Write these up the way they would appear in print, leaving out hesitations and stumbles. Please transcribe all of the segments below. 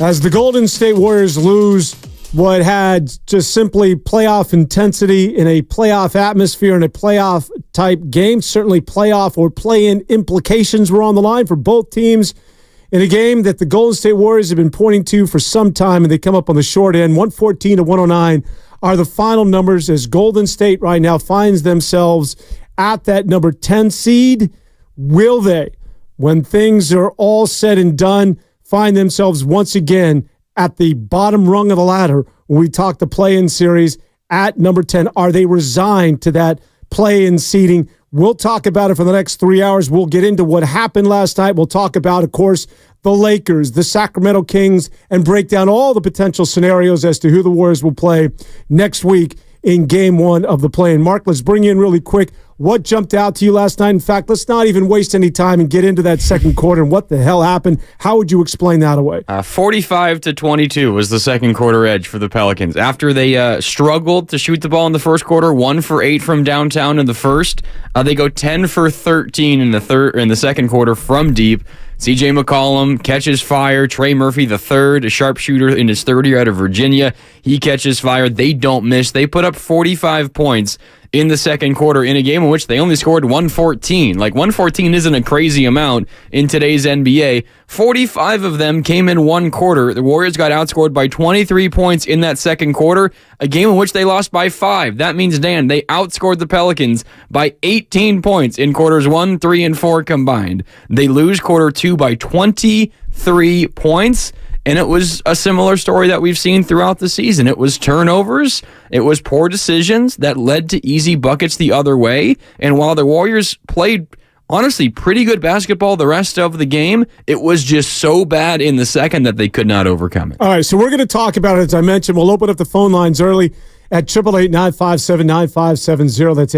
As the Golden State Warriors lose what had just simply playoff intensity in a playoff atmosphere in a playoff-type game, certainly playoff or play-in implications were on the line for both teams in a game that the Golden State Warriors have been pointing to for some time, and they come up on the short end. 114 to 109 are the final numbers as Golden State right now finds themselves at that number 10 seed. Will they, when things are all said and done, find themselves once again at the bottom rung of the ladder when we talk the play-in series at number 10? Are they resigned to that play-in seeding? We'll talk about it for the next 3 hours. We'll get into what happened last night. We'll talk about, of course, the Lakers, the Sacramento Kings, and break down all the potential scenarios as to who the Warriors will play next week in Game 1 of the play-in. Mark, let's bring you in really quick. What jumped out to you last night? In fact, let's not even waste any time and get into that second quarter and what the hell happened. How would you explain that away? 45-22 was the second quarter edge for the Pelicans. After they struggled to shoot the ball in the first quarter, 1 for 8 from downtown in the first, they go 10 for 13 in the second quarter from deep. C.J. McCollum catches fire. Trey Murphy, the third, a sharpshooter in his third year out of Virginia, he catches fire. They don't miss. They put up 45 points in the second quarter in a game in which they only scored 114. Like, 114 isn't a crazy amount in today's NBA. 45 of them came in one quarter. The Warriors got outscored by 23 points in that second quarter, a game in which they lost by 5. That means, Dan, they outscored the Pelicans by 18 points in quarters 1, 3, and 4 combined. They lose quarter 2 by 23 points. And it was a similar story that we've seen throughout the season. It was turnovers. It was poor decisions that led to easy buckets the other way. And while the Warriors played, honestly, pretty good basketball the rest of the game, it was just so bad in the second that they could not overcome it. All right, so we're going to talk about it. As I mentioned, we'll open up the phone lines early at 888-957-9570. That's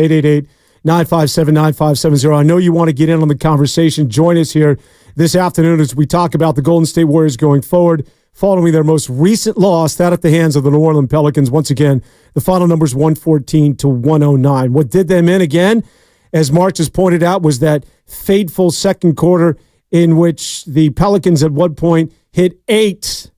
888-957-9570. I know you want to get in on the conversation. Join us here this afternoon as we talk about the Golden State Warriors going forward following their most recent loss, that at the hands of the New Orleans Pelicans. Once again, the final number is 114 to 109. What did them in again, as March has pointed out, was that fateful second quarter in which the Pelicans at one point hit eight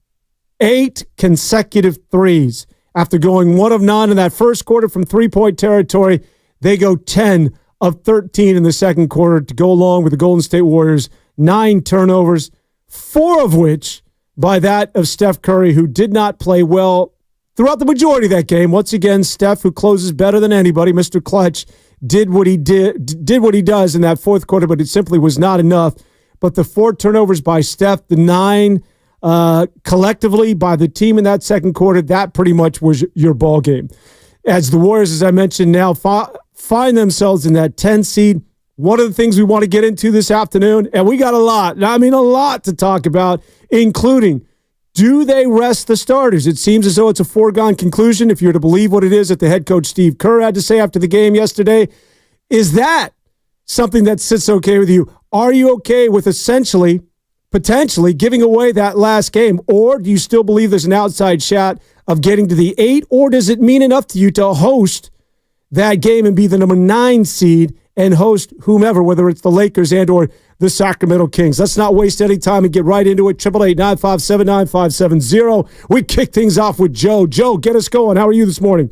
consecutive threes. After going 1 of 9 in that first quarter from three-point territory, they go 10 of 13 in the second quarter to go along with the Golden State Warriors. 9 turnovers, 4 of which by that of Steph Curry, who did not play well throughout the majority of that game. Once again, Steph, who closes better than anybody, Mr. Clutch, did what he does in that fourth quarter, but it simply was not enough. But the 4 turnovers by Steph, the 9 collectively by the team in that second quarter, that pretty much was your ball game. As the Warriors, as I mentioned, now find themselves in that 10 seed. One of the things we want to get into this afternoon, and we got a lot to talk about, including, do they rest the starters? It seems as though it's a foregone conclusion if you're to believe what it is that the head coach Steve Kerr had to say after the game yesterday. Is that something that sits okay with you? Are you okay with essentially, potentially giving away that last game? Or do you still believe there's an outside shot of getting to the 8? Or does it mean enough to you to host that game and be the number 9 seed and host whomever, whether it's the Lakers and or the Sacramento Kings? Let's not waste any time and get right into it. 888-957-9570. We kick things off with Joe. Joe, get us going. How are you this morning?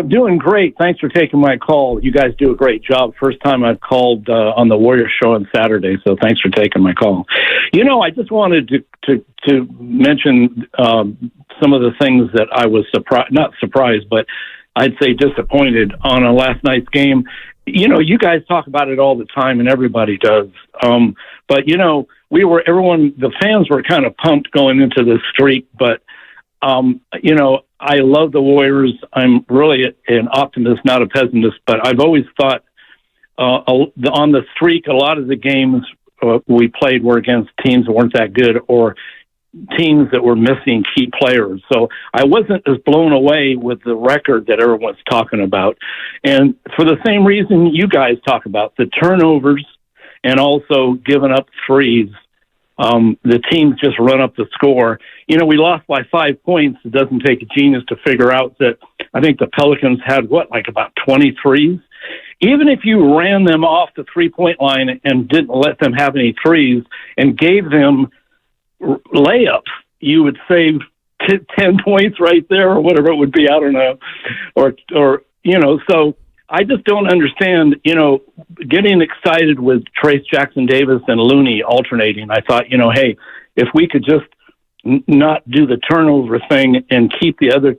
Doing great. Thanks for taking my call. You guys do a great job. First time I've called on the Warriors show on Saturday, so thanks for taking my call. You know, I just wanted to mention some of the things that I was not surprised, but I'd say disappointed on last night's game. You know, you guys talk about it all the time, and everybody does. But, you know, the fans were kind of pumped going into this streak. But, you know, I love the Warriors. I'm really an optimist, not a pessimist. But I've always thought on the streak, a lot of the games we played were against teams that weren't that good or teams that were missing key players. So I wasn't as blown away with the record that everyone's talking about. And for the same reason you guys talk about, the turnovers and also giving up threes, the teams just run up the score. You know, we lost by 5 points. It doesn't take a genius to figure out that I think the Pelicans had, about 23s? Even if you ran them off the three-point line and didn't let them have any threes and gave them layup, you would save 10 points right there or whatever it would be. I don't know. Or so I just don't understand, getting excited with Trace Jackson Davis and Looney alternating. I thought, hey, if we could just not do the turnover thing and keep the other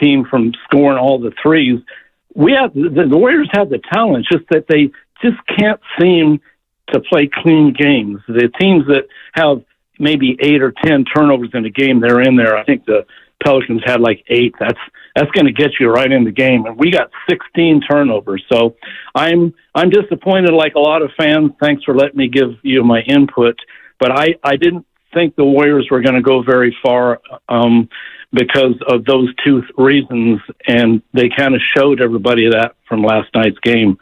team from scoring all the threes, the Warriors have the talent, just that they just can't seem to play clean games. The teams that have maybe 8 or 10 turnovers in a game, they're in there. I think the Pelicans had like 8. That's going to get you right in the game. And we got 16 turnovers. So I'm disappointed like a lot of fans. Thanks for letting me give you my input. But I didn't think the Warriors were going to go very far because of those two reasons. And they kind of showed everybody that from last night's game.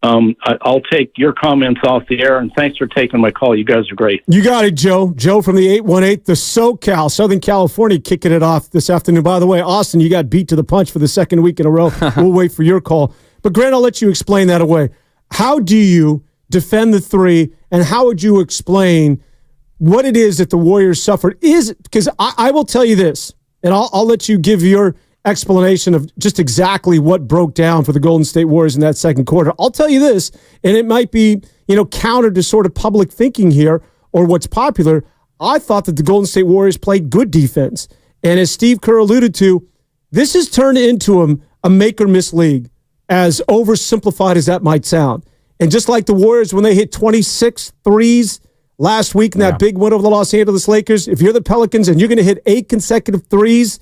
I'll take your comments off the air, and thanks for taking my call. You guys are great. You got it, Joe. Joe from the 818, the SoCal, Southern California, kicking it off this afternoon. By the way, Austin, you got beat to the punch for the second week in a row. We'll wait for your call. But, Grant, I'll let you explain that away. How do you defend the three, and how would you explain what it is that the Warriors suffered? Because I will tell you this, and I'll let you give your explanation of just exactly what broke down for the Golden State Warriors in that second quarter. I'll tell you this, and it might be, counter to sort of public thinking here or what's popular. I thought that the Golden State Warriors played good defense. And as Steve Kerr alluded to, this has turned into a make or miss league, as oversimplified as that might sound. And just like the Warriors, when they hit 26 threes last week in that big win over the Los Angeles Lakers, if you're the Pelicans and you're going to hit 8 consecutive threes,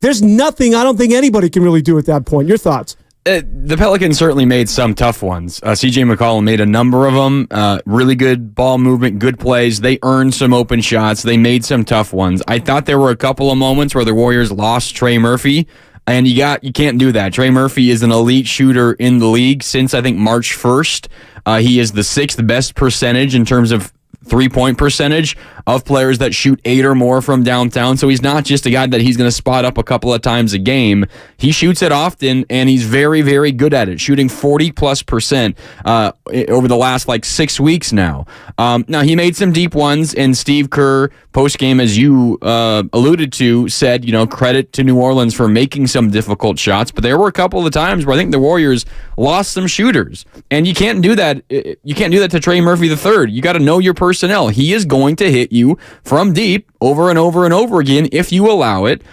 there's nothing I don't think anybody can really do at that point. Your thoughts? The Pelicans certainly made some tough ones. C.J. McCollum made a number of them. Really good ball movement, good plays. They earned some open shots. They made some tough ones. I thought there were a couple of moments where the Warriors lost Trey Murphy, and you can't do that. Trey Murphy is an elite shooter in the league since, I think, March 1st. He is the 6th best percentage in terms of three-point percentage of players that shoot 8 or more from downtown. So he's not just a guy that he's going to spot up a couple of times a game. He shoots it often, and he's very, very good at it, shooting 40+% over the last 6 weeks now. Now, he made some deep ones, and Steve Kerr, post-game, as you alluded to, said, credit to New Orleans for making some difficult shots. But there were a couple of times where I think the Warriors lost some shooters, and you can't do that. You can't do that to Trey Murphy III. You got to know your personnel. He is going to hit you from deep over and over and over again if you allow it.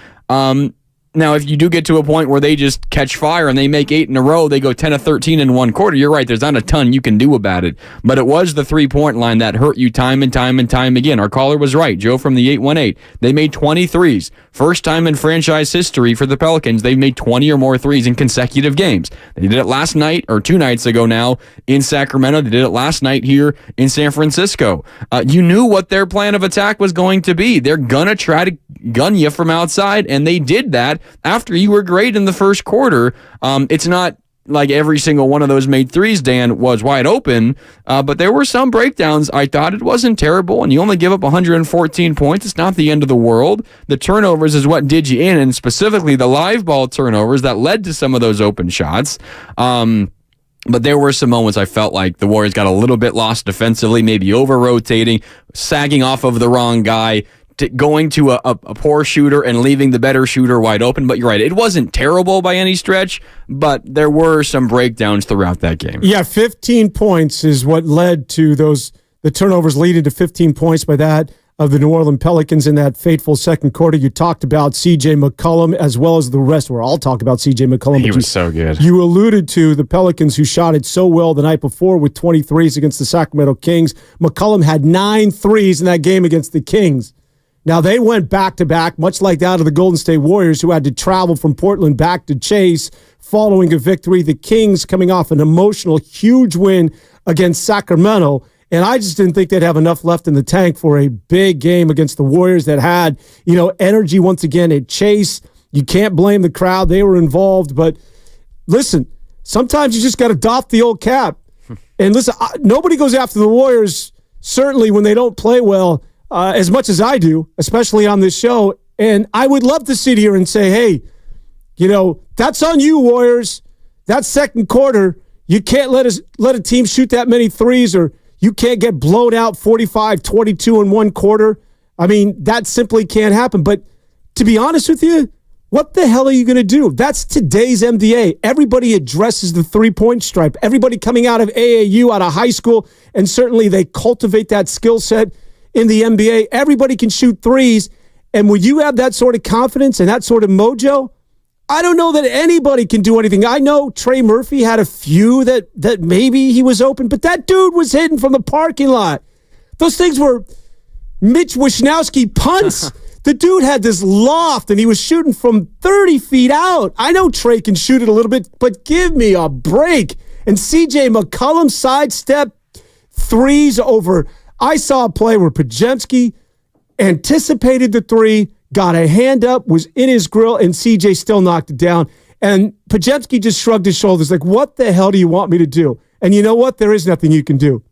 Now, if you do get to a point where they just catch fire and they make 8 in a row, they go 10 of 13 in one quarter, you're right, there's not a ton you can do about it. But it was the three-point line that hurt you time and time and time again. Our caller was right, Joe from the 818. They made 20 threes. First time in franchise history for the Pelicans, they've made 20 or more threes in consecutive games. They did it last night, or 2 nights ago now, in Sacramento. They did it last night here in San Francisco. You knew what their plan of attack was going to be. They're going to try to gun you from outside, and they did that after you were great in the first quarter. It's not like every single one of those made threes, Dan, was wide open, but there were some breakdowns. I thought it wasn't terrible, and you only give up 114 points. It's not the end of the world. The turnovers is what did you in, and specifically the live ball turnovers that led to some of those open shots. But there were some moments I felt like the Warriors got a little bit lost defensively, maybe over-rotating, sagging off of the wrong guy, going to a poor shooter and leaving the better shooter wide open. But you're right, it wasn't terrible by any stretch, but there were some breakdowns throughout that game. Yeah, 15 points is what led to the turnovers leading to 15 points by that of the New Orleans Pelicans in that fateful second quarter. You talked about C.J. McCollum as well as the rest. I'll talk about C.J. McCollum. He was so good. You alluded to the Pelicans who shot it so well the night before with 23s against the Sacramento Kings. McCollum had 9 threes in that game against the Kings. Now, they went back-to-back, much like that of the Golden State Warriors, who had to travel from Portland back to Chase following a victory. The Kings coming off an emotional, huge win against Sacramento. And I just didn't think they'd have enough left in the tank for a big game against the Warriors that had, energy once again at Chase. You can't blame the crowd. They were involved. But listen, sometimes you just got to doff the old cap. And listen, nobody goes after the Warriors, certainly when they don't play well, as much as I do, especially on this show. And I would love to sit here and say, hey, that's on you, Warriors. That second quarter, you can't let a team shoot that many threes, or you can't get blown out 45-22 in one quarter. I mean, that simply can't happen. But to be honest with you, what the hell are you going to do? That's today's NBA. Everybody addresses the three-point stripe. Everybody coming out of AAU, out of high school, and certainly they cultivate that skill set in the NBA. Everybody can shoot threes. And when you have that sort of confidence and that sort of mojo, I don't know that anybody can do anything. I know Trey Murphy had a few that maybe he was open, but that dude was hitting from the parking lot. Those things were Mitch Wishnowski punts. The dude had this loft, and he was shooting from 30 feet out. I know Trey can shoot it a little bit, but give me a break. And C.J. McCollum sidestep threes over. I saw a play where Podziemski anticipated the three, got a hand up, was in his grill, and C.J. still knocked it down. And Podziemski just shrugged his shoulders like, what the hell do you want me to do? And you know what? There is nothing you can do.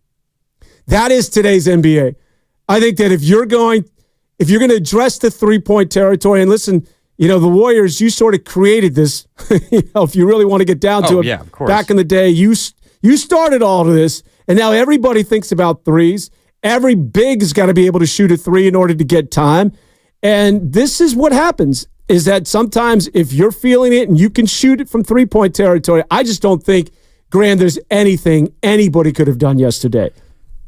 That is today's NBA. I think that if you're going to address the three-point territory, and listen, the Warriors, you sort of created this. If you really want to get down to it, yeah, of course. Back in the day, you started all of this, and now everybody thinks about threes. Every big has got to be able to shoot a three in order to get time. And this is what happens, is that sometimes if you're feeling it and you can shoot it from three-point territory, I just don't think, Grant, there's anything anybody could have done yesterday.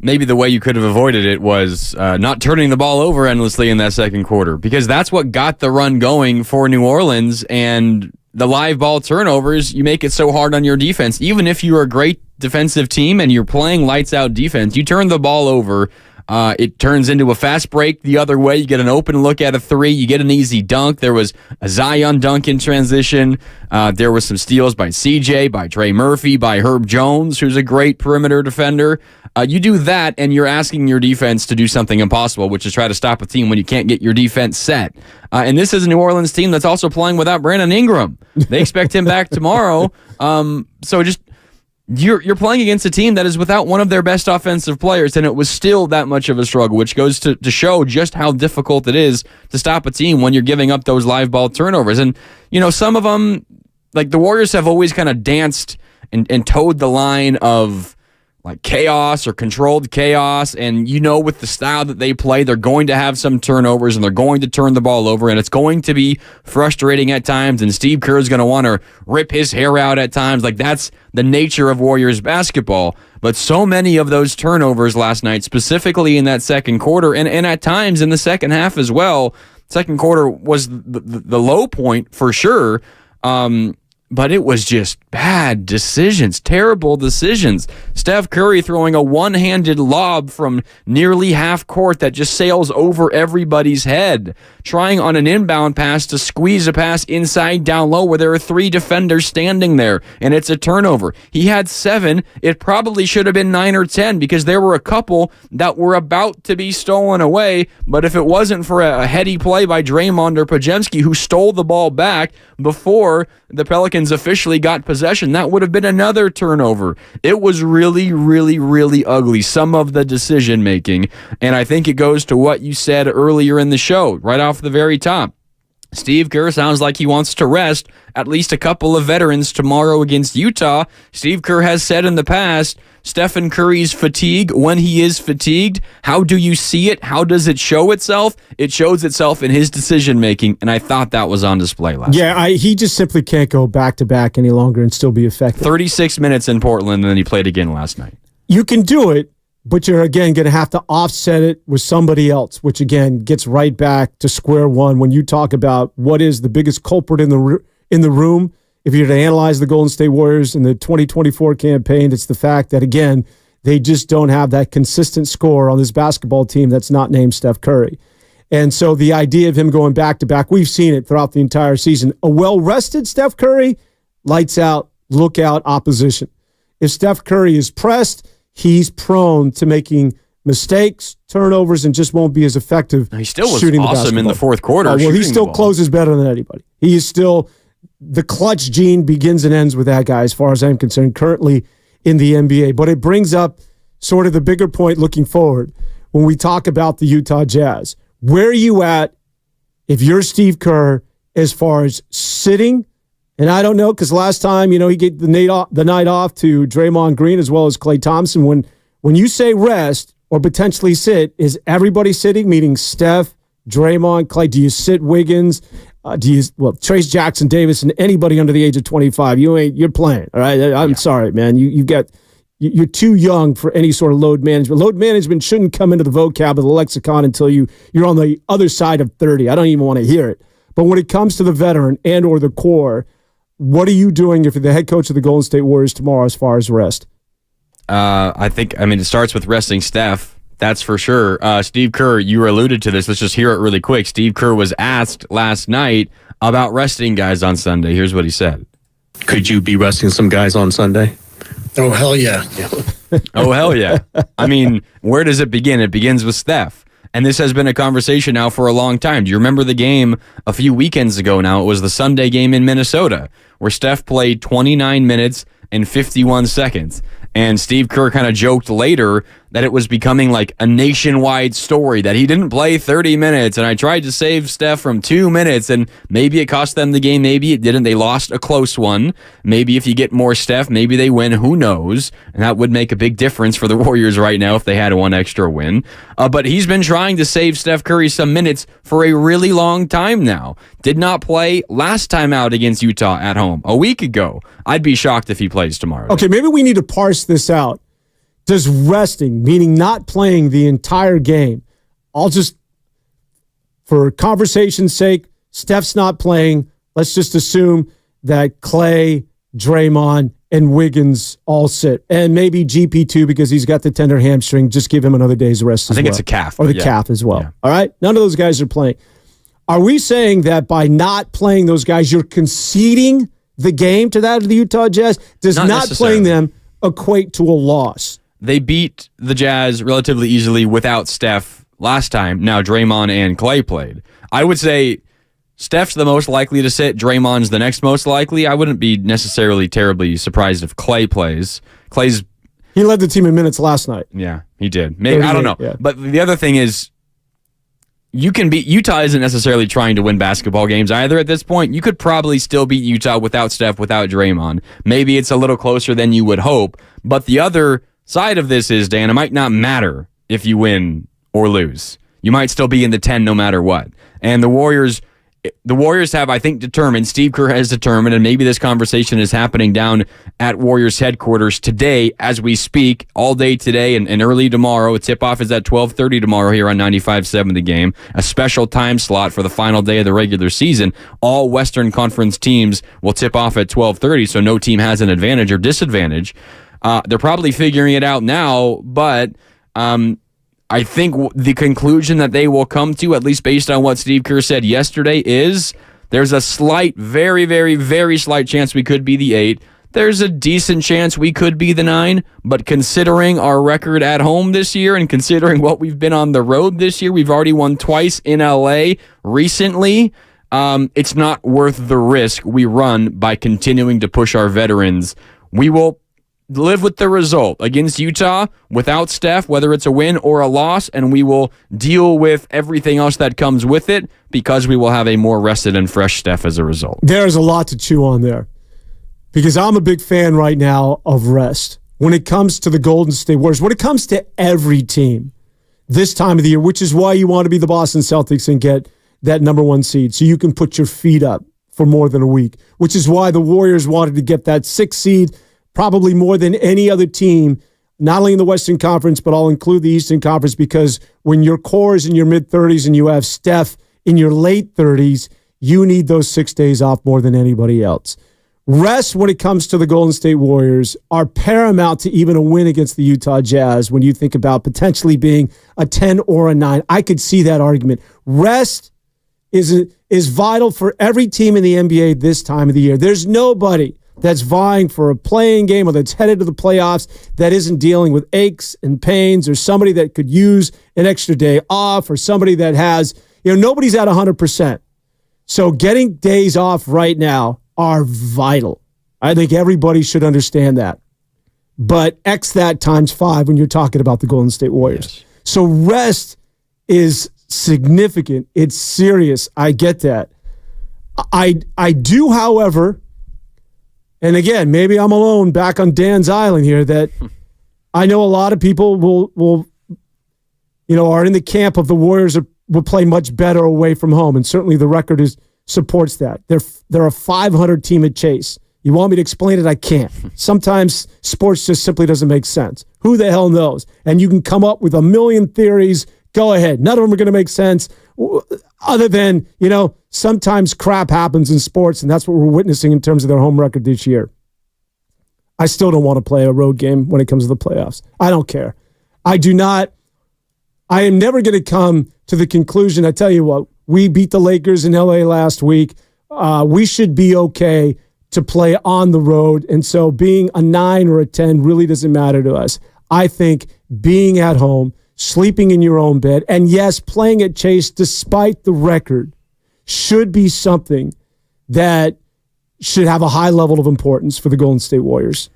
Maybe the way you could have avoided it was not turning the ball over endlessly in that second quarter, because that's what got the run going for New Orleans. And the live ball turnovers, you make it so hard on your defense. Even if you're a great defensive team and you're playing lights out defense, you turn the ball over, it turns into a fast break the other way. You get an open look at a three. You get an easy dunk. There was a Zion dunk in transition. There was some steals by CJ, by Trey Murphy, by Herb Jones, who's a great perimeter defender. You do that, and you're asking your defense to do something impossible, which is try to stop a team when you can't get your defense set. And this is a New Orleans team that's also playing without Brandon Ingram. They expect him back tomorrow. So just you're playing against a team that is without one of their best offensive players, and it was still that much of a struggle, which goes to show just how difficult it is to stop a team when you're giving up those live ball turnovers. And, some of them, like the Warriors have always kind of danced and towed the line of like chaos or controlled chaos, and with the style that they play, they're going to have some turnovers and they're going to turn the ball over, and it's going to be frustrating at times, and Steve Kerr is going to want to rip his hair out at times. Like, that's the nature of Warriors basketball. But so many of those turnovers last night, specifically in that second quarter, and at times in the second half as well, second quarter was the low point for sure. But it was just bad decisions, terrible decisions. Steph Curry throwing a one-handed lob from nearly half court that just sails over everybody's head. Trying on an inbound pass to squeeze a pass inside down low where there are three defenders standing there, and it's a turnover. He had 7. It probably should have been 9 or 10 because there were a couple that were about to be stolen away, but if it wasn't for a heady play by Draymond or Podziemski, who stole the ball back before the Pelicans officially got possession, that would have been another turnover. It was really, really, really ugly, some of the decision making. And I think it goes to what you said earlier in the show, right off the very top. Steve Kerr sounds like he wants to rest at least a couple of veterans tomorrow against Utah. Steve Kerr has said in the past, Stephen Curry's fatigue, when he is fatigued, how do you see it? How does it show itself? It shows itself in his decision-making, and I thought that was on display last night. He just simply can't go back-to-back any longer and still be effective. 36 minutes in Portland, and then he played again last night. You can do it, but you're, again, going to have to offset it with somebody else, which, again, gets right back to square one when you talk about what is the biggest culprit in the room. If you're to analyze the Golden State Warriors in the 2024 campaign, it's the fact that, again, they just don't have that consistent score on this basketball team that's not named Steph Curry. And so the idea of him going back-to-back, we've seen it throughout the entire season. A well-rested Steph Curry, lights out, look out, opposition. If Steph Curry is pressed, he's prone to making mistakes, turnovers, and just won't be as effective. He still was shooting awesome in the fourth quarter. He still closes better than anybody. He is still, the clutch gene begins and ends with that guy, as far as I'm concerned, currently in the NBA. But it brings up sort of the bigger point looking forward when we talk about the Utah Jazz. Where are you at if you're Steve Kerr as far as sitting? And I don't know, because last time, he gave the night off to Draymond Green as well as Klay Thompson. When you say rest, or potentially sit, is everybody sitting, meaning Steph, Draymond, Clay? Do you sit Wiggins? Trace Jackson Davis, and anybody under the age of 25? You're playing. All right. I'm sorry, man. You're too young for any sort of load management. Load management shouldn't come into the vocab of the lexicon until you're on the other side of 30. I don't even want to hear it. But when it comes to the veteran and or the core, what are you doing if you're the head coach of the Golden State Warriors tomorrow as far as rest? It starts with resting Steph. That's for sure. Steve Kerr, you alluded to this. Let's just hear it really quick. Steve Kerr was asked last night about resting guys on Sunday. Here's what he said. Could you be resting some guys on Sunday? Oh, hell yeah. Oh, hell yeah. I mean, where does it begin? It begins with Steph. And this has been a conversation now for a long time. Do you remember the game a few weekends ago now? It was the Sunday game in Minnesota where Steph played 29 minutes and 51 seconds. And Steve Kerr kind of joked later that it was becoming like a nationwide story that he didn't play 30 minutes. And I tried to save Steph from 2 minutes, and maybe it cost them the game. Maybe it didn't. They lost a close one. Maybe if you get more Steph, maybe they win. Who knows? And that would make a big difference for the Warriors right now if they had one extra win. But he's been trying to save Steph Curry some minutes for a really long time now. Did not play last time out against Utah at home a week ago. I'd be shocked if he plays tomorrow. Okay, maybe we need to parse this out. Does resting, meaning not playing the entire game, for conversation's sake, Steph's not playing. Let's just assume that Clay, Draymond, and Wiggins all sit. And maybe GP2 because he's got the tender hamstring. Just give him another day's rest as well. I think it's a calf. Or the calf as well. Yeah. All right? None of those guys are playing. Are we saying that by not playing those guys, you're conceding the game to that of the Utah Jazz? Does not playing them equate to a loss? They beat the Jazz relatively easily without Steph last time. Now Draymond and Clay played. I would say Steph's the most likely to sit. Draymond's the next most likely. I wouldn't be necessarily terribly surprised if Clay plays. He led the team in minutes last night. Yeah, he did. Maybe I don't know. Yeah. But the other thing is, Utah isn't necessarily trying to win basketball games either at this point. You could probably still beat Utah without Steph, without Draymond. Maybe it's a little closer than you would hope. But the other side of this is, Dan, it might not matter if you win or lose. You might still be in the 10 no matter what. And the Warriors have, I think, determined, Steve Kerr has determined, and maybe this conversation is happening down at Warriors headquarters today as we speak, all day today and early tomorrow. Tip-off is at 12:30 tomorrow here on 95.7 The Game, a special time slot for the final day of the regular season. All Western Conference teams will tip off at 12:30, so no team has an advantage or disadvantage. They're probably figuring it out now, but I think the conclusion that they will come to, at least based on what Steve Kerr said yesterday, is there's a slight, very, very, very slight chance we could be the 8. There's a decent chance we could be the 9, but considering our record at home this year and considering what we've been on the road this year, we've already won twice in LA recently. It's not worth the risk we run by continuing to push our veterans. We will live with the result against Utah without Steph, whether it's a win or a loss, and we will deal with everything else that comes with it because we will have a more rested and fresh Steph as a result. There's a lot to chew on there because I'm a big fan right now of rest. When it comes to the Golden State Warriors, when it comes to every team this time of the year, which is why you want to be the Boston Celtics and get that number 1 seed so you can put your feet up for more than a week, which is why the Warriors wanted to get that 6th seed probably more than any other team, not only in the Western Conference, but I'll include the Eastern Conference, because when your core is in your mid-30s and you have Steph in your late 30s, you need those 6 days off more than anybody else. Rest, when it comes to the Golden State Warriors, are paramount to even a win against the Utah Jazz when you think about potentially being a 10 or a 9. I could see that argument. Rest is vital for every team in the NBA this time of the year. There's nobody that's vying for a playing game or that's headed to the playoffs that isn't dealing with aches and pains, or somebody that could use an extra day off, or somebody that has, nobody's at 100%. So getting days off right now are vital. I think everybody should understand that. But X that times 5 when you're talking about the Golden State Warriors. Yes. So rest is significant. It's serious. I get that. I do, however, and again, maybe I'm alone back on Dan's Island here, that I know a lot of people will are in the camp of the Warriors will play much better away from home, and certainly the record supports that. They're a 500 team at Chase. You want me to explain it? I can't. Sometimes sports just simply doesn't make sense. Who the hell knows? And you can come up with a million theories. Go ahead. None of them are going to make sense other than, sometimes crap happens in sports, and that's what we're witnessing in terms of their home record this year. I still don't want to play a road game when it comes to the playoffs. I don't care. I am never going to come to the conclusion. I tell you what, we beat the Lakers in LA last week. We should be okay to play on the road. And so being a 9 or a 10 really doesn't matter to us. I think being at home, sleeping in your own bed, and yes, playing at Chase despite the record should be something that should have a high level of importance for the Golden State Warriors.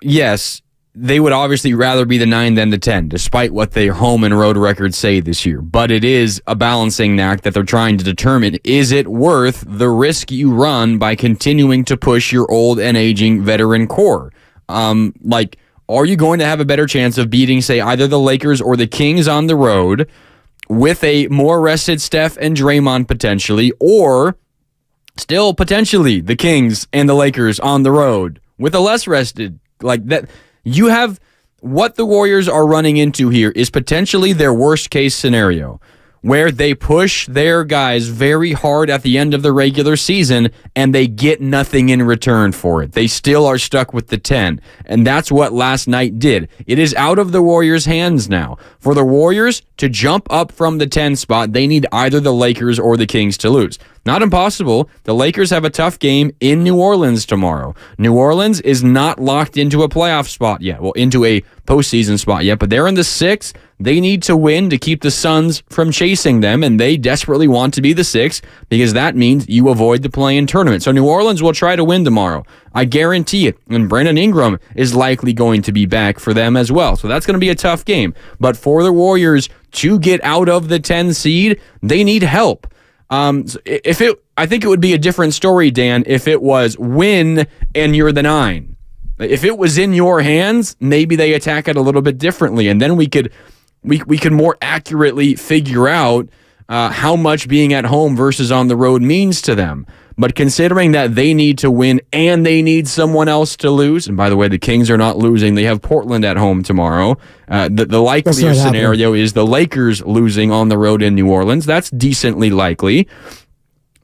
Yes, they would obviously rather be the 9 than the 10, despite what their home and road records say this year. But it is a balancing act that they're trying to determine. Is it worth the risk you run by continuing to push your old and aging veteran core? Are you going to have a better chance of beating, say, either the Lakers or the Kings on the road with a more rested Steph and Draymond potentially, or still potentially the Kings and the Lakers on the road with a less rested, like that? You have what the Warriors are running into here is potentially their worst case scenario, where they push their guys very hard at the end of the regular season and they get nothing in return for it. They still are stuck with the 10, and that's what last night did. It is out of the Warriors' hands now. For the Warriors to jump up from the 10 spot, they need either the Lakers or the Kings to lose. Not impossible. The Lakers have a tough game in New Orleans tomorrow. New Orleans is not locked into a playoff spot yet. Well, into a postseason spot yet, but they're in the 6th. They need to win to keep the Suns from chasing them, and they desperately want to be the 6th because that means you avoid the play-in tournament. So New Orleans will try to win tomorrow. I guarantee it. And Brandon Ingram is likely going to be back for them as well. So that's going to be a tough game. But for the Warriors to get out of the 10 seed, they need help. I think it would be a different story, Dan, if it was win and you're the 9. If it was in your hands, maybe they attack it a little bit differently, and then we could more accurately figure out how much being at home versus on the road means to them. But considering that they need to win and they need someone else to lose, and by the way, the Kings are not losing. They have Portland at home tomorrow. The likelier scenario is the Lakers losing on the road in New Orleans. That's decently likely.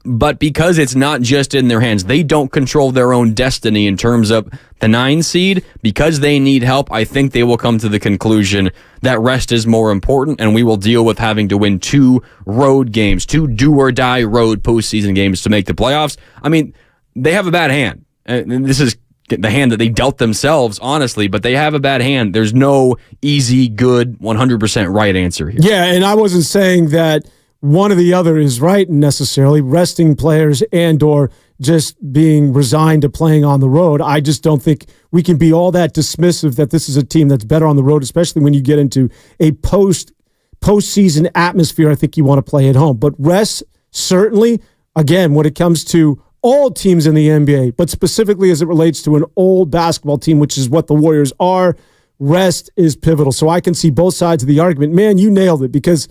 But because it's not just in their hands, they don't control their own destiny in terms of the 9 seed. Because they need help, I think they will come to the conclusion that rest is more important, and we will deal with having to win 2 road games, 2 do-or-die road postseason games to make the playoffs. I mean, they have a bad hand. And this is the hand that they dealt themselves, honestly, but they have a bad hand. There's no easy, good, 100% right answer here. Yeah, and I wasn't saying that one or the other is right necessarily, resting players and or just being resigned to playing on the road. I just don't think we can be all that dismissive that this is a team that's better on the road, especially when you get into a postseason atmosphere. I think you want to play at home. But rest, certainly, again, when it comes to all teams in the NBA, but specifically as it relates to an old basketball team, which is what the Warriors are, rest is pivotal. So I can see both sides of the argument. Man, you nailed it, because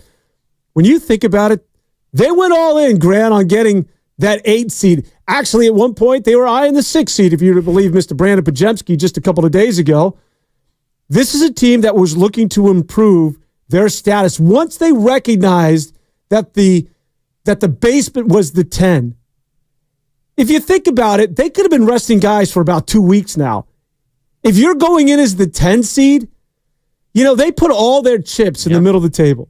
when you think about it, they went all in, Grant, on getting that 8 seed. Actually, at one point, they were eyeing the 6 seed, if you're to believe Mr. Brandon Pajemski just a couple of days ago. This is a team that was looking to improve their status once they recognized that the basement was the 10. If you think about it, they could have been resting guys for about 2 weeks now. If you're going in as the 10 seed, they put all their chips in the middle of the table.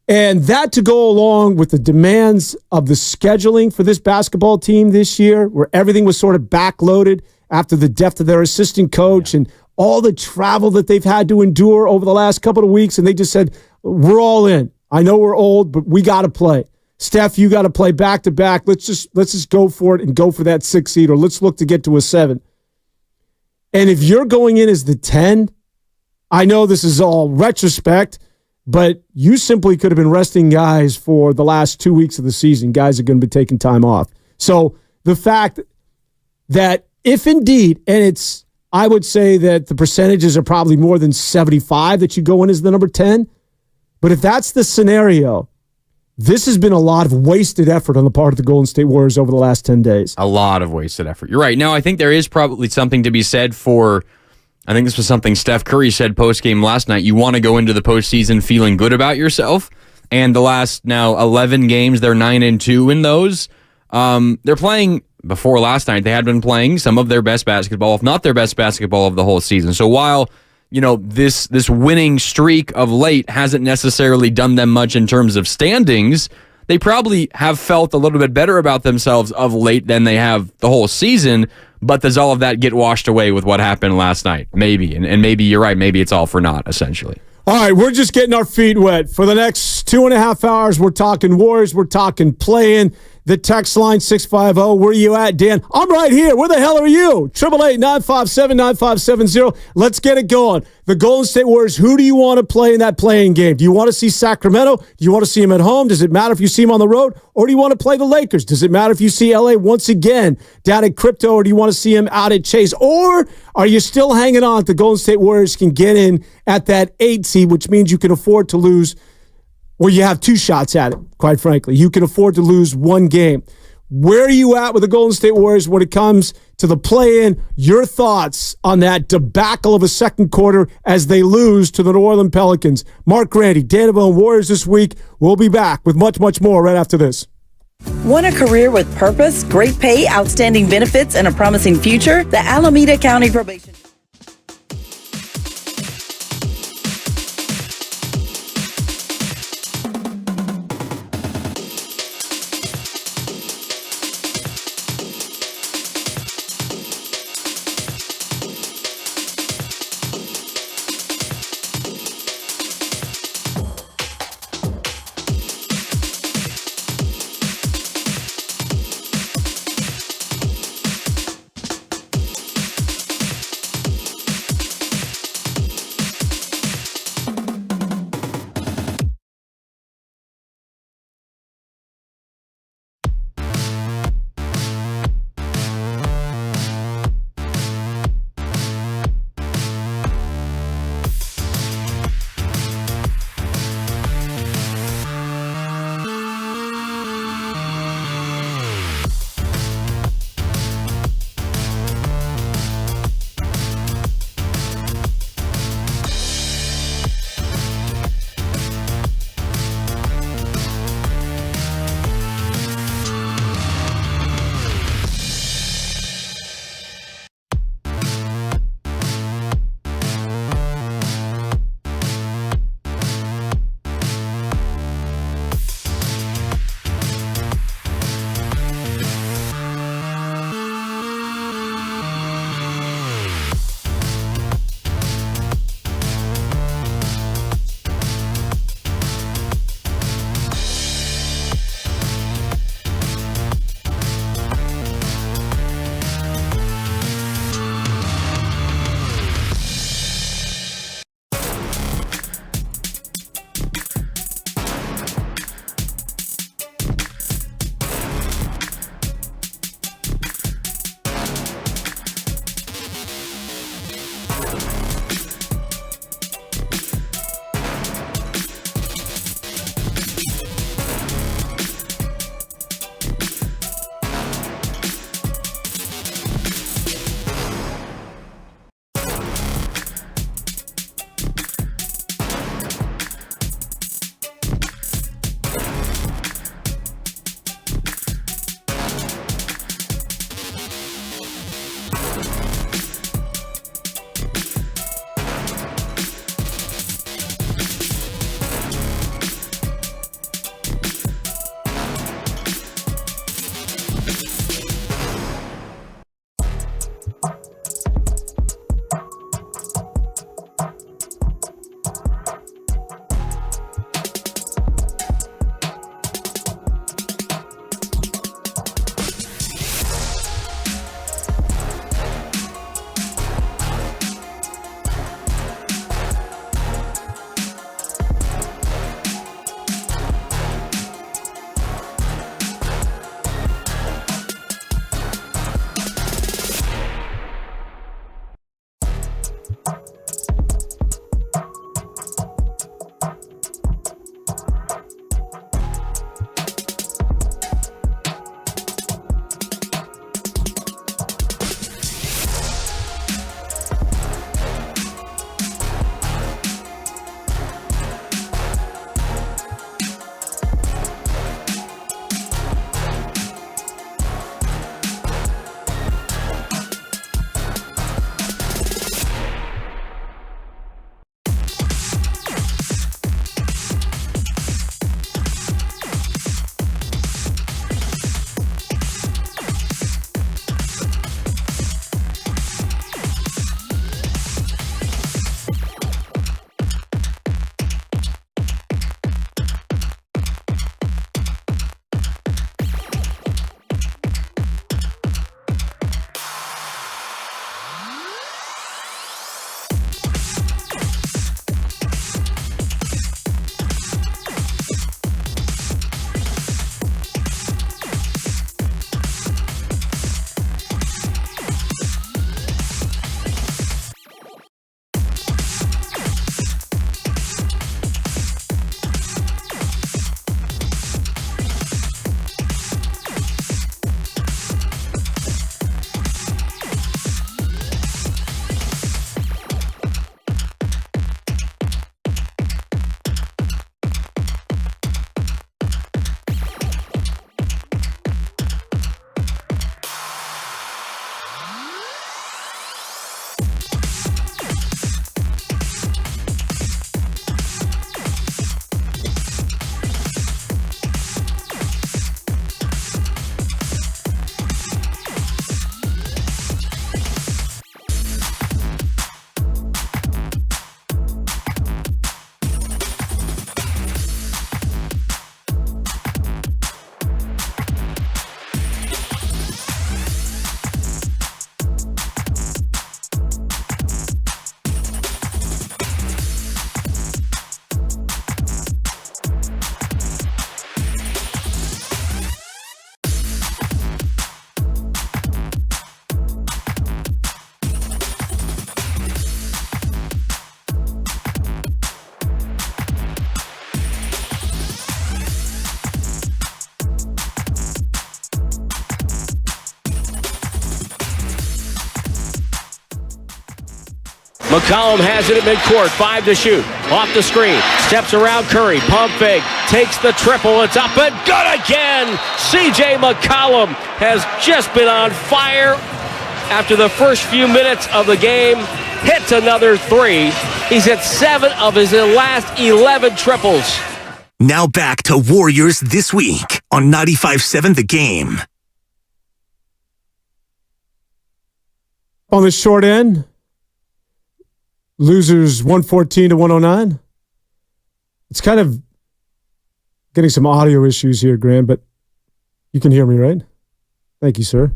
And that to go along with the demands of the scheduling for this basketball team this year, where everything was sort of backloaded after the death of their assistant coach and all the travel that they've had to endure over the last couple of weeks. And they just said, we're all in. I know we're old, but we got to play. Steph, you got to play back to back. Let's just go for it and go for that 6 seed, or let's look to get to a 7. And if you're going in as the 10, I know this is all retrospect, but you simply could have been resting guys for the last 2 weeks of the season. Guys are going to be taking time off. So the fact that if indeed, and I would say that the percentages are probably more than 75 that you go in as the number 10, But if that's the scenario, this has been a lot of wasted effort on the part of the Golden State Warriors over the last 10 days. A lot of wasted effort. You're right. Now, I think there is probably something to be said for, I think this was something Steph Curry said post-game last night. You want to go into the postseason feeling good about yourself. And the last now 11 games, they're 9-2 in those. They're playing, before last night, they had been playing some of their best basketball, if not their best basketball of the whole season. So while, this winning streak of late hasn't necessarily done them much in terms of standings, they probably have felt a little bit better about themselves of late than they have the whole season. But does all of that get washed away with what happened last night? Maybe. And maybe you're right. Maybe it's all for naught, essentially. All right, we're just getting our feet wet. For the next 2.5 hours, we're talking Warriors, we're talking play-in. The text line 650, where are you at, Dan? I'm right here. Where the hell are you? 888-957-9570. Let's get it going. The Golden State Warriors, who do you want to play in that playing game? Do you want to see Sacramento? Do you want to see them at home? Does it matter if you see them on the road? Or do you want to play the Lakers? Does it matter if you see LA once again down at Crypto? Or do you want to see them out at Chase? Or are you still hanging on that the Golden State Warriors can get in at that 8 seed, which means you can afford to lose, or you have 2 shots at it, quite frankly. You can afford to lose 1 game. Where are you at with the Golden State Warriors when it comes to the play-in? Your thoughts on that debacle of a second quarter as they lose to the New Orleans Pelicans. Mark Grandy, Dan Devone, Warriors This Week. We'll be back with much, much more right after this. Want a career with purpose, great pay, outstanding benefits, and a promising future? The Alameda County Probation McCollum has it at midcourt. 5 to shoot. Off the screen. Steps around Curry. Pump fake. Takes the triple. It's up and good again. C.J. McCollum has just been on fire after the first few minutes of the game. Hits another 3. He's at 7 of his last 11 triples. Now back to Warriors This Week on 95.7 The Game. On the short end, losers 114 to 109. It's kind of getting some audio issues here, Graham, but you can hear me, right? Thank you, sir.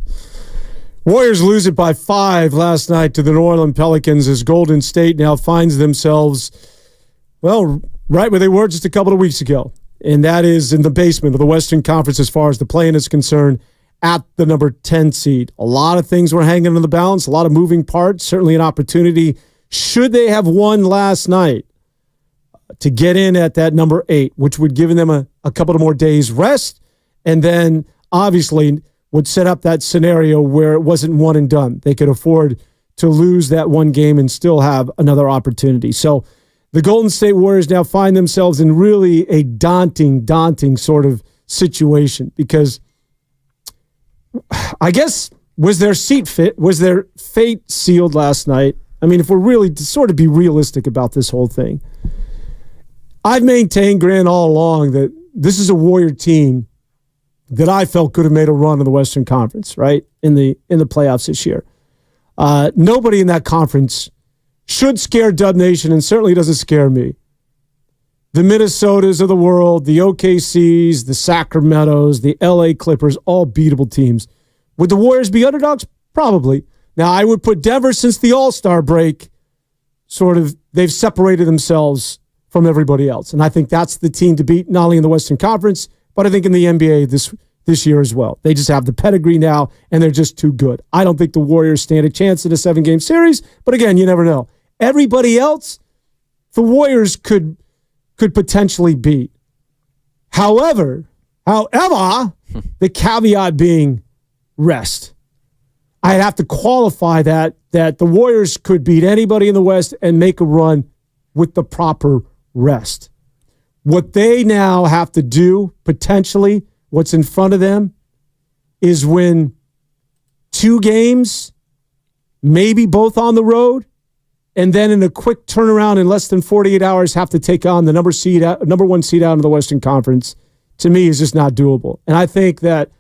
Warriors lose it by 5 last night to the New Orleans Pelicans as Golden State now finds themselves, well, right where they were just a couple of weeks ago. And that is in the basement of the Western Conference as far as the play-in is concerned at the number 10 seed. A lot of things were hanging in the balance, a lot of moving parts, certainly an opportunity. Should they have won last night to get in at that number 8, which would give them a couple of more days rest, and then obviously would set up that scenario where it wasn't one and done. They could afford to lose that one game and still have another opportunity. So the Golden State Warriors now find themselves in really a daunting sort of situation because I guess was their fate sealed last night? I mean, if we're really to sort of be realistic about this whole thing, I've maintained, Grant, all along that this is a Warrior team that I felt could have made a run in the Western Conference, right, in the playoffs this year. Nobody in that conference should scare Dub Nation, and certainly doesn't scare me. The Minnesotas of the world, the OKCs, the Sacramentos, the LA Clippers, all beatable teams. Would the Warriors be underdogs? Probably. Now, I would put Denver, since the All-Star break, sort of, they've separated themselves from everybody else. And I think that's the team to beat, not only in the Western Conference, but I think in the NBA this year as well. They just have the pedigree now, and they're just too good. I don't think the Warriors stand a chance in a 7-game series, but again, you never know. Everybody else, the Warriors could potentially beat. However, the caveat being rest. I'd have to qualify that the Warriors could beat anybody in the West and make a run with the proper rest. What they now have to do, potentially, what's in front of them, is win 2 games, maybe both on the road, and then in a quick turnaround in less than 48 hours have to take on the number 1 seed out of the Western Conference. To me, is just not doable. And I think that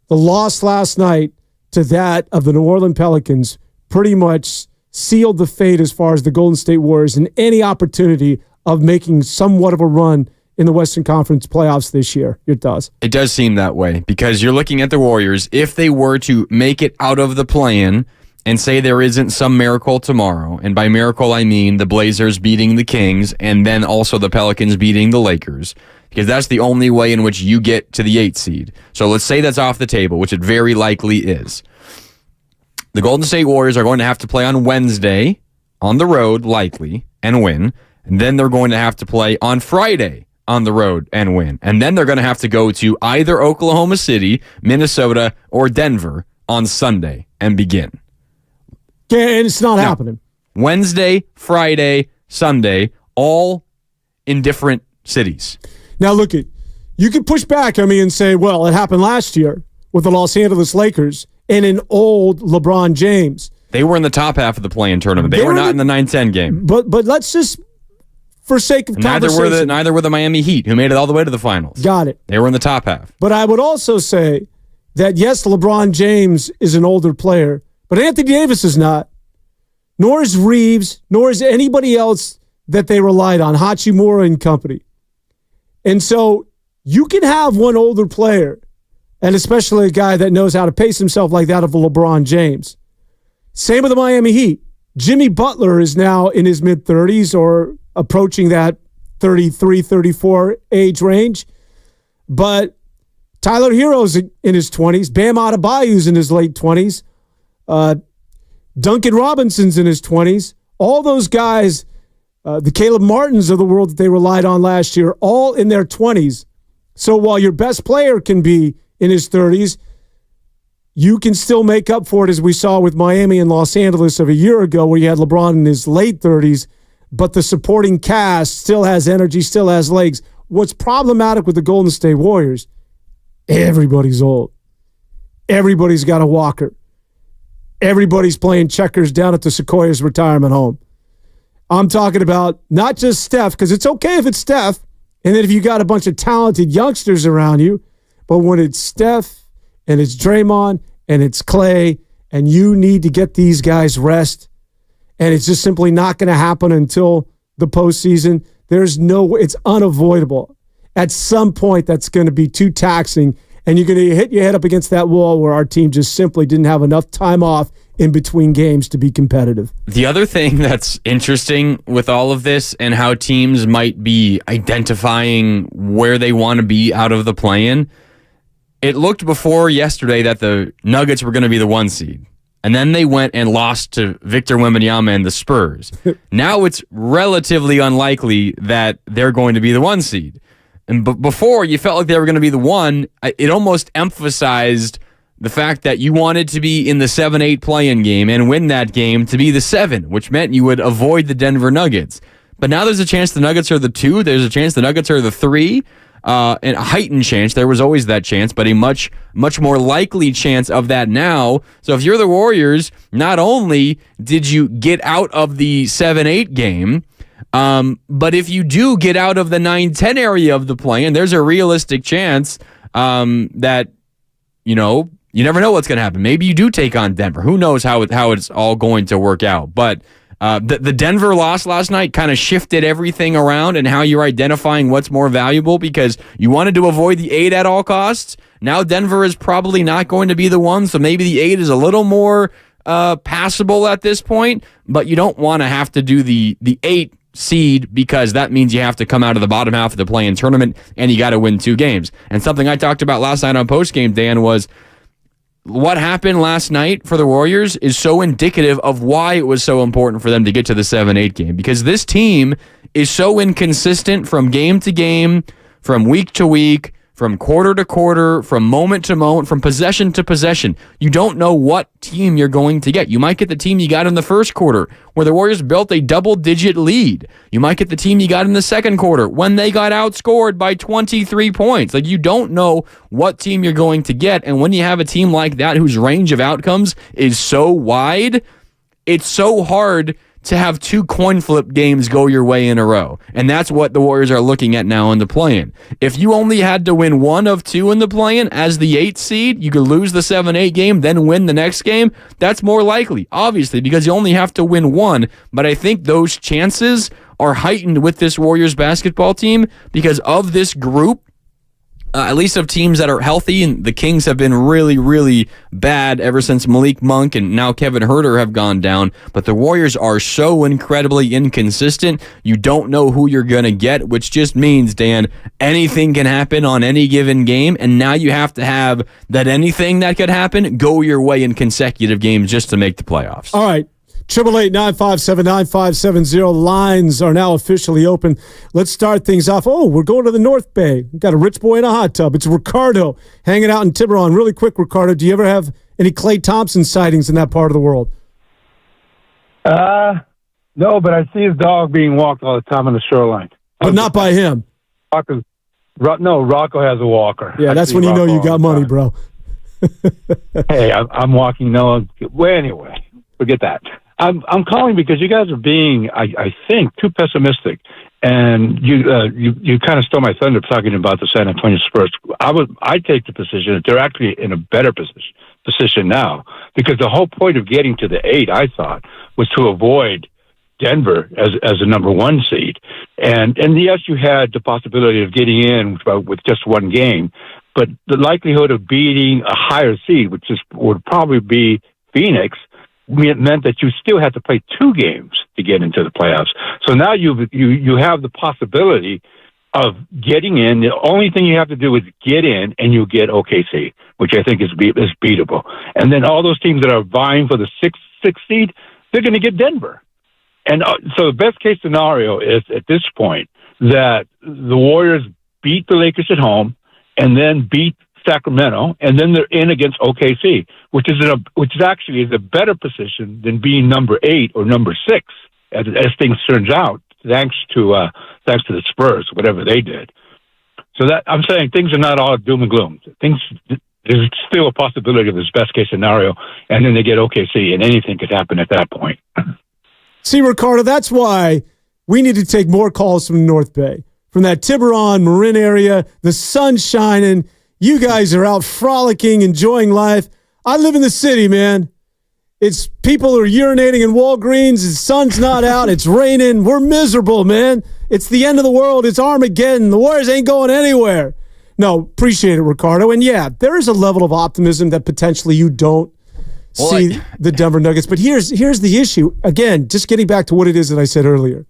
the loss last night to that of the New Orleans Pelicans pretty much sealed the fate as far as the Golden State Warriors and any opportunity of making somewhat of a run in the Western Conference playoffs this year. It does. It does seem that way because you're looking at the Warriors. If they were to make it out of the play-in and say there isn't some miracle tomorrow, and by miracle I mean the Blazers beating the Kings and then also the Pelicans beating the Lakers, because that's the only way in which you get to the 8th seed. So let's say that's off the table, which it very likely is. The Golden State Warriors are going to have to play on Wednesday on the road, likely, and win. And then they're going to have to play on Friday on the road and win. And then they're going to have to go to either Oklahoma City, Minnesota, or Denver on Sunday and begin. And it's not happening. Wednesday, Friday, Sunday, all in different cities. Now, look, you could push back on me and say, well, it happened last year with the Los Angeles Lakers and an old LeBron James. They were in the top half of the play-in tournament. They were not in the 9-10 game. But let's just, for sake of conversation. Neither were the Miami Heat, who made it all the way to the finals. Got it. They were in the top half. But I would also say that, yes, LeBron James is an older player, but Anthony Davis is not. Nor is Reeves, nor is anybody else that they relied on, Hachimura and company. And so you can have one older player, and especially a guy that knows how to pace himself like that of LeBron James. Same with the Miami Heat. Jimmy Butler is now in his mid-30s or approaching that 33, 34 age range. But Tyler Hero's in his 20s. Bam Adebayo's in his late 20s. Duncan Robinson's in his 20s. All those guys, the Caleb Martins of the world that they relied on last year, all in their 20s. So while your best player can be in his 30s, you can still make up for it, as we saw with Miami and Los Angeles of a year ago, where you had LeBron in his late 30s, but the supporting cast still has energy, still has legs. What's problematic with the Golden State Warriors, everybody's old. Everybody's got a walker. Everybody's playing checkers down at the Sequoia's retirement home. I'm talking about not just Steph, because it's okay if it's Steph, and then if you got a bunch of talented youngsters around you, but when it's Steph and it's Draymond and it's Clay, and you need to get these guys rest, and it's just simply not going to happen until the postseason, it's unavoidable. At some point, that's going to be too taxing, and you're going to hit your head up against that wall where our team just simply didn't have enough time off in between games to be competitive. The other thing that's interesting with all of this and how teams might be identifying where they want to be out of the play-in, it looked before yesterday that the Nuggets were going to be the 1 seed. And then they went and lost to Victor Wembanyama and the Spurs. Now it's relatively unlikely that they're going to be the 1 seed. And before, you felt like they were going to be the 1. It almost emphasized the fact that you wanted to be in the 7-8 play-in game and win that game to be the 7, which meant you would avoid the Denver Nuggets. But now there's a chance the Nuggets are the 2. There's a chance the Nuggets are the 3. And a heightened chance. There was always that chance, but a much more likely chance of that now. So if you're the Warriors, not only did you get out of the 7-8 game, but if you do get out of the 9-10 area of the play-in, there's a realistic chance that, you never know what's going to happen. Maybe you do take on Denver. Who knows how it's all going to work out. But the Denver loss last night kind of shifted everything around and how you're identifying what's more valuable, because you wanted to avoid the 8 at all costs. Now Denver is probably not going to be the 1, so maybe the 8 is a little more passable at this point, but you don't want to have to do the 8 seed, because that means you have to come out of the bottom half of the play-in tournament and you got to win 2 games. And something I talked about last night on postgame, Dan, was what happened last night for the Warriors is so indicative of why it was so important for them to get to the 7-8 game, because this team is so inconsistent from game to game, from week to week, from quarter to quarter, from moment to moment, from possession to possession. You don't know what team you're going to get. You might get the team you got in the first quarter, where the Warriors built a double-digit lead. You might get the team you got in the second quarter, when they got outscored by 23 points. Like, you don't know what team you're going to get, and when you have a team like that whose range of outcomes is so wide, it's so hard to have 2 coin flip games go your way in a row. And that's what the Warriors are looking at now in the play-in. If you only had to win 1 of 2 in the play-in as the 8th seed, you could lose the 7-8 game, then win the next game. That's more likely, obviously, because you only have to win 1. But I think those chances are heightened with this Warriors basketball team because of this group, at least of teams that are healthy, and the Kings have been really, really bad ever since Malik Monk and now Kevin Huerter have gone down. But the Warriors are so incredibly inconsistent, you don't know who you're going to get, which just means, Dan, anything can happen on any given game, and now you have to have that anything that could happen go your way in consecutive games just to make the playoffs. All right. 888-957-9570. Lines are now officially open. Let's start things off. Oh, we're going to the North Bay. We've got a rich boy in a hot tub. It's Ricardo hanging out in Tiburon. Really quick, Ricardo, do you ever have any Klay Thompson sightings in that part of the world? No, but I see his dog being walked all the time on the shoreline. But not by him. Rocco has a walker. Yeah, that's when you know you got money, bro. Hey, I'm walking Noah. Well, anyway, forget that. I'm calling because you guys are being, I think, too pessimistic, and you kind of stole my thunder talking about the San Antonio Spurs. I'd take the position that they're actually in a better position now, because the whole point of getting to the 8, I thought, was to avoid Denver as a number 1 seed, and yes, you had the possibility of getting in with just 1 game, but the likelihood of beating a higher seed, which would probably be Phoenix, meant that you still had to play 2 games to get into the playoffs. So now you have the possibility of getting in. The only thing you have to do is get in, and you get OKC, which I think is beatable. And then all those teams that are vying for the 6th seed, they're going to get Denver. And so the best case scenario is at this point that the Warriors beat the Lakers at home and then beat Sacramento, and then they're in against OKC, which actually a better position than being number 8 or number 6, as things turns out, thanks to the Spurs, whatever they did. So that I'm saying things are not all doom and gloom. There's still a possibility of this best case scenario, and then they get OKC, and anything could happen at that point. See, Ricardo, that's why we need to take more calls from North Bay, from that Tiburon, Marin area. The sun's shining. You guys are out frolicking, enjoying life. I live in the city, man. It's people are urinating in Walgreens. The sun's not out. It's raining. We're miserable, man. It's the end of the world. It's Armageddon. The Warriors ain't going anywhere. No, appreciate it, Ricardo. And yeah, there is a level of optimism that potentially you don't see the Denver Nuggets. But here's the issue. Again, just getting back to what it is that I said earlier.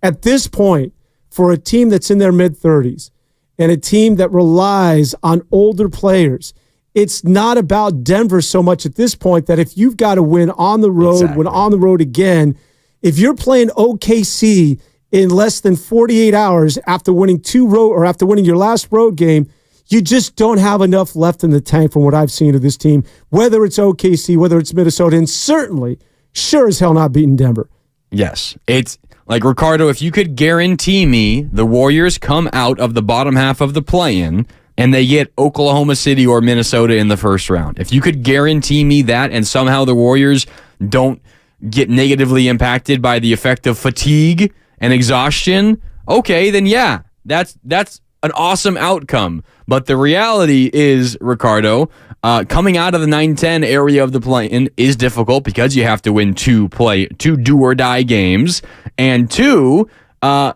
At this point, for a team that's in their mid-30s and a team that relies on older players, it's not about Denver so much at this point that if you've got to win on the road, win on the road again, if you're playing OKC in less than 48 hours after winning after winning your last road game, you just don't have enough left in the tank from what I've seen of this team, whether it's OKC, whether it's Minnesota, and certainly, sure as hell not beating Denver. Yes. It's like, Ricardo, if you could guarantee me the Warriors come out of the bottom half of the play-in and they get Oklahoma City or Minnesota in the first round, if you could guarantee me that and somehow the Warriors don't get negatively impacted by the effect of fatigue and exhaustion, okay, then yeah, that's an awesome outcome. But the reality is, Ricardo, coming out of the 9-10 area of the play-in is difficult because you have to win two do-or-die games, and 2,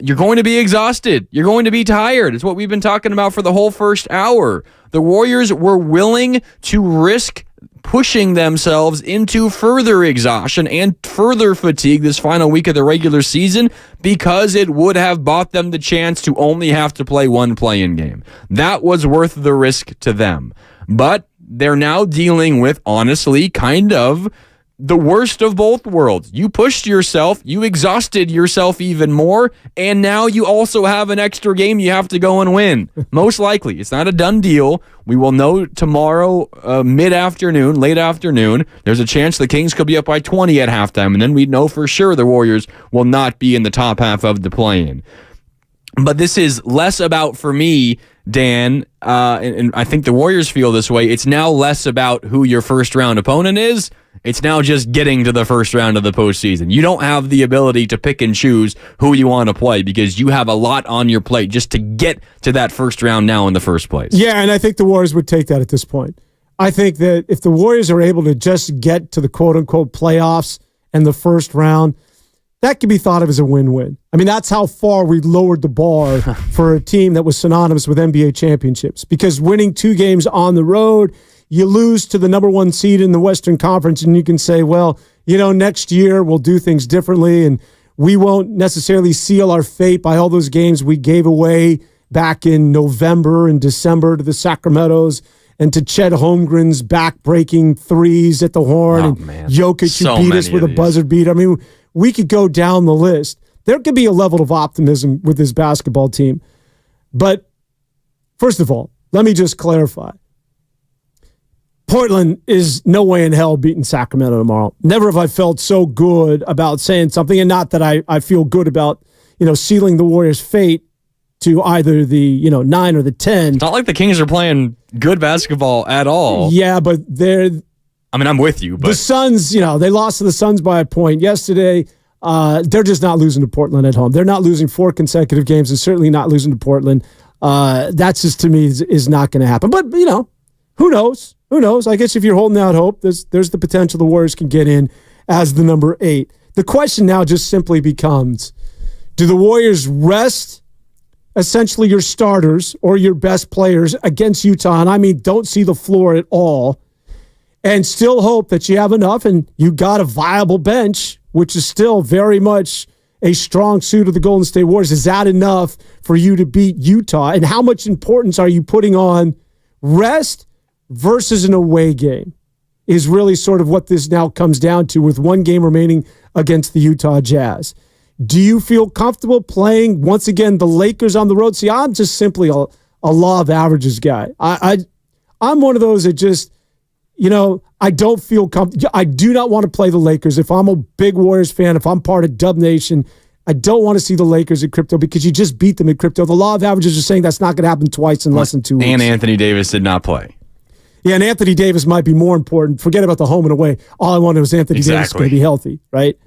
you're going to be exhausted. You're going to be tired. It's what we've been talking about for the whole first hour. The Warriors were willing to risk pushing themselves into further exhaustion and further fatigue this final week of the regular season because it would have bought them the chance to only have to play one play-in game. That was worth the risk to them. But they're now dealing with, honestly, kind of the worst of both worlds. You pushed yourself, you exhausted yourself even more, and now you also have an extra game you have to go and win. Most likely. It's not a done deal. We will know tomorrow, mid-afternoon, late afternoon. There's a chance the Kings could be up by 20 at halftime, and then we'd know for sure the Warriors will not be in the top half of the play-in. But this is less about, for me, Dan, and I think the Warriors feel this way, it's now less about who your first-round opponent is. It's now just getting to the first round of the postseason. You don't have the ability to pick and choose who you want to play because you have a lot on your plate just to get to that first round now in the first place. Yeah, and I think the Warriors would take that at this point. I think that if the Warriors are able to just get to the quote-unquote playoffs and the first round, that could be thought of as a win-win. I mean, that's how far we lowered the bar for a team that was synonymous with NBA championships, because winning 2 games on the road, you lose to the number 1 seed in the Western Conference, and you can say, well, next year we'll do things differently, and we won't necessarily seal our fate by all those games we gave away back in November and December to the Sacramentos and to Chet Holmgren's back-breaking threes at the horn, and Jokic who beat us with a buzzer beater. I mean, we could go down the list. There could be a level of optimism with this basketball team. But first of all, let me just clarify. Portland is no way in hell beating Sacramento tomorrow. Never have I felt so good about saying something, and not that I feel good about, sealing the Warriors' fate to either the, 9 or the 10. It's not like the Kings are playing good basketball at all. Yeah, but I'm with you. But the Suns, they lost to the Suns by a point yesterday. They're just not losing to Portland at home. They're not losing 4 consecutive games and certainly not losing to Portland. That's just, to me, is not going to happen. But, who knows? Who knows? I guess if you're holding out hope, there's the potential the Warriors can get in as the number 8. The question now just simply becomes, do the Warriors rest essentially your starters or your best players against Utah? And I mean, don't see the floor at all, and still hope that you have enough and you got a viable bench, which is still very much a strong suit of the Golden State Warriors. Is that enough for you to beat Utah? And how much importance are you putting on rest versus an away game is really sort of what this now comes down to, with 1 game remaining against the Utah Jazz. Do you feel comfortable playing, once again, the Lakers on the road? See, I'm just simply a law of averages guy. I'm one of those that just, I don't feel comfortable. I do not want to play the Lakers. If I'm a big Warriors fan, if I'm part of Dub Nation, I don't want to see the Lakers at Crypto because you just beat them at Crypto. The law of averages are saying that's not going to happen twice in less than 2 weeks. And Anthony Davis did not play. Yeah, and Anthony Davis might be more important. Forget about the home and away. All I wanted was Anthony Davis going to be healthy, right?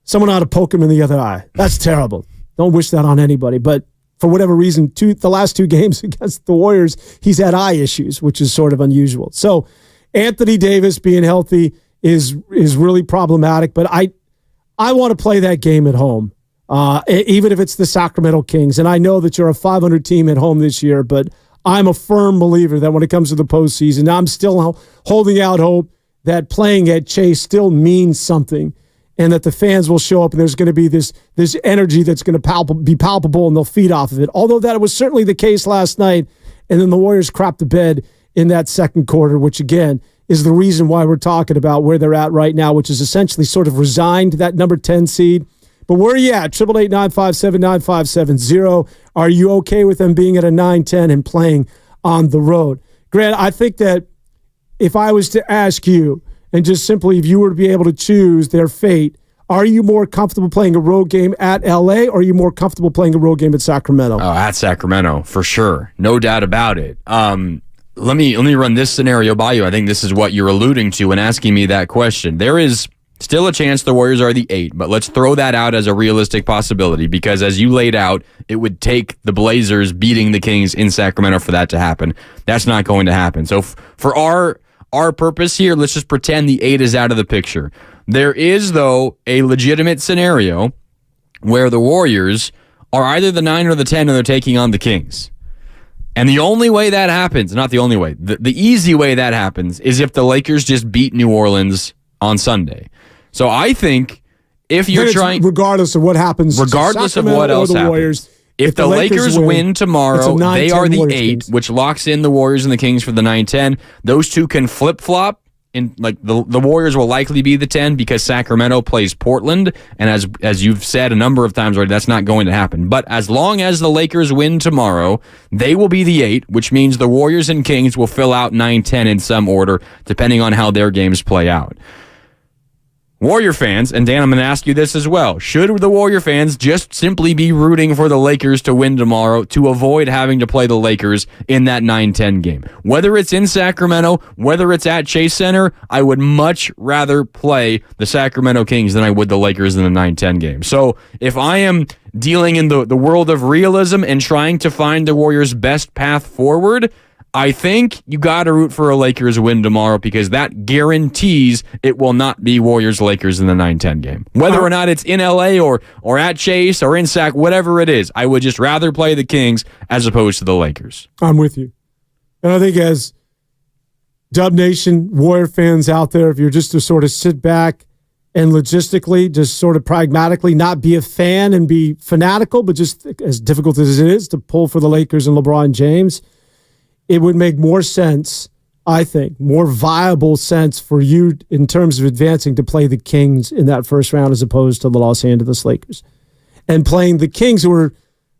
Someone ought to poke him in the other eye. That's terrible. Don't wish that on anybody. But for whatever reason, the last 2 games against the Warriors, he's had eye issues, which is sort of unusual. So Anthony Davis being healthy is really problematic. But I want to play that game at home, even if it's the Sacramento Kings. And I know that you're a 500 team at home this year, but I'm a firm believer that when it comes to the postseason, I'm still holding out hope that playing at Chase still means something and that the fans will show up and there's going to be this energy that's going to be palpable and they'll feed off of it. Although that was certainly the case last night, and then the Warriors crapped the bed in that second quarter, which again is the reason why we're talking about where they're at right now, which is essentially sort of resigned that number 10 seed. But where are you at? 888-957-9570. Are you okay with them being at a 9-10 and playing on the road? Grant, I think that if I was to ask you, and just simply if you were to be able to choose their fate, are you more comfortable playing a road game at LA or are you more comfortable playing a road game at Sacramento? Oh, at Sacramento, for sure. No doubt about it. Let me run this scenario by you. I think this is what you're alluding to in asking me that question. There is still a chance the Warriors are the 8, but let's throw that out as a realistic possibility because as you laid out, it would take the Blazers beating the Kings in Sacramento for that to happen. That's not going to happen. So for our purpose here, let's just pretend the 8 is out of the picture. There is, though, a legitimate scenario where the Warriors are either the 9 or the 10 and they're taking on the Kings. And the only way that happens, not the only way, the easy way that happens is if the Lakers just beat New Orleans on Sunday. So I think if you're trying... Regardless of what happens... Regardless of what else happens. Warriors, if the Lakers win tomorrow, they are the 8, which locks in the Warriors and the Kings for the 9-10. Those two can flip-flop. Like the Warriors will likely be the 10 because Sacramento plays Portland, and as you've said a number of times already, that's not going to happen. But as long as the Lakers win tomorrow, they will be the 8, which means the Warriors and Kings will fill out 9-10 in some order, depending on how their games play out. Warrior fans, and Dan, I'm going to ask you this as well. Should the Warrior fans just simply be rooting for the Lakers to win tomorrow to avoid having to play the Lakers in that 9-10 game? Whether it's in Sacramento, whether it's at Chase Center, I would much rather play the Sacramento Kings than I would the Lakers in the 9-10 game. So if I am dealing in the world of realism and trying to find the Warriors' best path forward, I think you got to root for a Lakers win tomorrow because that guarantees it will not be Warriors-Lakers in the 9-10 game. Whether or not it's in LA or at Chase or in Sac, whatever it is, I would just rather play the Kings as opposed to the Lakers. I'm with you. And I think as Dub Nation, Warrior fans out there, if you're just to sort of sit back and logistically, just sort of pragmatically, not be a fan and be fanatical, but just as difficult as it is to pull for the Lakers and LeBron James, it would make more sense, I think, more viable sense for you in terms of advancing to play the Kings in that first round as opposed to the Los Angeles Lakers. And playing the Kings who are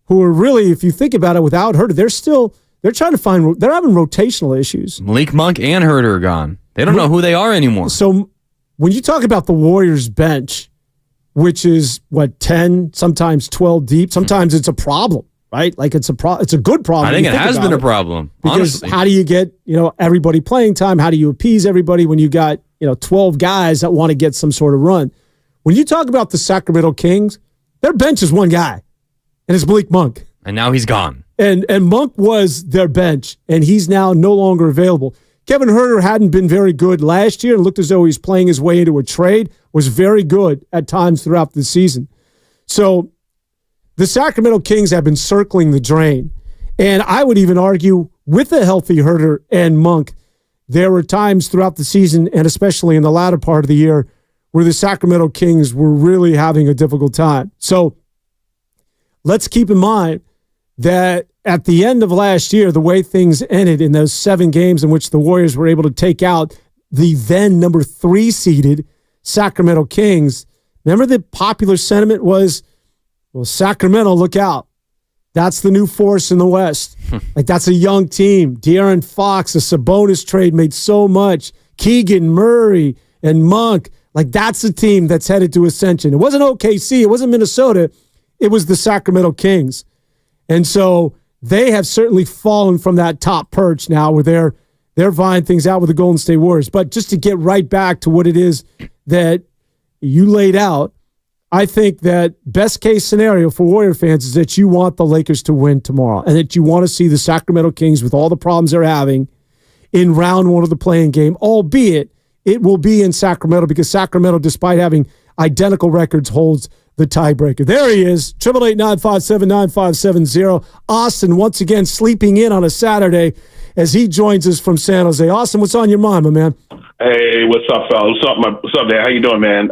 really, if you think about it, without Herter, they're having rotational issues. Malik Monk and Herter are gone. They don't know who they are anymore. So when you talk about the Warriors bench, which is, 10, sometimes 12 deep, sometimes it's a problem. Right? Like it's a good problem. I think it has been a problem. Because honestly, how do you get, everybody playing time? How do you appease everybody when you got, 12 guys that want to get some sort of run? When you talk about the Sacramento Kings, their bench is one guy, and it's Malik Monk. And now he's gone. And Monk was their bench, and he's now no longer available. Kevin Herter hadn't been very good last year and looked as though he's playing his way into a trade, was very good at times throughout the season. So the Sacramento Kings have been circling the drain. And I would even argue with a healthy Herter and Monk, there were times throughout the season, and especially in the latter part of the year, where the Sacramento Kings were really having a difficult time. So let's keep in mind that at the end of last year, the way things ended in those 7 games in which the Warriors were able to take out the then number 3 seeded Sacramento Kings, remember the popular sentiment was, well, Sacramento, look out. That's the new force in the West. Like, that's a young team. De'Aaron Fox, a Sabonis trade made so much. Keegan Murray and Monk. Like, that's a team that's headed to ascension. It wasn't OKC. It wasn't Minnesota. It was the Sacramento Kings. And so they have certainly fallen from that top perch now where they're vying things out with the Golden State Warriors. But just to get right back to what it is that you laid out, I think that best case scenario for Warrior fans is that you want the Lakers to win tomorrow and that you want to see the Sacramento Kings, with all the problems they're having, in round one of the play-in game, albeit it will be in Sacramento because Sacramento, despite having identical records, holds the tiebreaker. There he is, 888-957-9570. Austin, once again, sleeping in on a Saturday as he joins us from San Jose. Austin, what's on your mind, my man? Hey, what's up, fellas? What's up, there? How you doing, man?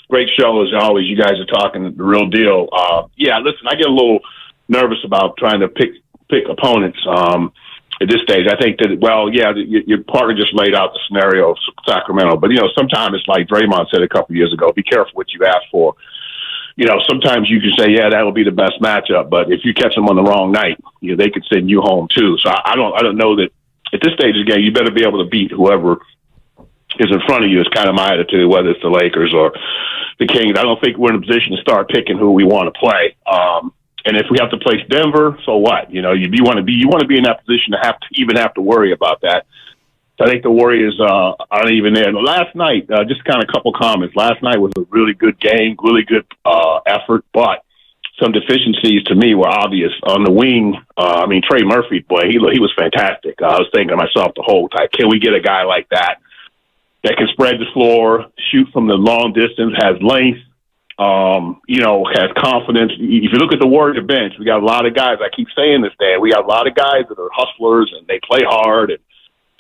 Great show as always. You guys are talking the real deal. Yeah, listen, I get a little nervous about trying to pick opponents at this stage. I think that, well, yeah, your partner just laid out the scenario of Sacramento, but, sometimes it's like Draymond said a couple years ago, be careful what you ask for. Sometimes you can say, yeah, that'll be the best matchup, but if you catch them on the wrong night, they could send you home too. So I don't know that at this stage of the game, you better be able to beat whoever is in front of you is kind of my attitude, whether it's the Lakers or the Kings. I don't think we're in a position to start picking who we want to play. And if we have to place Denver, so what? You want to be in that position to have to worry about that. So I think the Warriors aren't even there. Last night, just kind of a couple comments. Last night was a really good game, really good effort, but some deficiencies to me were obvious on the wing. Trey Murphy, boy, he was fantastic. I was thinking to myself the whole time, can we get a guy like that can spread the floor, shoot from the long distance, has length, has confidence. If you look at the Warrior bench, we got a lot of guys. I keep saying this, Dan. We got a lot of guys that are hustlers and they play hard and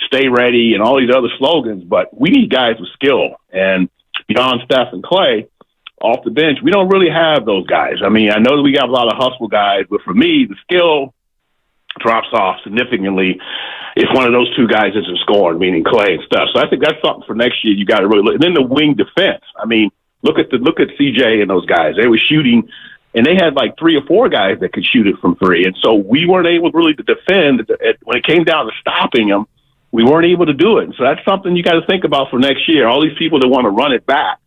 stay ready and all these other slogans, but we need guys with skill. And beyond Steph and Clay, off the bench, we don't really have those guys. I know that we got a lot of hustle guys, but for me, the skill drops off significantly if one of those two guys isn't scoring, meaning Clay and stuff. So I think that's something for next year you got to really look. And then the wing defense. Look at CJ and those guys. They were shooting, and they had like 3 or 4 guys that could shoot it from 3. And so we weren't able really to defend. When it came down to stopping them, we weren't able to do it. And so that's something you got to think about for next year. All these people that want to run it back,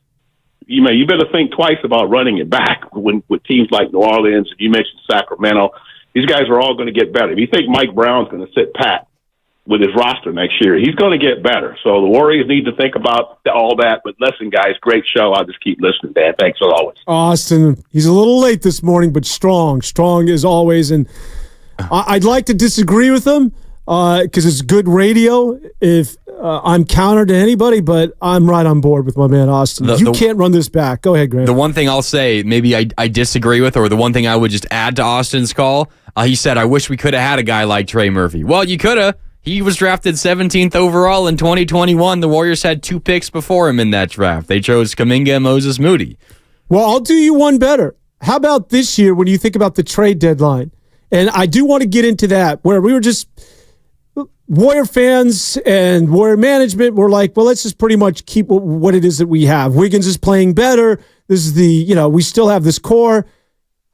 you better think twice about running it back with teams like New Orleans. You mentioned Sacramento. These guys are all going to get better. If you think Mike Brown's going to sit pat with his roster next year, he's going to get better. So the Warriors need to think about all that. But listen, guys, great show. I'll just keep listening, Dan. Thanks as always. Austin, he's a little late this morning, but strong as always. And I'd like to disagree with him because it's good radio if I'm counter to anybody, but I'm right on board with my man Austin. You can't run this back. Go ahead, Grant. The one thing I'll say, maybe I disagree with, or the one thing I would just add to Austin's call, he said, I wish we could have had a guy like Trey Murphy. Well, you could have. He was drafted 17th overall in 2021. The Warriors had 2 picks before him in that draft. They chose Kuminga and Moses Moody. Well, I'll do you one better. How about this year when you think about the trade deadline? And I do want to get into that, where we were just Warrior fans and Warrior management were like, well, let's just pretty much keep what it is that we have. Wiggins is playing better. This is we still have this core.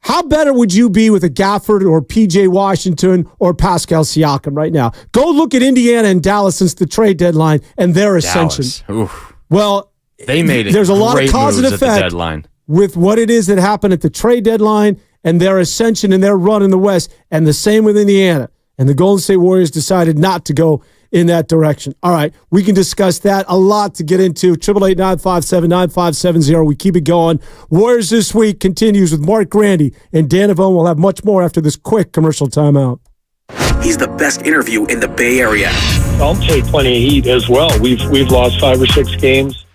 How better would you be with a Gafford or P.J. Washington or Pascal Siakam right now? Go look at Indiana and Dallas since the trade deadline and their ascension. Well, they made it. There's a lot of cause and effect deadline with what it is that happened at the trade deadline and their ascension and their run in the West, and the same with Indiana. And the Golden State Warriors decided not to go in that direction. All right, we can discuss that. A lot to get into. 888-957-9570. We keep it going. Warriors This Week continues with Mark Grandy and Dan Avone. We'll have much more after this quick commercial timeout. He's the best interview in the Bay Area. I'll take plenty of heat as well. We've lost 5 or 6 games.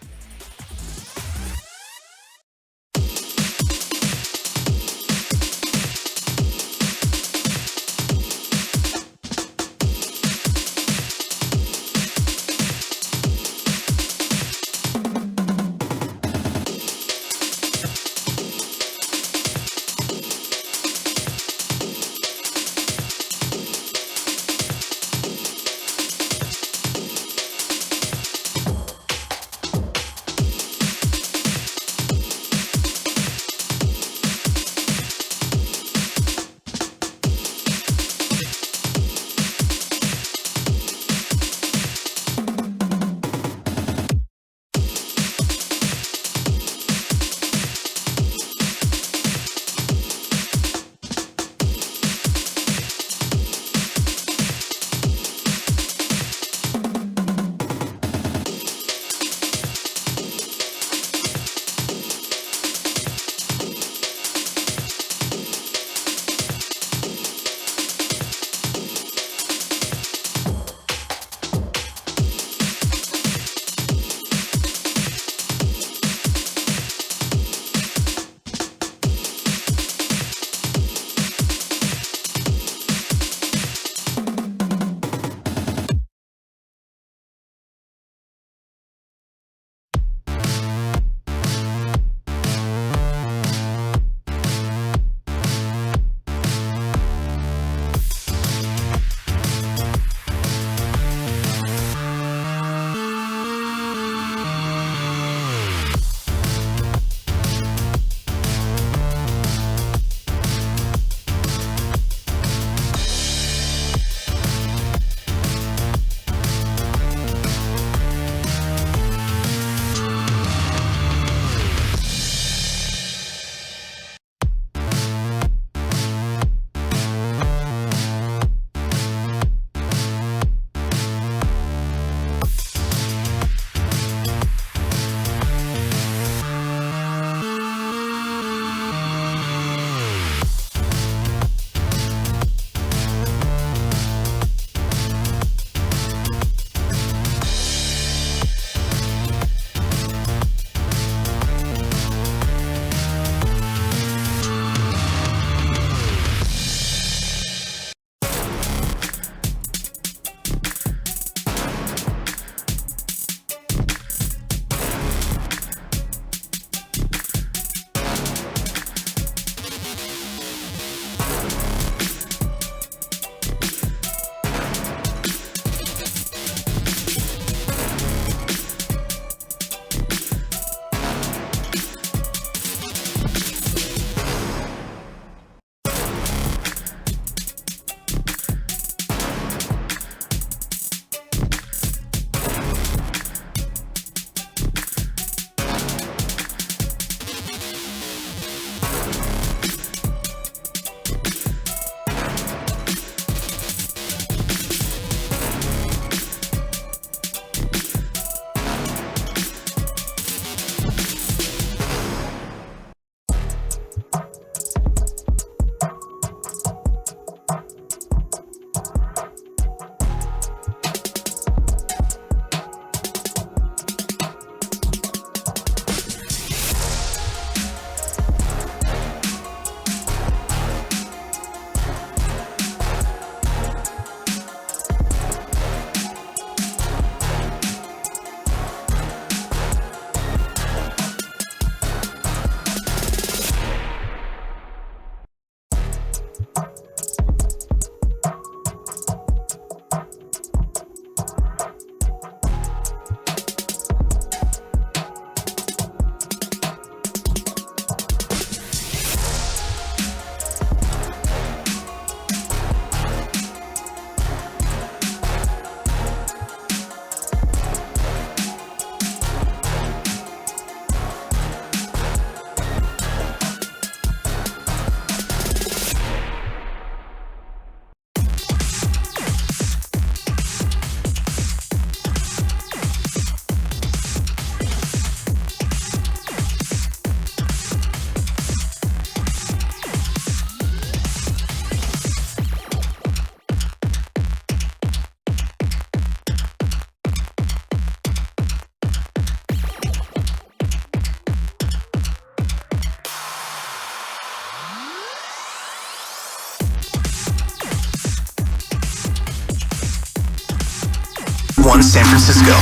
1 San Francisco.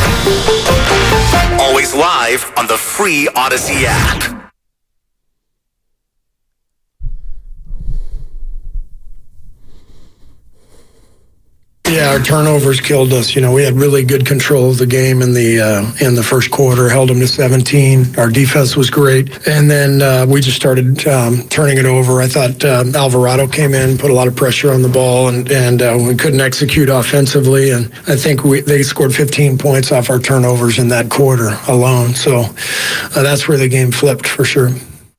Always live on the free Odyssey app. Yeah, our turnovers killed us. We had really good control of the game in the first quarter, held them to 17. Our defense was great. And then we just started turning it over. I thought Alvarado came in, put a lot of pressure on the ball, and we couldn't execute offensively. And I think they scored 15 points off our turnovers in that quarter alone. So that's where the game flipped for sure.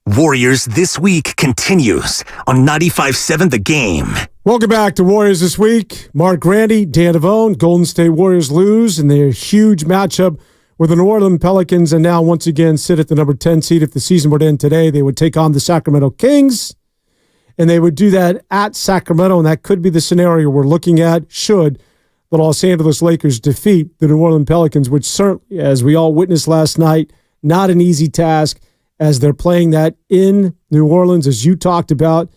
Warriors This Week continues on 95.7 The Game. Welcome back to Warriors This Week. Mark Grandy, Dan Devone. Golden State Warriors lose in their huge matchup with the New Orleans Pelicans, and now once again sit at the number 10 seed. If the season were to end today, they would take on the Sacramento Kings, and they would do that at Sacramento, and that could be the scenario we're looking at should the Los Angeles Lakers defeat the New Orleans Pelicans, which certainly, as we all witnessed last night, not an easy task as they're playing that in New Orleans, as you talked about.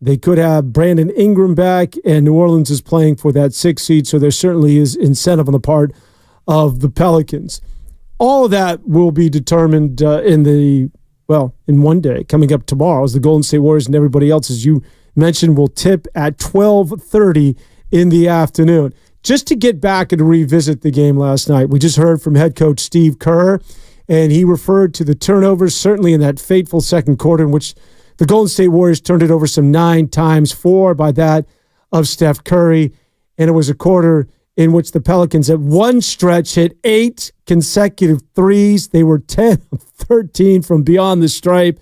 They could have Brandon Ingram back, and New Orleans is playing for that 6th seed, so there certainly is incentive on the part of the Pelicans. All of that will be determined in one day, coming up tomorrow, as the Golden State Warriors and everybody else, as you mentioned, will tip at 12:30 in the afternoon. Just to get back and revisit the game last night, we just heard from head coach Steve Kerr, and he referred to the turnovers, certainly in that fateful second quarter in which the Golden State Warriors turned it over some 9 times, 4 by that of Steph Curry. And it was a quarter in which the Pelicans at one stretch hit 8 consecutive threes. They were 10 of 13 from beyond the stripe.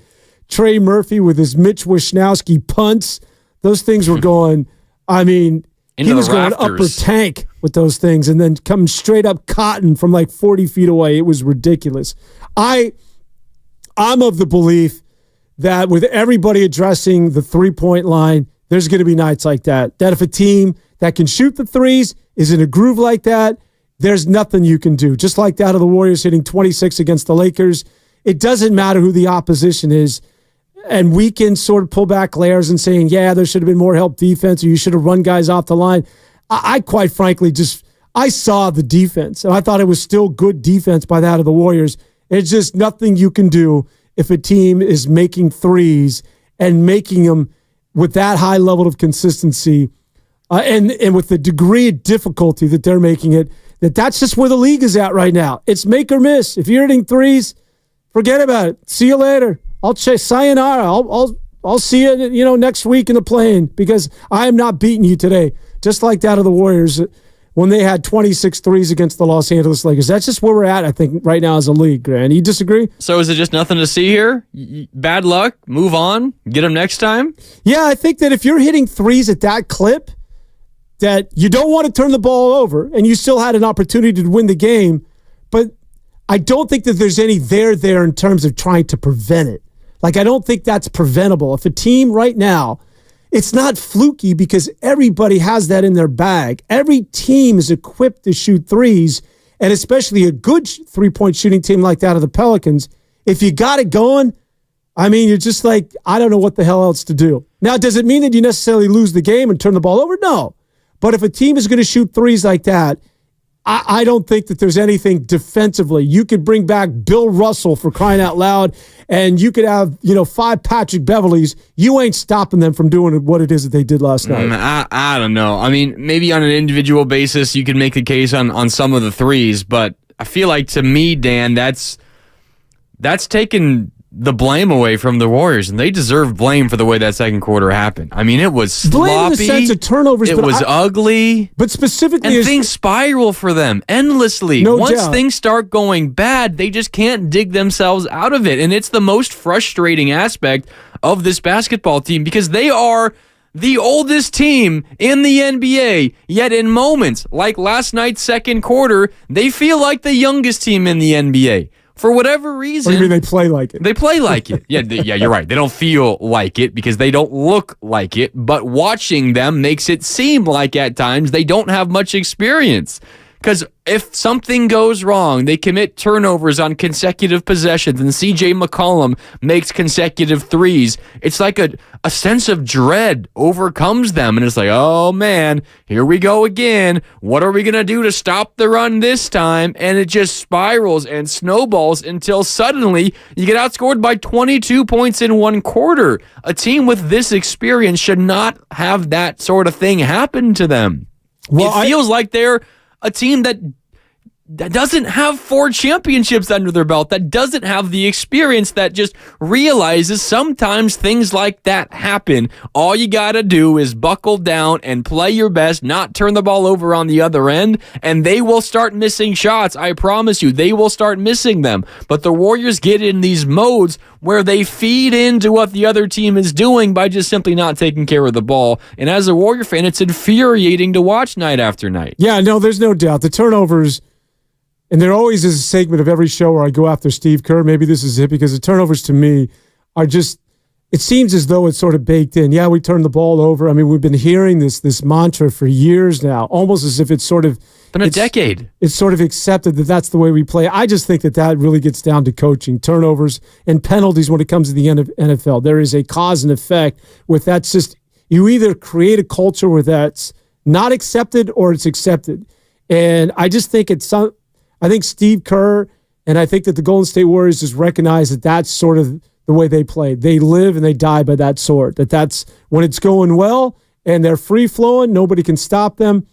Trey Murphy with his Mitch Wishnowsky punts. Those things were going, he was going upper tank with those things, and then coming straight up cotton from like 40 feet away. It was ridiculous. I'm of the belief that with everybody addressing the three-point line, there's going to be nights like that. That if a team that can shoot the threes is in a groove like that, there's nothing you can do. Just like that of the Warriors hitting 26 against the Lakers, it doesn't matter who the opposition is. And we can sort of pull back layers and saying, yeah, there should have been more help defense, or you should have run guys off the line. I quite frankly I saw the defense, and I thought it was still good defense by that of the Warriors. It's just nothing you can do if a team is making threes and making them with that high level of consistency and with the degree of difficulty that they're making it, that's just where the league is at right now. It's make or miss. If you're hitting threes, forget about it. See you later. I'll say sayonara. I'll see you, next week in the play-in, because I am not beating you today. Just like that of the Warriors when they had 26 threes against the Los Angeles Lakers. That's just where we're at, I think, right now as a league, Grant. You disagree? So is it just nothing to see here? Bad luck, move on, get them next time? Yeah, I think that if you're hitting threes at that clip, that you don't want to turn the ball over, and you still had an opportunity to win the game, but I don't think that there's any there in terms of trying to prevent it. Like, I don't think that's preventable. If a team right now, it's not fluky because everybody has that in their bag. Every team is equipped to shoot threes, and especially a good three-point shooting team like that of the Pelicans. If you got it going, you're just like, I don't know what the hell else to do. Now, does it mean that you necessarily lose the game and turn the ball over? No. But if a team is going to shoot threes like that, I don't think that there's anything defensively. You could bring back Bill Russell, for crying out loud, and you could have 5 Patrick Beverleys. You ain't stopping them from doing what it is that they did last night. I don't know. Maybe on an individual basis you could make a case on some of the threes, but I feel like, to me, Dan, that's taken the blame away from the Warriors, and they deserve blame for the way that second quarter happened. It was sloppy. Blame in the sense of turnovers. It was ugly. But specifically... And things spiral for them endlessly. Once things start going bad, they just can't dig themselves out of it. And it's the most frustrating aspect of this basketball team, because they are the oldest team in the NBA, yet in moments like last night's second quarter, they feel like the youngest team in the NBA. For whatever reason... What do you mean they play like it? They play like it. Yeah, you're right. They don't feel like it because they don't look like it, but watching them makes it seem like at times they don't have much experience. Because if something goes wrong, they commit turnovers on consecutive possessions, and CJ McCollum makes consecutive threes, it's like a sense of dread overcomes them. And it's like, oh man, here we go again. What are we going to do to stop the run this time? And it just spirals and snowballs until suddenly you get outscored by 22 points in one quarter. A team with this experience should not have that sort of thing happen to them. Well, it feels like they're a team that doesn't have 4 championships under their belt, that doesn't have the experience, that just realizes sometimes things like that happen. All you got to do is buckle down and play your best, not turn the ball over on the other end, and they will start missing shots. I promise you, they will start missing them. But the Warriors get in these modes where they feed into what the other team is doing by just simply not taking care of the ball. And as a Warrior fan, it's infuriating to watch night after night. Yeah, no, there's no doubt. The turnovers... And there always is a segment of every show where I go after Steve Kerr. Maybe this is it, because the turnovers to me are just, it seems as though it's sort of baked in. Yeah, we turn the ball over. I mean, we've been hearing this mantra for years now, almost as if it's sort of been a decade. It's sort of accepted that that's the way we play. I just think that really gets down to coaching, turnovers, and penalties when it comes to the NFL. There is a cause and effect with that system. You either create a culture where that's not accepted or it's accepted. And I just think I think Steve Kerr and I think that the Golden State Warriors just recognize that that's sort of the way they play. They live and they die by that sort. That's when it's going well and they're free-flowing, nobody can stop them.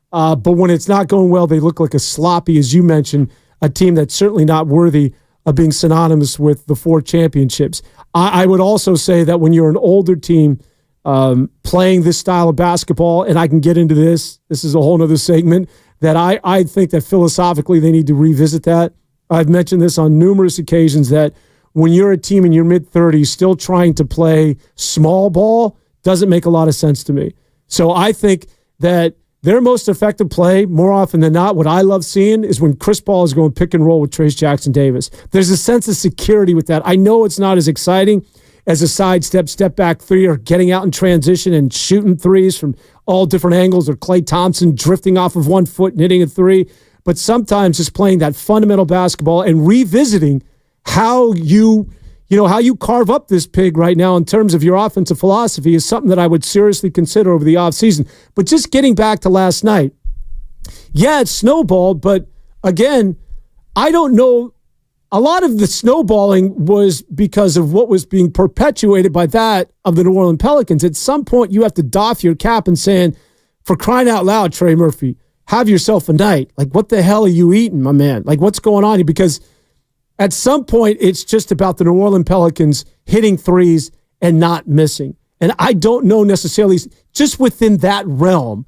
But when it's not going well, they look like a sloppy, as you mentioned, a team that's certainly not worthy of being synonymous with the 4 championships. I would also say that when you're an older team playing this style of basketball, and I can get into this is a whole other segment, that I think that philosophically they need to revisit that. I've mentioned this on numerous occasions that when you're a team in your mid-30s still trying to play small ball doesn't make a lot of sense to me. So I think that their most effective play, more often than not, what I love seeing is when Chris Paul is going pick and roll with Trayce Jackson-Davis. There's a sense of security with that. I know it's not as exciting as a sidestep, step-back three, or getting out in transition and shooting threes from all different angles, or Klay Thompson drifting off of one foot and hitting a three. But sometimes just playing that fundamental basketball and revisiting how you carve up this pig right now in terms of your offensive philosophy is something that I would seriously consider over the offseason. But just getting back to last night, yeah, it snowballed, but again, I don't know. A lot of the snowballing was because of what was being perpetuated by that of the New Orleans Pelicans. At some point, you have to doff your cap and saying, for crying out loud, Trey Murphy, have yourself a night. Like, what the hell are you eating, my man? Like, what's going on here? Because at some point, it's just about the New Orleans Pelicans hitting threes and not missing. And I don't know necessarily, just within that realm,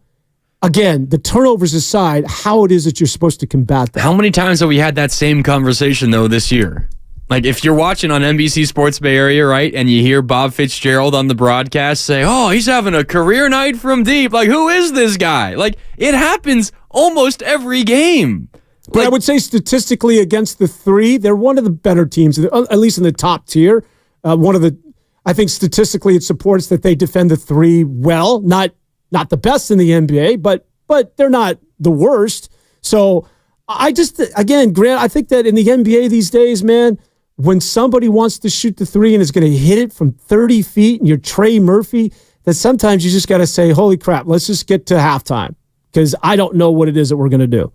again, the turnovers aside, how it is that you're supposed to combat that. How many times have we had that same conversation, though, this year? Like, if you're watching on NBC Sports Bay Area, right, and you hear Bob Fitzgerald on the broadcast say, oh, he's having a career night from deep. Like, who is this guy? Like, it happens almost every game. But I would say statistically against the three, they're one of the better teams, at least in the top tier. I think statistically it supports that they defend the three well, not the best in the NBA, but they're not the worst. So Grant, I think that in the NBA these days, man, when somebody wants to shoot the three and is going to hit it from 30 feet and you're Trey Murphy, that sometimes you just got to say, holy crap, let's just get to halftime because I don't know what it is that we're going to do.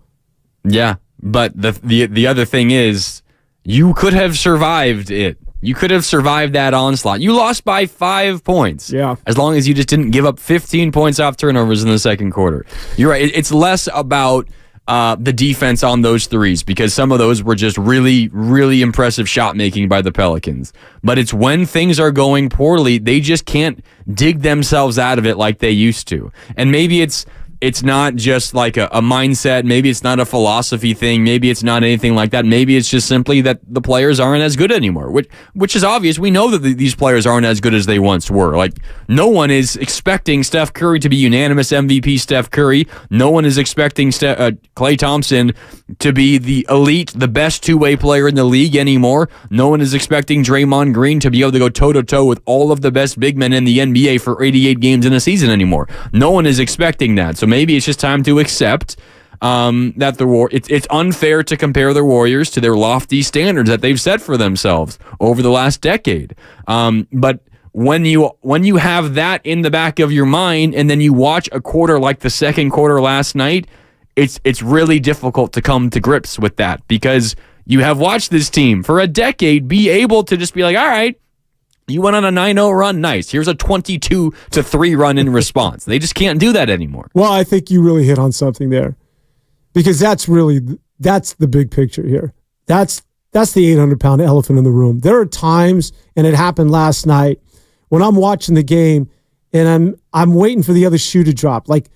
Yeah, but the other thing is you could have survived it. You could have survived that onslaught. You lost by 5 points. Yeah. As long as you just didn't give up 15 points off turnovers in the second quarter. You're right. It's less about the defense on those threes because some of those were just really, really impressive shot making by the Pelicans. But it's when things are going poorly, they just can't dig themselves out of it like they used to. And maybe it's not just like a mindset. Maybe it's not a philosophy thing. Maybe it's not anything like that. Maybe it's just simply that the players aren't as good anymore, which is obvious. We know that these players aren't as good as they once were. Like, no one is expecting Steph Curry to be unanimous MVP Steph Curry. No one is expecting Klay Thompson to be the elite, the best two-way player in the league anymore. No one is expecting Draymond Green to be able to go toe-to-toe with all of the best big men in the NBA for 88 games in a season anymore. No one is expecting that. So maybe it's just time to accept that it's unfair to compare the Warriors to their lofty standards that they've set for themselves over the last decade. But when you have that in the back of your mind, and then you watch a quarter like the second quarter last night, it's really difficult to come to grips with that, because you have watched this team for a decade be able to just be like, all right, you went on a 9-0 run. Nice. Here's a 22-3 run in response. They just can't do that anymore. Well, I think you really hit on something there, because that's the big picture here. That's the 800-pound elephant in the room. There are times, and it happened last night, when I'm watching the game and I'm waiting for the other shoe to drop. Like,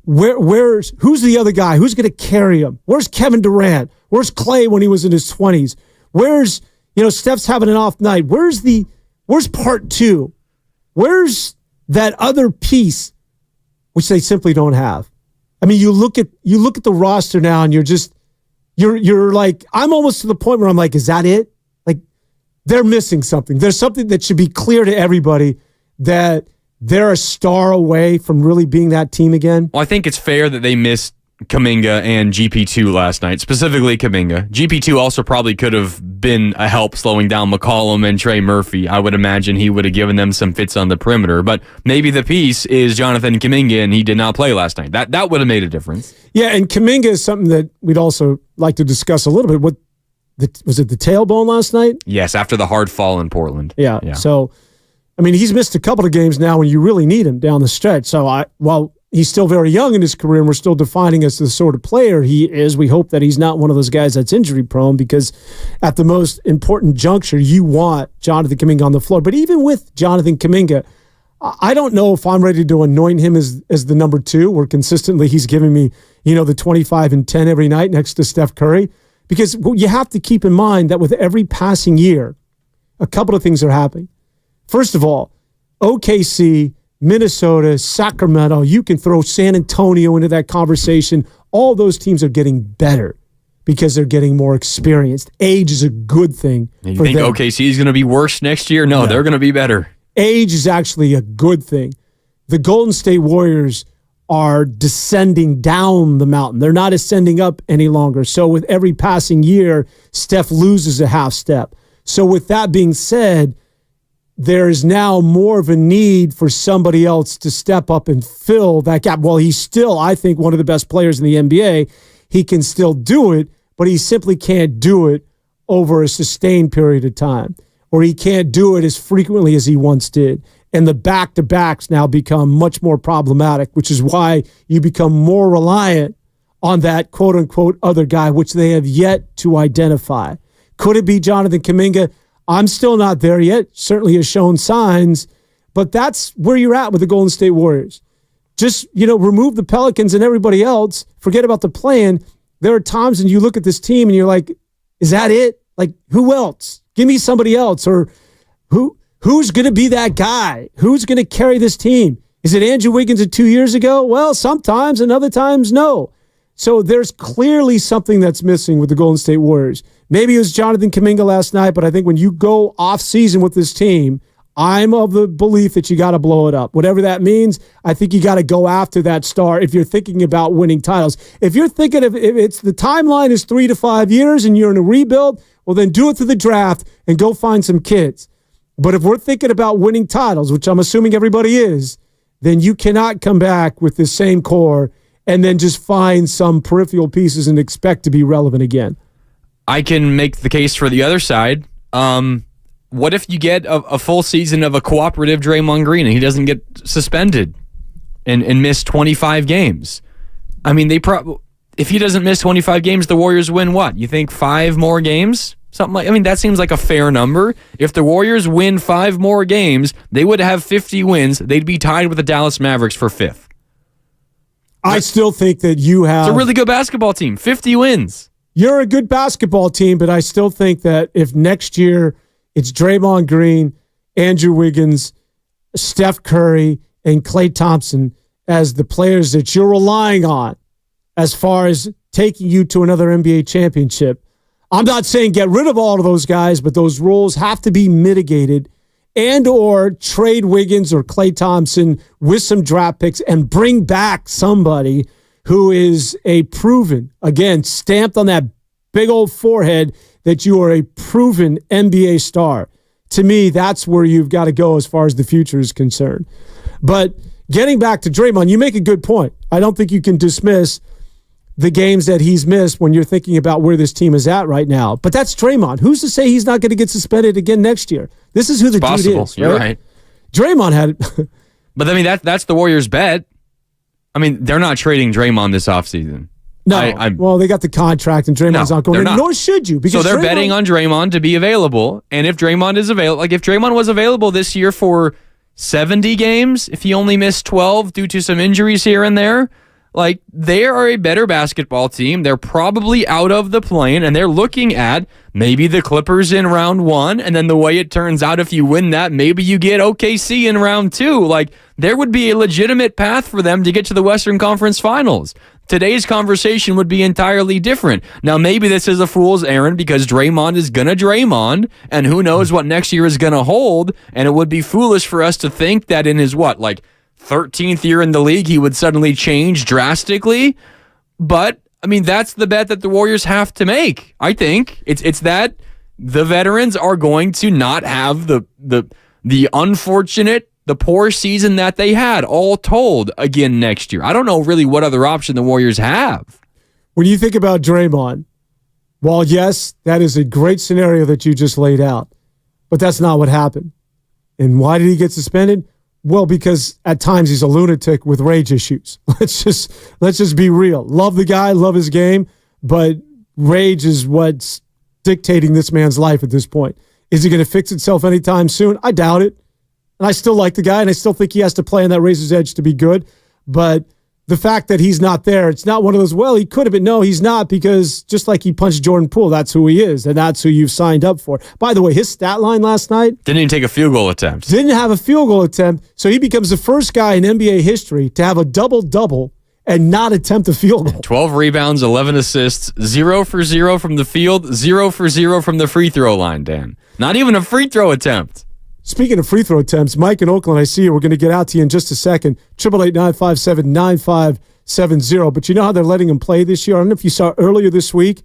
who's the other guy? Who's going to carry him? Where's Kevin Durant? Where's Clay when he was in his 20s? Where's, Steph's having an off night. Where's part two? Where's that other piece, which they simply don't have? I mean, you look at the roster now, and you're like, I'm almost to the point where I'm like, is that it? Like, they're missing something. There's something that should be clear to everybody, that they're a star away from really being that team again. Well, I think it's fair that they missed Kuminga and GP2 last night, specifically Kuminga. GP2 also probably could have been a help slowing down McCollum and Trey Murphy. I would imagine he would have given them some fits on the perimeter, but maybe the piece is Jonathan Kuminga, and he did not play last night. That would have made a difference. Yeah, and Kuminga is something that we'd also like to discuss a little bit. Was it the tailbone last night? Yes, after the hard fall in Portland. Yeah. So, I mean, he's missed a couple of games now when you really need him down the stretch. So, while he's still very young in his career, and we're still defining as the sort of player he is, we hope that he's not one of those guys that's injury prone, because at the most important juncture, you want Jonathan Kuminga on the floor. But even with Jonathan Kuminga, I don't know if I'm ready to anoint him as the number two, where consistently he's giving me, the 25 and 10 every night next to Steph Curry. Because you have to keep in mind that with every passing year, a couple of things are happening. First of all, OKC, Minnesota, Sacramento, you can throw San Antonio into that conversation. All those teams are getting better because they're getting more experienced. Age is a good thing. You think them. OKC is going to be worse next year? No, they're going to be better. Age is actually a good thing. The Golden State Warriors are descending down the mountain. They're not ascending up any longer. So with every passing year, Steph loses a half step. So with that being said, there is now more of a need for somebody else to step up and fill that gap. Well, he's still, I think, one of the best players in the NBA. He can still do it, but he simply can't do it over a sustained period of time, or he can't do it as frequently as he once did. And the back-to-backs now become much more problematic, which is why you become more reliant on that quote-unquote other guy, which they have yet to identify. Could it be Jonathan Kuminga? I'm still not there yet. Certainly has shown signs, but that's where you're at with the Golden State Warriors. Just, remove the Pelicans and everybody else. Forget about the plan. There are times when you look at this team and you're like, is that it? Like, who else? Give me somebody else. Or who's going to be that guy? Who's going to carry this team? Is it Andrew Wiggins of 2 years ago? Well, sometimes, and other times, no. So there's clearly something that's missing with the Golden State Warriors. Maybe it was Jonathan Kuminga last night, but I think when you go off season with this team, I'm of the belief that you got to blow it up. Whatever that means, I think you got to go after that star if you're thinking about winning titles. If you're thinking if it's the timeline is 3 to 5 years and you're in a rebuild, well, then do it through the draft and go find some kids. But if we're thinking about winning titles, which I'm assuming everybody is, then you cannot come back with the same core and then just find some peripheral pieces and expect to be relevant again. I can make the case for the other side. What if you get a full season of a cooperative Draymond Green and he doesn't get suspended and miss 25 games? I mean, if he doesn't miss 25 games, the Warriors win what? You think 5 more games? Something like, that seems like a fair number. If the Warriors win 5 more games, they would have 50 wins. They'd be tied with the Dallas Mavericks for 5th. I still think that you have... It's a really good basketball team. 50 wins. You're a good basketball team, but I still think that if next year it's Draymond Green, Andrew Wiggins, Steph Curry, and Klay Thompson as the players that you're relying on as far as taking you to another NBA championship, I'm not saying get rid of all of those guys, but those roles have to be mitigated and or trade Wiggins or Klay Thompson with some draft picks and bring back somebody who is a proven, again, stamped on that big old forehead that you are a proven NBA star. To me, that's where you've got to go as far as the future is concerned. But getting back to Draymond, you make a good point. I don't think you can dismiss the games that he's missed when you're thinking about where this team is at right now. But that's Draymond. Who's to say he's not going to get suspended again next year? This is who the dude is. You're right. Draymond had it. But I mean, that's the Warriors' bet. I mean, they're not trading Draymond this offseason. No. Well, they got the contract, and Draymond's not going to. Nor should you. So they're betting on Draymond to be available. And if Draymond is available, like if Draymond was available this year for 70 games, if he only missed 12 due to some injuries here and there, like they are a better basketball team. They're probably out of the play-in, and they're looking at maybe the Clippers in round 1, and then the way it turns out, if you win that, maybe you get OKC in round 2. Like there would be a legitimate path for them to get to the Western Conference Finals. Today's conversation would be entirely different. Now, maybe this is a fool's errand because Draymond is going to Draymond, and who knows what next year is going to hold, and it would be foolish for us to think that in his 13th year in the league, he would suddenly change drastically. But, I mean, that's the bet that the Warriors have to make. I think it's that the veterans are going to not have the unfortunate, the poor season that they had, all told, again next year. I don't know really what other option the Warriors have. When you think about Draymond, while yes, that is a great scenario that you just laid out, but that's not what happened. And why did he get suspended? Well, because at times he's a lunatic with rage issues. Let's just be real. Love the guy, love his game, but rage is what's dictating this man's life at this point. Is he going to fix itself anytime soon? I doubt it. And I still like the guy, and I still think he has to play on that razor's edge to be good. But the fact that he's not there, it's not one of those, well, he could have been. No, he's not, because just like he punched Jordan Poole, that's who he is, and that's who you've signed up for. By the way, his stat line last night. Didn't even take a field goal attempt. Didn't have a field goal attempt, so he becomes the first guy in NBA history to have a double-double and not attempt a field goal. 12 rebounds, 11 assists, 0 for 0 from the field, 0 for 0 from the free throw line, Dan. Not even a free throw attempt. Speaking of free throw attempts, Mike in Oakland, I see you. We're going to get out to you in just a second. 888-957-9570. But you know how they're letting him play this year? I don't know if you saw earlier this week.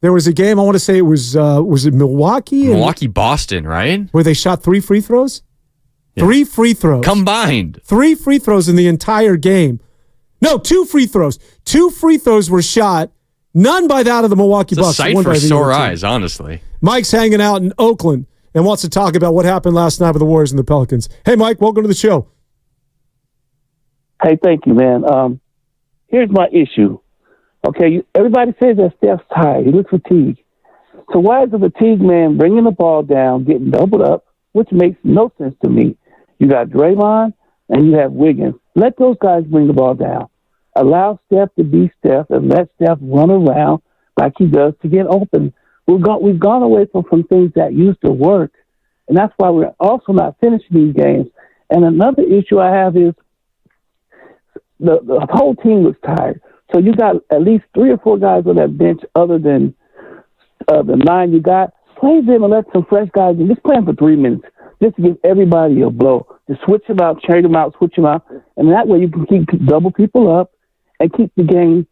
There was a game, I want to say it was it Milwaukee? Milwaukee-Boston, right? Where they shot 3 free throws? Yeah. 3 free throws. Combined. 3 free throws in the entire game. No, 2 free throws. 2 free throws were shot. None by that of the Milwaukee Bucks. It's a sight for sore eyes, honestly. Mike's hanging out in Oakland and wants to talk about what happened last night with the Warriors and the Pelicans. Hey, Mike, welcome to the show. Hey, thank you, man. Here's my issue. Okay, everybody says that Steph's tired. He looks fatigued. So why is the fatigued man bringing the ball down, getting doubled up, which makes no sense to me? You got Draymond and you have Wiggins. Let those guys bring the ball down. Allow Steph to be Steph and let Steph run around like he does to get open. We've gone away from things that used to work, and that's why we're also not finishing these games. And another issue I have is the whole team looks tired. So you got at least 3 or 4 guys on that bench other than the 9 you got. Play them and let some fresh guys in. Just play them for 3 minutes just to give everybody a blow. Just switch them out, trade them out, switch them out. And that way you can keep double people up and keep the game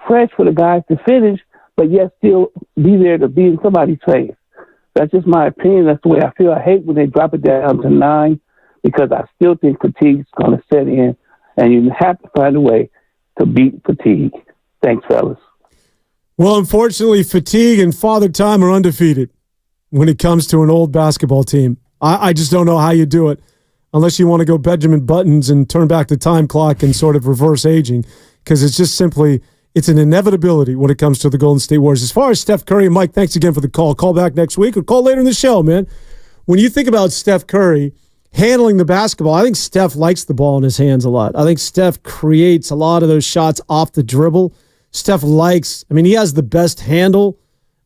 fresh for the guys to finish, but yet still be there to be in somebody's face. That's just my opinion. That's the way I feel. I hate when they drop it down to 9 because I still think fatigue is going to set in, and you have to find a way to beat fatigue. Thanks, fellas. Well, unfortunately, fatigue and Father Time are undefeated when it comes to an old basketball team. I just don't know how you do it unless you want to go Benjamin Buttons and turn back the time clock and sort of reverse aging, because it's just simply – it's an inevitability when it comes to the Golden State Warriors. As far as Steph Curry, Mike, thanks again for the call. Call back next week or call later in the show, man. When you think about Steph Curry handling the basketball, I think Steph likes the ball in his hands a lot. I think Steph creates a lot of those shots off the dribble. Steph he has the best handle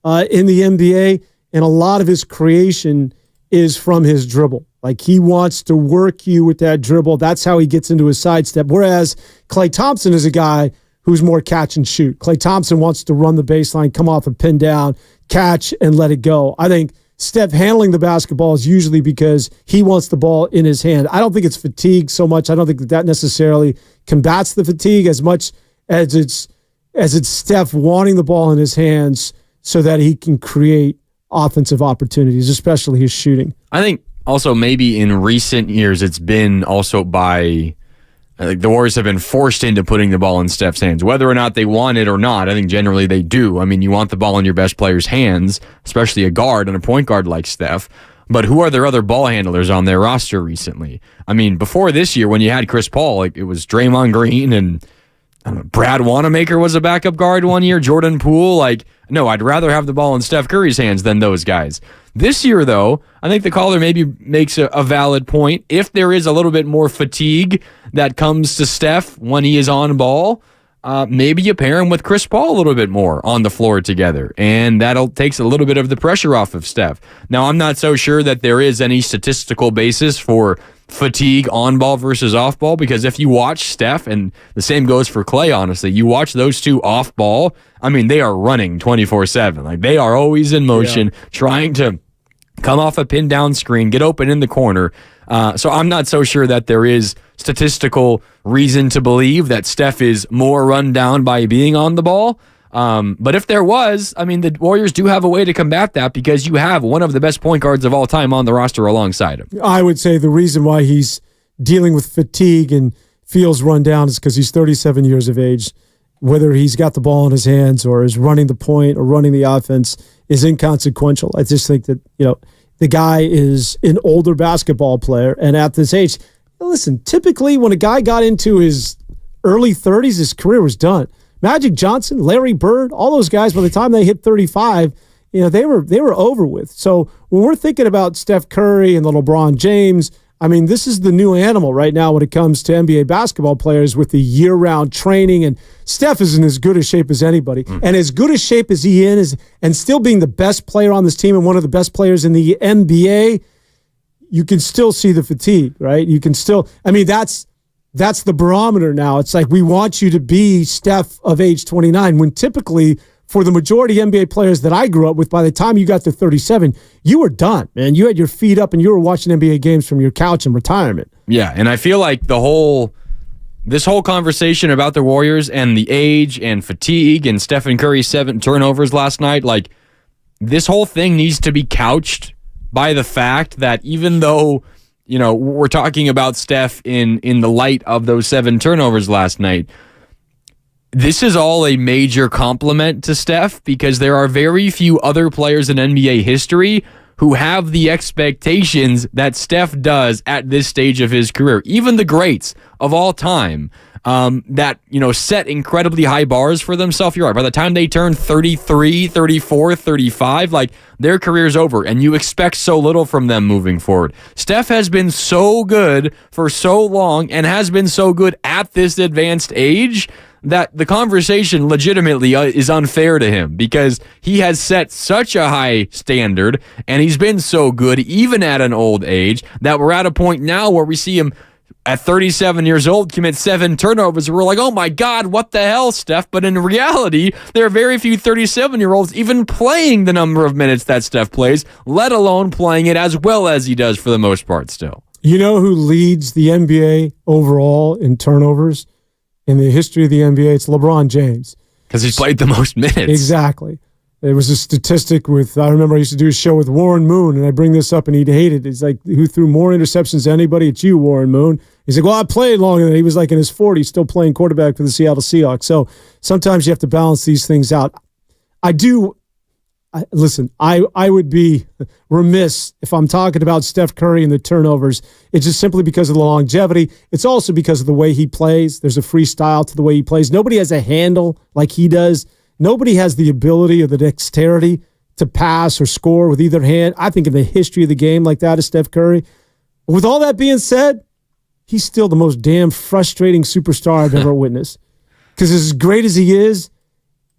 in the NBA, and a lot of his creation is from his dribble. Like, he wants to work you with that dribble. That's how he gets into his sidestep. Whereas Klay Thompson is a guy who's more catch and shoot. Klay Thompson wants to run the baseline, come off and pin down, catch, and let it go. I think Steph handling the basketball is usually because he wants the ball in his hand. I don't think it's fatigue so much. I don't think that necessarily combats the fatigue as much as it's Steph wanting the ball in his hands so that he can create offensive opportunities, especially his shooting. I think also maybe in recent years it's been also by the Warriors have been forced into putting the ball in Steph's hands, whether or not they want it or not. I think generally they do. I mean, you want the ball in your best player's hands, especially a guard and a point guard like Steph. But who are their other ball handlers on their roster recently? I mean, before this year, when you had Chris Paul, like it was Draymond Green and Brad Wanamaker was a backup guard one year, Jordan Poole. Like, no, I'd rather have the ball in Steph Curry's hands than those guys. This year, though, I think the caller maybe makes a valid point. If there is a little bit more fatigue that comes to Steph when he is on ball, maybe you pair him with Chris Paul a little bit more on the floor together, and that'll takes a little bit of the pressure off of Steph. Now, I'm not so sure that there is any statistical basis for fatigue on ball versus off ball, because if you watch Steph, and the same goes for Clay, honestly, you watch those two off ball, I mean, they are running 24/7. Like, they are always in motion, trying to come off a pin down screen, get open in the corner. So I'm not so sure that there is statistical reason to believe that Steph is more run down by being on the ball. But if there was, I mean, the Warriors do have a way to combat that, because you have one of the best point guards of all time on the roster alongside him. I would say the reason why he's dealing with fatigue and feels run down is because he's 37 years of age. Whether he's got the ball in his hands or is running the point or running the offense is inconsequential. I just think that, the guy is an older basketball player, and at this age, listen, typically when a guy got into his early 30s, his career was done. Magic Johnson, Larry Bird, all those guys, by the time they hit 35, they were over with. So when we're thinking about Steph Curry and the LeBron James, I mean, this is the new animal right now when it comes to NBA basketball players with the year-round training, and Steph is in as good a shape as anybody. And as good a shape as he is, and still being the best player on this team and one of the best players in the NBA, you can still see the fatigue, right? You can still, I mean, that's the barometer now. It's like, we want you to be Steph of age 29, when typically for the majority of NBA players that I grew up with, by the time you got to 37, you were done, man. You had your feet up and you were watching NBA games from your couch in retirement. Yeah, and I feel like this whole conversation about the Warriors and the age and fatigue and Stephen Curry's 7 turnovers last night, like, this whole thing needs to be couched by the fact that even though, we're talking about Steph in the light of those 7 turnovers last night, this is all a major compliment to Steph, because there are very few other players in NBA history who have the expectations that Steph does at this stage of his career. Even the greats of all time that, set incredibly high bars for themselves. You're right. By the time they turn 33, 34, 35, like, their career's over, and you expect so little from them moving forward. Steph has been so good for so long and has been so good at this advanced age that the conversation legitimately is unfair to him, because he has set such a high standard and he's been so good even at an old age that we're at a point now where we see him at 37 years old commit 7 turnovers. We're like, oh my God, what the hell, Steph? But in reality, there are very few 37-year-olds even playing the number of minutes that Steph plays, let alone playing it as well as he does for the most part still. You know who leads the NBA overall in turnovers in the history of the NBA? It's LeBron James. Because he's played the most minutes. Exactly. There was a statistic I remember I used to do a show with Warren Moon, and I bring this up and he'd hate it. It's like, who threw more interceptions than anybody? It's you, Warren Moon. He's like, well, I played longer than he was, like in his 40s, still playing quarterback for the Seattle Seahawks. So sometimes you have to balance these things out. Listen, I would be remiss if I'm talking about Steph Curry and the turnovers. It's just simply because of the longevity. It's also because of the way he plays. There's a freestyle to the way he plays. Nobody has a handle like he does. Nobody has the ability or the dexterity to pass or score with either hand, I think, in the history of the game like that is Steph Curry. With all that being said, he's still the most damn frustrating superstar I've ever witnessed. Because as great as he is,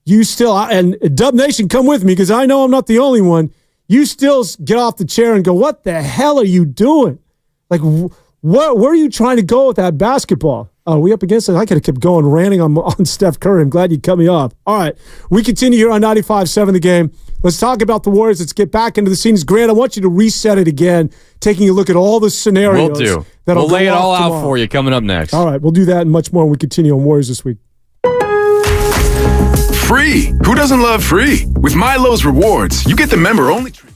you still, and Dub Nation, come with me because I know I'm not the only one, you still get off the chair and go, what the hell are you doing? Like, where are you trying to go with that basketball? Oh, we up against it? I could have kept going, ranting on Steph Curry. I'm glad you cut me off. All right, we continue here on 95.7 The Game. Let's talk about the Warriors. Let's get back into the scenes. Grant, I want you to reset it again, taking a look at all the scenarios. We'll do. We'll lay it all out for you coming up next. All right, we'll do that and much more when we continue on Warriors This Week. free. Who doesn't love free? With Milo's Rewards, you get the member-only treatment.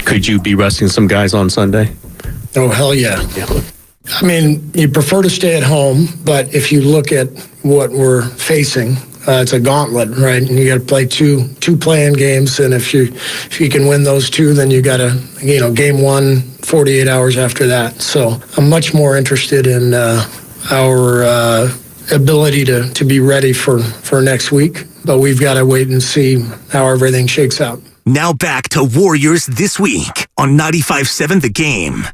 Could you be resting some guys on Sunday? Oh, hell yeah. I mean, you prefer to stay at home, but if you look at what we're facing, it's a gauntlet, right? And you got to play two play-in games, and if you can win those two, then you got to, game one, 48 hours after that. So I'm much more interested in our ability to be ready for next week, but we've got to wait and see how everything shakes out. Now back to Warriors This Week on 95.7 The Game.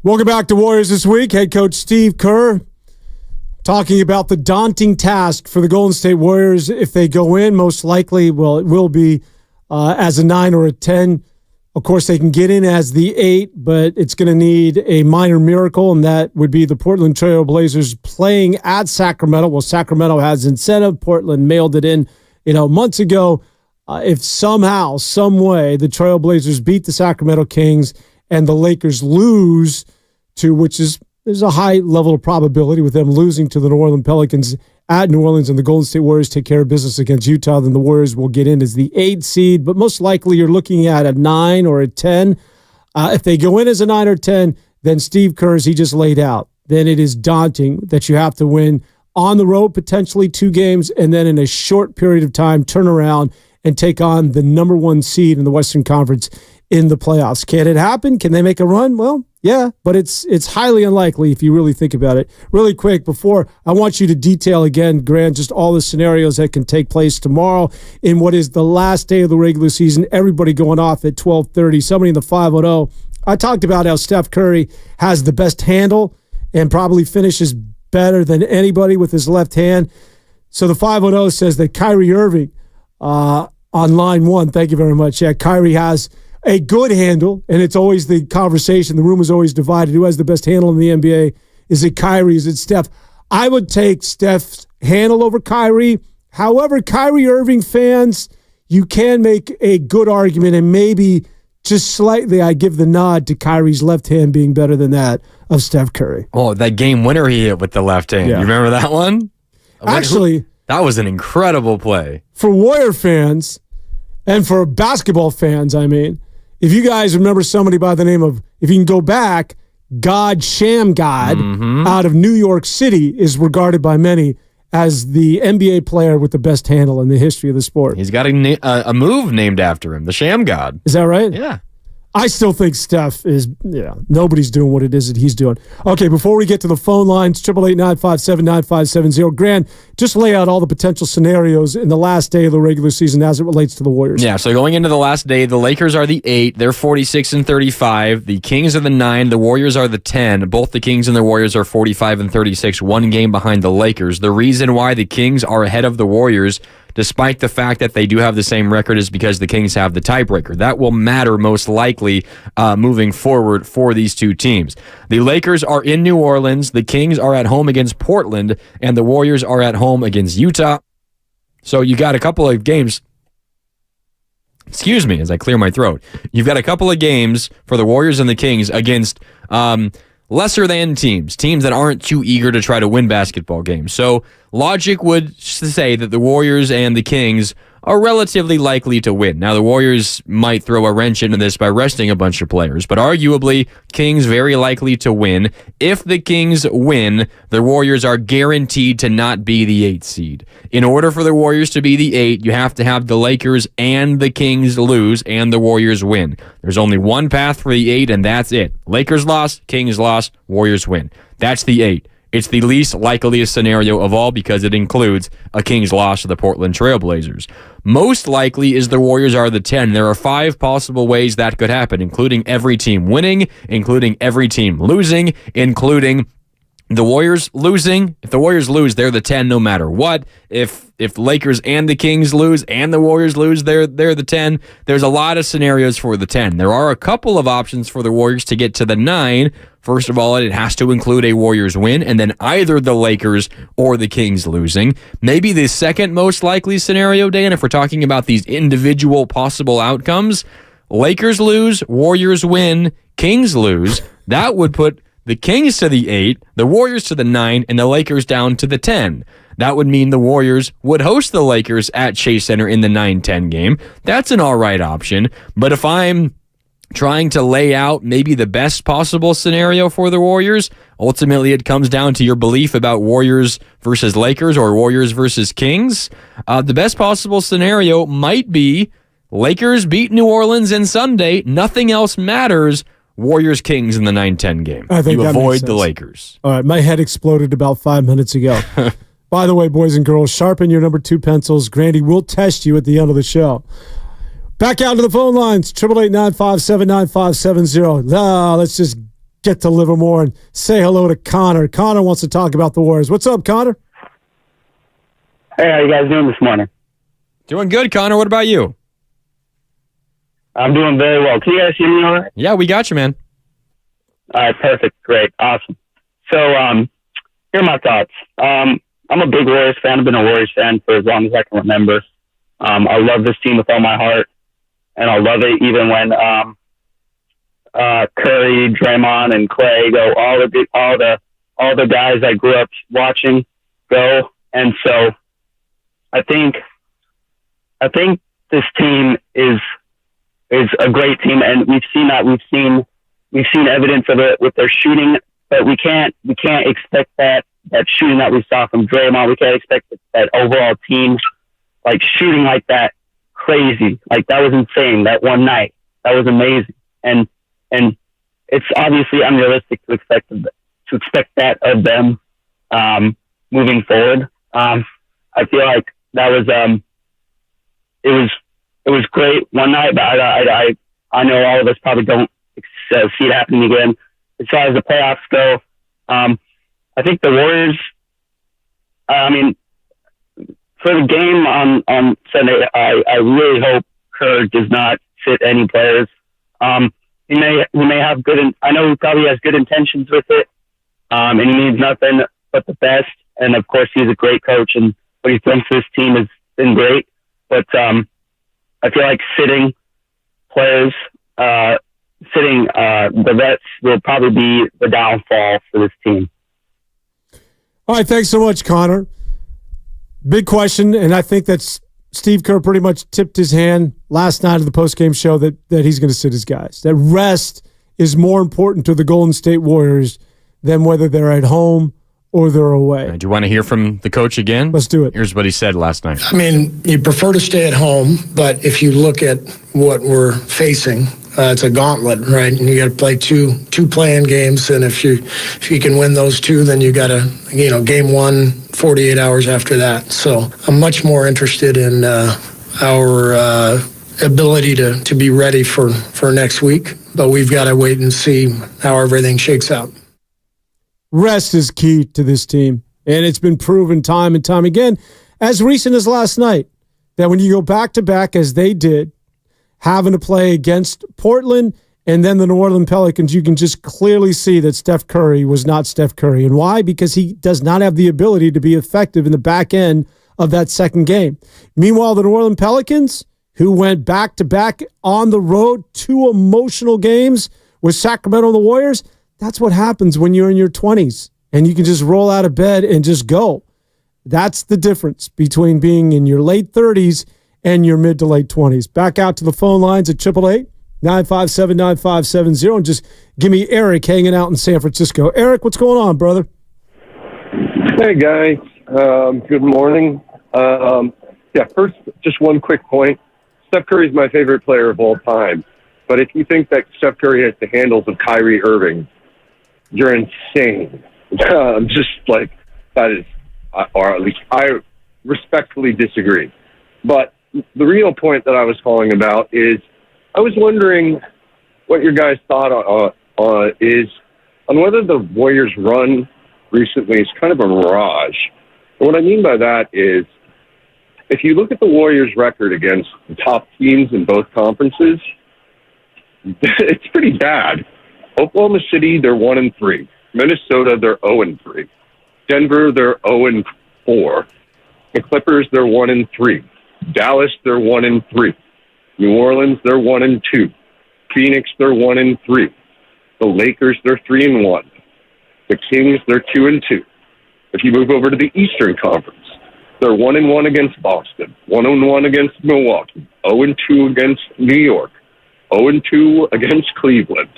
Welcome back to Warriors This Week. Head coach Steve Kerr talking about the daunting task for the Golden State Warriors if they go in. Most likely, well, it will be as a 9 or a 10. Of course, they can get in as the 8, but it's going to need a minor miracle, and that would be the Portland Trail Blazers playing at Sacramento. Well, Sacramento has incentive. Portland mailed it in, months ago. If somehow, some way, the Trail Blazers beat the Sacramento Kings and the Lakers lose to, there's a high level of probability with them losing to the New Orleans Pelicans at New Orleans, and the Golden State Warriors take care of business against Utah, then the Warriors will get in as the 8 seed. But most likely you're looking at a 9 or a 10. If they go in as a 9 or 10, then Steve Kerr, as he just laid out, then it is daunting that you have to win on the road, potentially 2 games, and then in a short period of time, turn around and take on the number 1 seed in the Western Conference in the playoffs. Can it happen? Can they make a run? Well, yeah, but it's highly unlikely if you really think about it. Really quick, before I want you to detail again, Grant, just all the scenarios that can take place tomorrow in what is the last day of the regular season. Everybody going off at 12:30. Somebody in the 5-0. I talked about how Steph Curry has the best handle and probably finishes better than anybody with his left hand. So the 5-0 says that Kyrie Irving on line 1, thank you very much. Yeah, Kyrie has a good handle, and it's always the conversation. The room is always divided. Who has the best handle in the NBA? Is it Kyrie? Is it Steph? I would take Steph's handle over Kyrie. However, Kyrie Irving fans, you can make a good argument, and maybe just slightly I give the nod to Kyrie's left hand being better than that of Steph Curry. Oh, that game winner he hit with the left hand. Yeah. You remember that one? Actually, that was an incredible play. For Warrior fans and for basketball fans, I mean, if you guys remember somebody by the name of, if you can go back, God Sham God out of New York City is regarded by many as the NBA player with the best handle in the history of the sport. He's got a move named after him, the Sham God. Is that right? Yeah. I still think Steph is, nobody's doing what it is that he's doing. Okay, before we get to the phone lines, 888-957-9570. Grant, just lay out all the potential scenarios in the last day of the regular season as it relates to the Warriors. Yeah, so going into the last day, the Lakers are the 8. They're 46-35. The Kings are the 9. The Warriors are the 10. Both the Kings and the Warriors are 45-36, 1 game behind the Lakers. The reason why the Kings are ahead of the Warriors, despite the fact that they do have the same record, is because the Kings have the tiebreaker. That will matter most likely moving forward for these two teams. The Lakers are in New Orleans, the Kings are at home against Portland, and the Warriors are at home against Utah. So you got a couple of games. Excuse me as I clear my throat. You've got a couple of games for the Warriors and the Kings against lesser than teams that aren't too eager to try to win basketball games. So logic would say that the Warriors and the Kings are relatively likely to win. Now, the Warriors might throw a wrench into this by resting a bunch of players, but arguably, Kings very likely to win. If the Kings win, the Warriors are guaranteed to not be the 8th seed. In order for the Warriors to be the 8, you have to have the Lakers and the Kings lose and the Warriors win. There's only one path for the 8, and that's it. Lakers lost, Kings lost, Warriors win. That's the 8. It's the least likeliest scenario of all because it includes a Kings loss to the Portland Trail Blazers. Most likely is the Warriors are the 10. There are 5 possible ways that could happen, including every team winning, including every team losing, including the Warriors losing. If the Warriors lose, they're the 10 no matter what. If Lakers and the Kings lose and the Warriors lose, they're the 10. There's a lot of scenarios for the 10. There are a couple of options for the Warriors to get to the 9. First of all, it has to include a Warriors win, and then either the Lakers or the Kings losing. Maybe the second most likely scenario, Dan, if we're talking about these individual possible outcomes, Lakers lose, Warriors win, Kings lose. That would put the Kings to the 8, the Warriors to the 9, and the Lakers down to the 10. That would mean the Warriors would host the Lakers at Chase Center in the 9-10 game. That's an all right option. But if I'm trying to lay out maybe the best possible scenario for the Warriors. Ultimately, it comes down to your belief about Warriors versus Lakers or Warriors versus Kings. The best possible scenario might be Lakers beat New Orleans in Sunday. Nothing else matters. Warriors-Kings in the 9-10 game. I think you that avoid makes the sense. Lakers. All right, my head exploded about 5 minutes ago. By the way, boys and girls, sharpen your number 2 pencils. Grandy will test you at the end of the show. Back out to the phone lines, 888-957-9570. Let's just get to Livermore and say hello to Connor. Connor wants to talk about the Warriors. What's up, Connor? Hey, how you guys doing this morning? Doing good, Connor. What about you? I'm doing very well. Can you guys hear me all right? Yeah, we got you, man. All right, perfect. Great. Awesome. So, here are my thoughts. I'm a big Warriors fan. I've been a Warriors fan for as long as I can remember. I love this team with all my heart. And I love it even when Curry, Draymond, and Clay go. All the guys I grew up watching go. And so, I think this team is a great team, and we've seen that. We've seen evidence of it with their shooting, but we can't expect that shooting that we saw from Draymond. We can't expect that overall team like shooting like that. Crazy. Like that was insane. That one night. That was amazing. And it's obviously unrealistic to expect that of them moving forward. I feel like that was it was great one night, but I know all of us probably don't see it happening again. As far as the playoffs go, I think the Warriors, for the game on Sunday, I really hope Kerr does not sit any players. He may have I know he probably has good intentions with it, and he needs nothing but the best. And of course, he's a great coach, and what he brings to this team has been great. But I feel like sitting players, the vets will probably be the downfall for this team. All right, thanks so much, Connor. Big question, and I think that Steve Kerr pretty much tipped his hand last night of the postgame show that he's going to sit his guys. That rest is more important to the Golden State Warriors than whether they're at home or they're away. Do you want to hear from the coach again? Let's do it. Here's what he said last night. I mean, you prefer to stay at home, but if you look at what we're facing, it's a gauntlet, right? And you got to play two play-in games, and if you can win those two, then you got to, game one, 48 hours after that. So I'm much more interested in our ability to be ready for next week, but we've got to wait and see how everything shakes out. Rest is key to this team, and it's been proven time and time again, as recent as last night, that when you go back-to-back, as they did, having to play against Portland and then the New Orleans Pelicans, you can just clearly see that Steph Curry was not Steph Curry. And why? Because he does not have the ability to be effective in the back end of that second game. Meanwhile, the New Orleans Pelicans, who went back-to-back on the road, 2 emotional games with Sacramento and the Warriors, that's what happens when you're in your 20s and you can just roll out of bed and just go. That's the difference between being in your late 30s and your mid to late 20s. Back out to the phone lines at 888-957-9570 and just give me Eric hanging out in San Francisco. Eric, what's going on, brother? Hey, guys. Good morning. First, just one quick point. Steph Curry is my favorite player of all time. But if you think that Steph Curry has the handles of Kyrie Irving, you're insane. I'm just like, that is, or at least I respectfully disagree. But the real point that I was calling about is I was wondering what your guys' thought is on whether the Warriors' run recently is kind of a mirage. And what I mean by that is if you look at the Warriors' record against the top teams in both conferences, it's pretty bad. Oklahoma City, they're 1-3. Minnesota, they're 0-3. Denver, they're 0-4. The Clippers, they're 1-3. Dallas, they're 1-3. New Orleans, they're 1-2. Phoenix, they're 1-3. The Lakers, they're 3-1. The Kings, they're 2-2. If you move over to the Eastern Conference, they're 1-1 against Boston, 1-1 against Milwaukee, 0-2 against New York, 0-2 against Cleveland.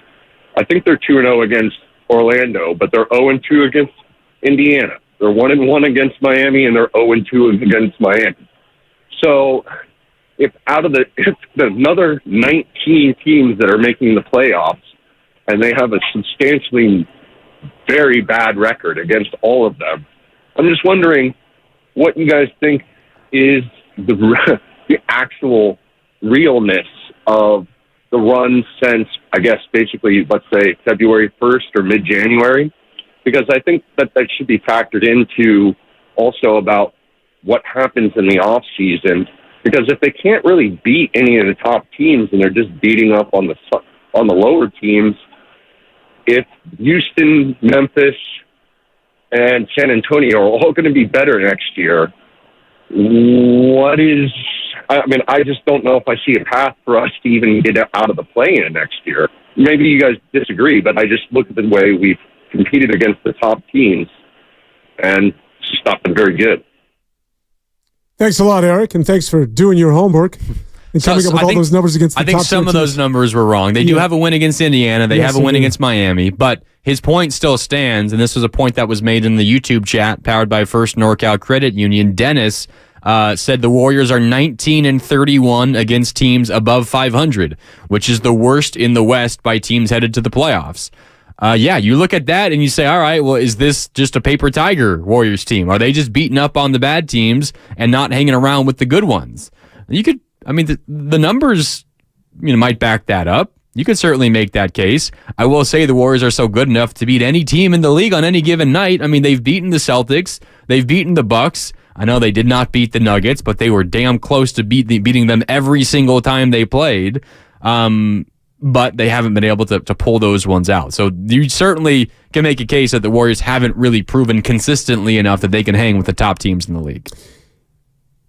I think they're 2-0 against Orlando, but they're 0-2 against Indiana. They're 1-1 against Miami, and they're 0-2 against Miami. So if there's another 19 teams that are making the playoffs, and they have a substantially very bad record against all of them, I'm just wondering what you guys think is the actual realness of the run since, I guess, basically, let's say February 1st or mid-January, because I think that should be factored into also about what happens in the off season. Because if they can't really beat any of the top teams and they're just beating up on the lower teams, if Houston, Memphis, and San Antonio are all going to be better next year, I just don't know if I see a path for us to even get out of the play-in next year. Maybe you guys disagree, but I just look at the way we've competed against the top teams, and it's just not been very good. Thanks a lot, Eric, and thanks for doing your homework and coming up with all those numbers against the top I think some of those numbers were wrong. They do have a win against Indiana. They have a win against Miami, but his point still stands, and this was a point that was made in the YouTube chat powered by First NorCal Credit Union. Dennis said the Warriors are 19-31 against teams above 500, which is the worst in the West by teams headed to the playoffs. You look at that and you say, all right, well, is this just a paper tiger Warriors team? Are they just beating up on the bad teams and not hanging around with the good ones? The numbers, might back that up. You could certainly make that case. I will say the Warriors are so good enough to beat any team in the league on any given night. They've beaten the Celtics. They've beaten the Bucks. I know they did not beat the Nuggets, but they were damn close to beating them every single time they played. But they haven't been able to pull those ones out. So you certainly can make a case that the Warriors haven't really proven consistently enough that they can hang with the top teams in the league.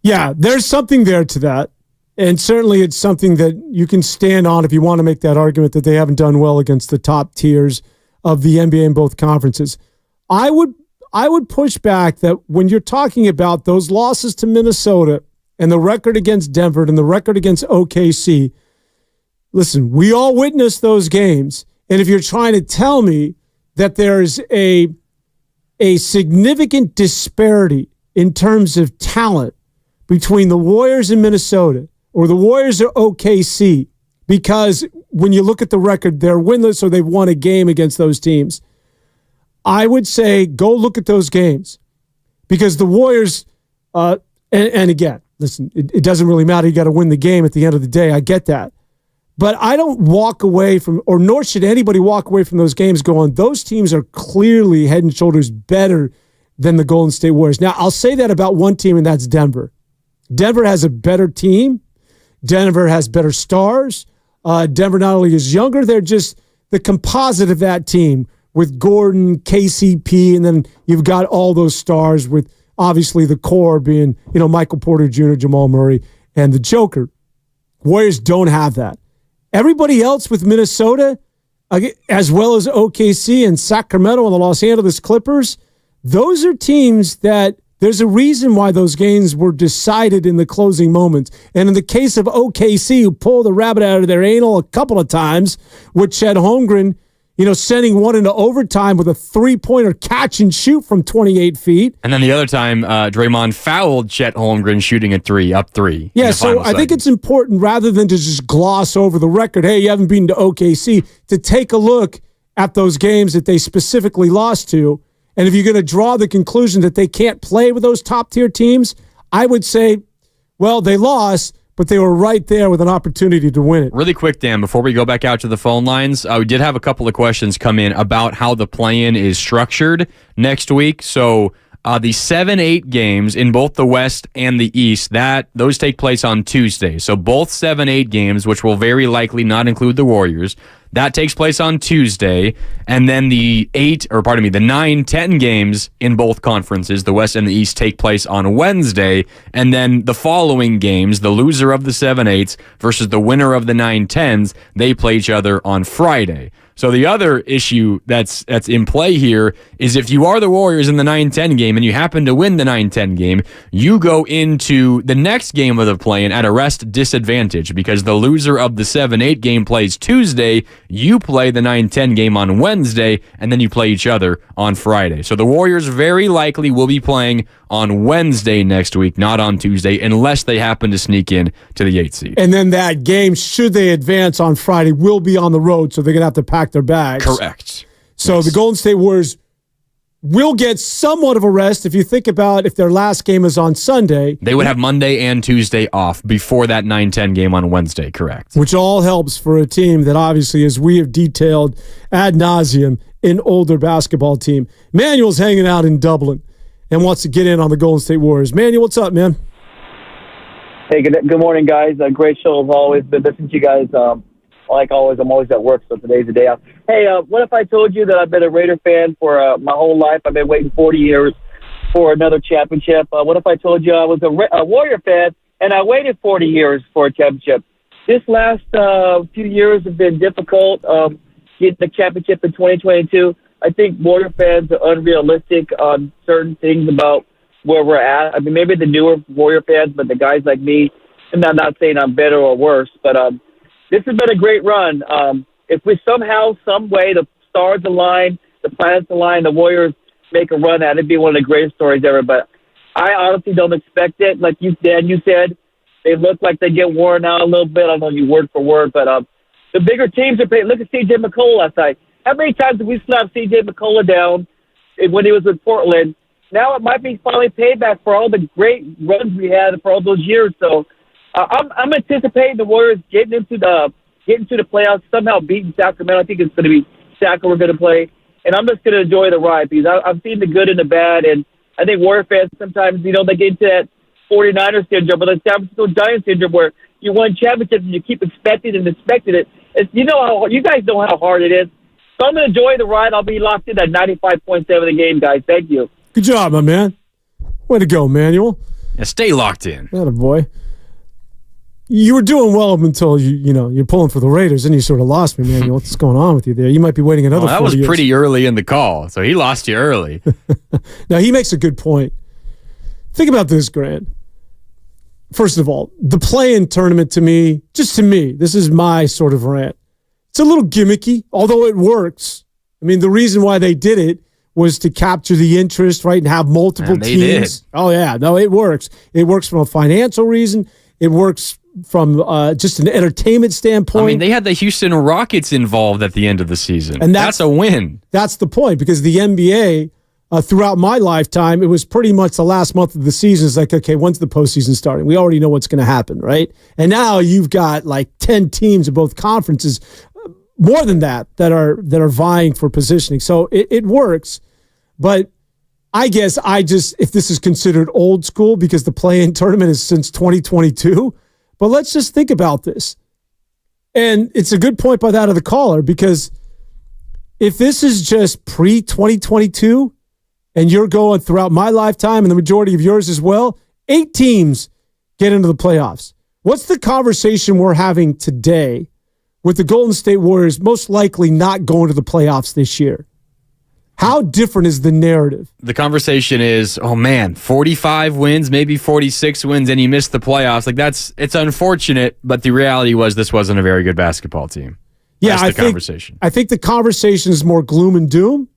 Yeah, there's something there to that. And certainly it's something that you can stand on if you want to make that argument that they haven't done well against the top tiers of the NBA in both conferences. I would push back that when you're talking about those losses to Minnesota and the record against Denver and the record against OKC, listen, we all witnessed those games. And if you're trying to tell me that there's a significant disparity in terms of talent between the Warriors and Minnesota or the Warriors or OKC, because when you look at the record, they're winless or they've won a game against those teams, I would say go look at those games. Because the Warriors, and again, listen, it doesn't really matter. You got to win the game at the end of the day. I get that. But I don't walk away from, or nor should anybody walk away from those games going, those teams are clearly head and shoulders better than the Golden State Warriors. Now, I'll say that about one team, and that's Denver. Denver has a better team. Denver has better stars. Denver not only is younger, they're just the composite of that team with Gordon, KCP, and then you've got all those stars with obviously the core being, Michael Porter Jr., Jamal Murray, and the Joker. Warriors don't have that. Everybody else with Minnesota, as well as OKC and Sacramento and the Los Angeles Clippers, those are teams that there's a reason why those games were decided in the closing moments. And in the case of OKC, who pulled the rabbit out of their anal a couple of times with Chet Holmgren, sending one into overtime with a three-pointer catch and shoot from 28 feet. And then the other time, Draymond fouled Chet Holmgren shooting a three, up three. Yeah, so I think it's important, rather than to just gloss over the record, hey, you haven't beaten to OKC, to take a look at those games that they specifically lost to. And if you're going to draw the conclusion that they can't play with those top-tier teams, I would say, well, they lost, but they were right there with an opportunity to win it. Really quick, Dan, before we go back out to the phone lines, we did have a couple of questions come in about how the play-in is structured next week. So the 7-8 games in both the West and the East, those take place on Tuesday. So both 7-8 games, which will very likely not include the Warriors, That takes place on Tuesday. And then the 9-10 games in both conferences, the West and the East, take place on Wednesday. And then the following games, the loser of the 7-8s versus the winner of the 9-10s, they play each other on Friday. So the other issue that's in play here is if you are the Warriors in the 9-10 game and you happen to win the 9-10 game, you go into the next game of the play-in at a rest disadvantage because the loser of the 7-8 game plays Tuesday, you play the 9-10 game on Wednesday, and then you play each other on Friday. So the Warriors very likely will be playing on Wednesday next week, not on Tuesday, unless they happen to sneak in to the 8th seed. And then that game, should they advance on Friday, will be on the road, so they're going to have to pack their bags. Correct. So the Golden State Warriors will get somewhat of a rest. If you think about if their last game is on Sunday. They would have Monday and Tuesday off before that 9-10 game on Wednesday, correct. Which all helps for a team that obviously, as we have detailed ad nauseum, an older basketball team. Manuel's hanging out in Dublin and wants to get in on the Golden State Warriors. Manuel, what's up, man? Hey, good morning, guys. Great show as always. Been listening to you guys. Like always, I'm always at work, so today's the day off. Hey, what if I told you that I've been a Raider fan for my whole life? I've been waiting 40 years for another championship. What if I told you I was a Warrior fan and I waited 40 years for a championship? This last few years have been difficult. Getting the championship in 2022, I think Warrior fans are unrealistic on certain things about where we're at. I mean, maybe the newer Warrior fans, but the guys like me, and I'm not saying I'm better or worse, but this has been a great run. If we somehow, some way, the stars align, the planets align, the Warriors make a run at it, it'd be one of the greatest stories ever. But I honestly don't expect it. Like you said, they look like they get worn out a little bit. I don't know you word for word, but the bigger teams are paying. Look at C.J. McCollum last night. How many times did we slap C.J. McCollum down when he was with Portland? Now it might be finally payback for all the great runs we had for all those years. So I'm anticipating the Warriors getting into the playoffs, somehow beating Sacramento. I think it's going to be Sacramento we're going to play, and I'm just going to enjoy the ride because I've seen the good and the bad, and I think Warrior fans sometimes, they get into that 49ers syndrome or the San Francisco Giants syndrome where you win championships and you keep expecting it. You guys know how hard it is. So I'm going to enjoy the ride. I'll be locked in at 95.7 the game, guys. Thank you. Good job, my man. Way to go, Manuel. Yeah, stay locked in. Attaboy. You were doing well up until you're pulling for the Raiders, and you sort of lost me, Manuel. What's going on with you there? You might be waiting another 40 years. That was pretty early in the call, so he lost you early. Now, he makes a good point. Think about this, Grant. First of all, the play-in tournament to me, this is my sort of rant. It's a little gimmicky, although it works. I mean, the reason why they did it was to capture the interest, right, and have multiple teams. Did. Oh, yeah. No, it works. It works from a financial reason. It works from just an entertainment standpoint. I mean, they had the Houston Rockets involved at the end of the season. And that's a win. That's the point, because the NBA, throughout my lifetime, it was pretty much the last month of the season. It's like, okay, when's the postseason starting? We already know what's going to happen, right? And now you've got like 10 teams in both conferences, more than that are vying for positioning. So it works. But I guess if this is considered old school because the play-in tournament is since 2022, but let's just think about this. And it's a good point by that of the caller, because if this is just pre-2022 and you're going throughout my lifetime and the majority of yours as well, 8 teams get into the playoffs. What's the conversation we're having today with the Golden State Warriors most likely not going to the playoffs this year? How different is the narrative? The conversation is, oh man, 45 wins, maybe 46 wins, and you missed the playoffs. It's unfortunate, but the reality was this wasn't a very good basketball team. Yeah, I think the conversation is more gloom and doom.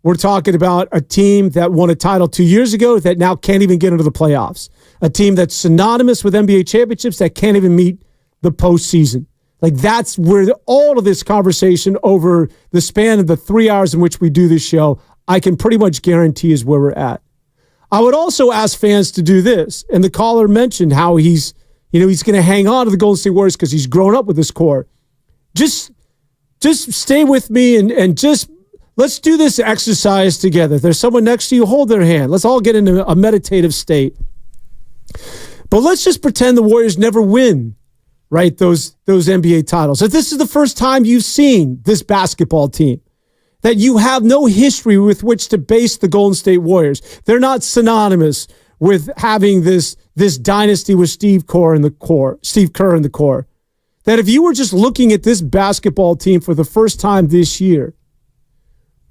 We're talking about a team that won a title 2 years ago that now can't even get into the playoffs. A team that's synonymous with NBA championships that can't even meet the postseason. Like, that's where all of this conversation over the span of the 3 hours in which we do this show, I can pretty much guarantee is where we're at. I would also ask fans to do this. And the caller mentioned how he's going to hang on to the Golden State Warriors because he's grown up with this core. Just stay with me and just let's do this exercise together. If there's someone next to you, hold their hand. Let's all get into a meditative state. But let's just pretend the Warriors never win right? Those NBA titles. If this is the first time you've seen this basketball team, that you have no history with which to base the Golden State Warriors. They're not synonymous with having this dynasty with Steve Kerr in the core. That if you were just looking at this basketball team for the first time this year,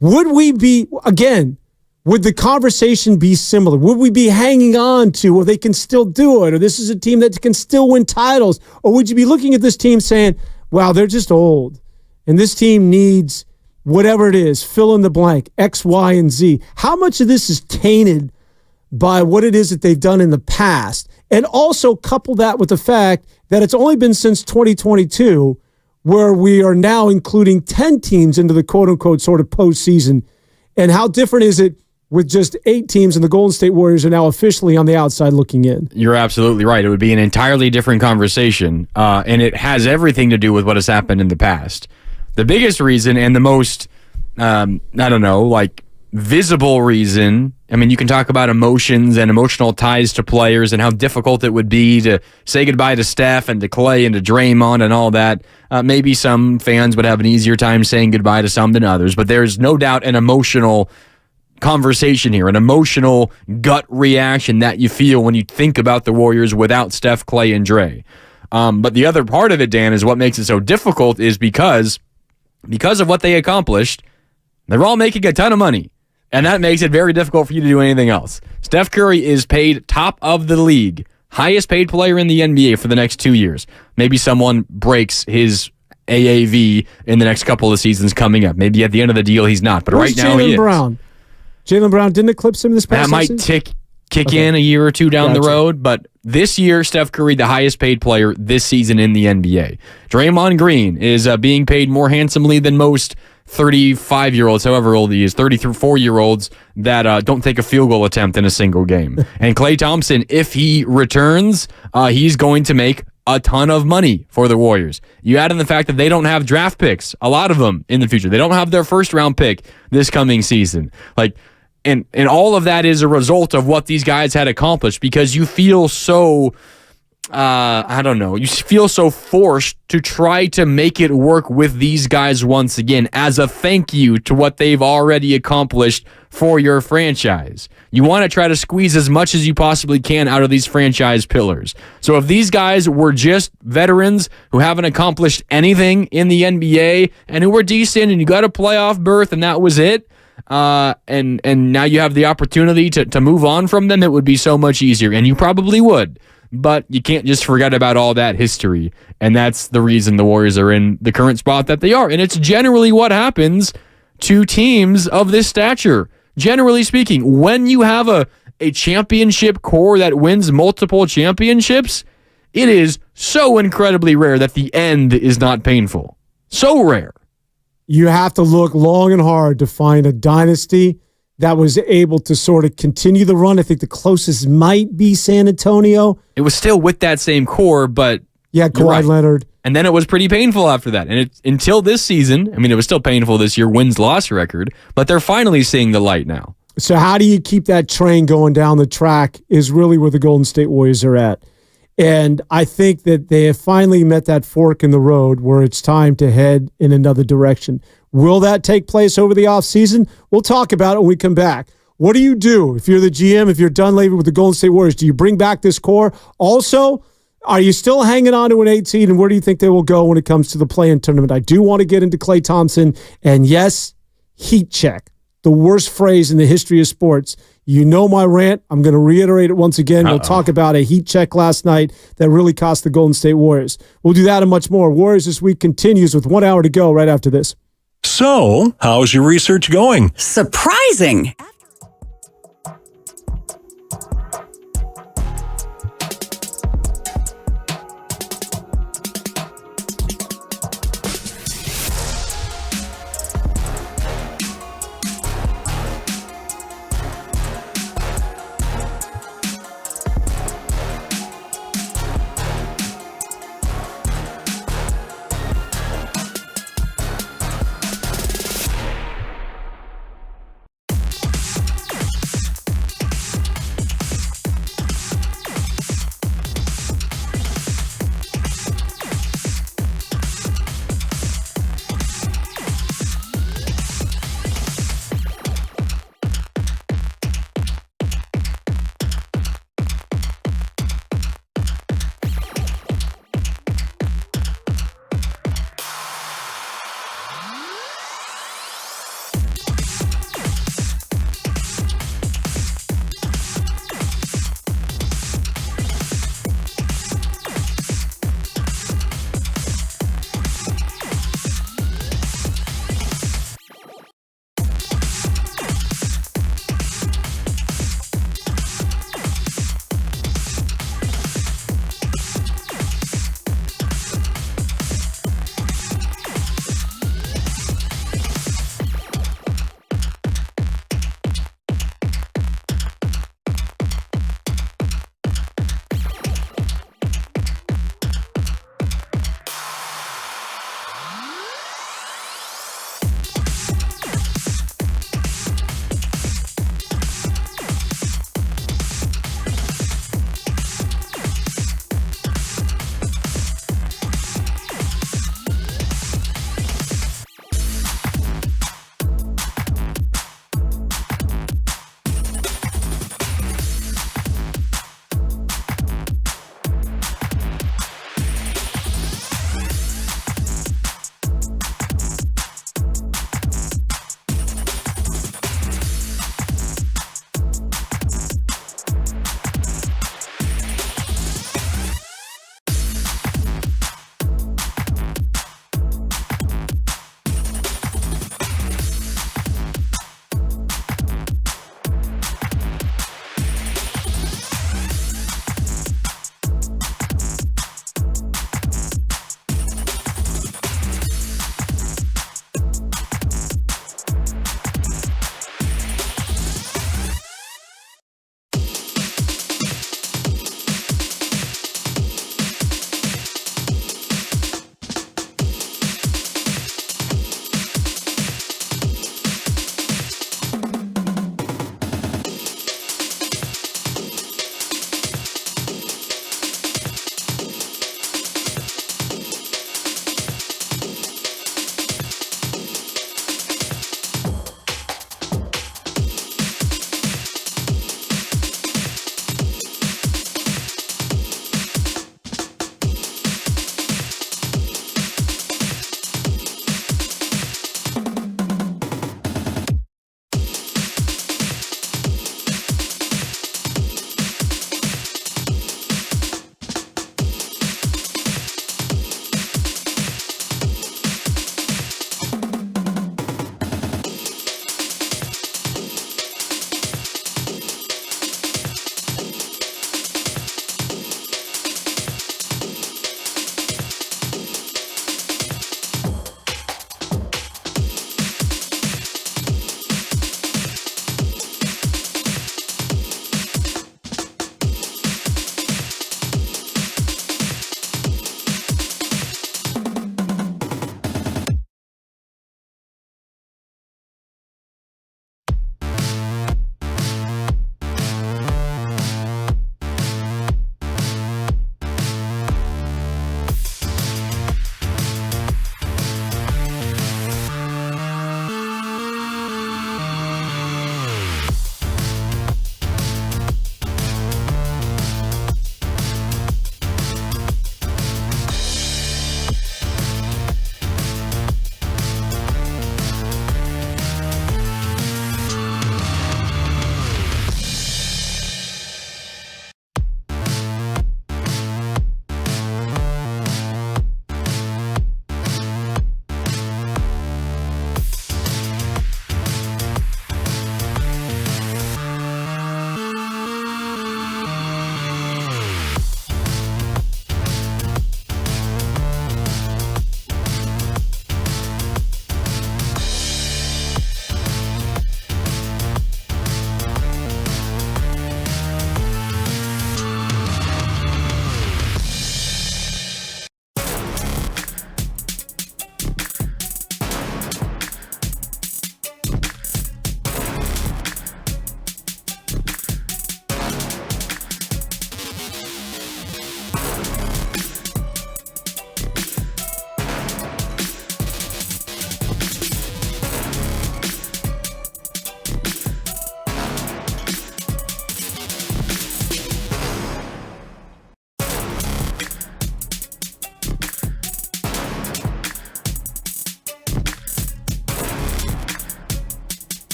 would the conversation be similar? Would we be hanging on to, well, they can still do it, or this is a team that can still win titles? Or would you be looking at this team saying, wow, they're just old, and this team needs whatever it is, fill in the blank, X, Y, and Z? How much of this is tainted by what it is that they've done in the past? And also couple that with the fact that it's only been since 2022 where we are now including 10 teams into the quote-unquote sort of postseason. And how different is it with just 8 teams and the Golden State Warriors are now officially on the outside looking in? You're absolutely right. It would be an entirely different conversation, and it has everything to do with what has happened in the past. The biggest reason and the most, visible reason, I mean, you can talk about emotions and emotional ties to players and how difficult it would be to say goodbye to Steph and to Clay and to Draymond and all that. Maybe some fans would have an easier time saying goodbye to some than others, but there's no doubt an emotional conversation here, an emotional gut reaction that you feel when you think about the Warriors without Steph, Clay, and Dre. But the other part of it, Dan, is what makes it so difficult is because of what they accomplished, they're all making a ton of money. And that makes it very difficult for you to do anything else. Steph Curry is paid top of the league, highest paid player in the NBA for the next 2 years. Maybe someone breaks his AAV in the next couple of seasons coming up. Maybe at the end of the deal he's not, but right now he is. Jaylen Brown didn't eclipse him this past season? That might kick in a year or two down the road, but this year, Steph Curry, the highest paid player this season in the NBA. Draymond Green is being paid more handsomely than most 35-year-olds, however old he is, 34-year-olds that don't take a field goal attempt in a single game. And Klay Thompson, if he returns, he's going to make a ton of money for the Warriors. You add in the fact that they don't have draft picks, a lot of them in the future. They don't have their first-round pick this coming season. And all of that is a result of what these guys had accomplished because you feel so, you feel so forced to try to make it work with these guys once again as a thank you to what they've already accomplished for your franchise. You want to try to squeeze as much as you possibly can out of these franchise pillars. So if these guys were just veterans who haven't accomplished anything in the NBA and who were decent and you got a playoff berth and that was it, and now you have the opportunity to move on from them, it would be so much easier, and you probably would. But you can't just forget about all that history, and that's the reason the Warriors are in the current spot that they are. And it's generally what happens to teams of this stature. Generally speaking, when you have a championship core that wins multiple championships, it is so incredibly rare that the end is not painful. So rare. You have to look long and hard to find a dynasty that was able to sort of continue the run. I think the closest might be San Antonio. It was still with that same core, but yeah, Kawhi Leonard. And then it was pretty painful after that. And until this season, I mean, it was still painful this year, wins-loss record, but they're finally seeing the light now. So how do you keep that train going down the track is really where the Golden State Warriors are at. And I think that they have finally met that fork in the road where it's time to head in another direction. Will that take place over the offseason? We'll talk about it when we come back. What do you do if you're the GM, if you're Dunleavy with the Golden State Warriors? Do you bring back this core? Also, are you still hanging on to an 18, and where do you think they will go when it comes to the play-in tournament? I do want to get into Klay Thompson, and yes, heat check, the worst phrase in the history of sports. You know my rant. I'm going to reiterate it once again. We'll talk about a heat check last night that really cost the Golden State Warriors. We'll do that and much more. Warriors This Week continues with 1 hour to go right after this. So, how's your research going? Surprising.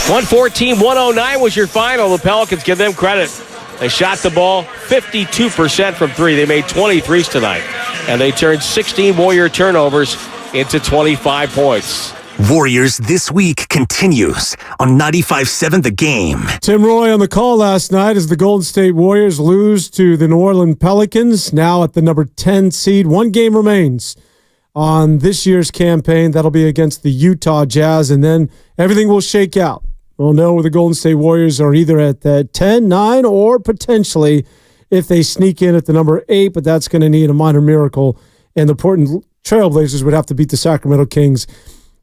114-109 was your final. The Pelicans, give them credit. They shot the ball 52% from three. They made 23s tonight. And they turned 16 Warrior turnovers into 25 points. Warriors This Week continues on 95.7 The Game. Tim Roy on the call last night as the Golden State Warriors lose to the New Orleans Pelicans, now at the number 10 seed. One game remains on this year's campaign. That'll be against the Utah Jazz, and then everything will shake out. We'll know where the Golden State Warriors are either at the 10, 9, or potentially if they sneak in at the number 8, but that's going to need a minor miracle, and the Portland Trailblazers would have to beat the Sacramento Kings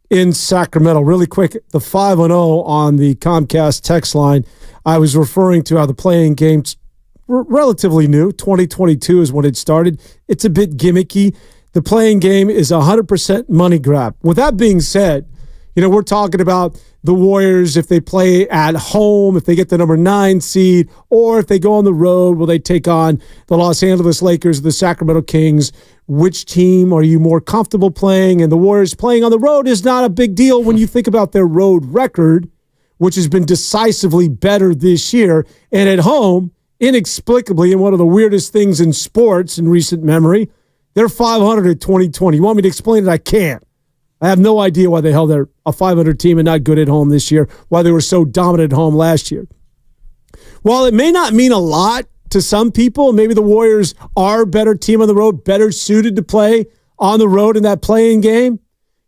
in Sacramento. Really quick, the 5-0 on the Comcast text line. I was referring to how the playing game's relatively new. 2022 is when it started. It's a bit gimmicky. The playing game is 100% money grab. With that being said, we're talking about the Warriors, if they play at home, if they get the number 9 seed, or if they go on the road, will they take on the Los Angeles Lakers, the Sacramento Kings? Which team are you more comfortable playing? And the Warriors playing on the road is not a big deal when you think about their road record, which has been decisively better this year. And at home, inexplicably, and one of the weirdest things in sports in recent memory, they're 500 at 2020. You want me to explain it? I can't. I have no idea why the hell they're a 500 team and not good at home this year, why they were so dominant at home last year. While it may not mean a lot to some people, maybe the Warriors are a better team on the road, better suited to play on the road in that playing game.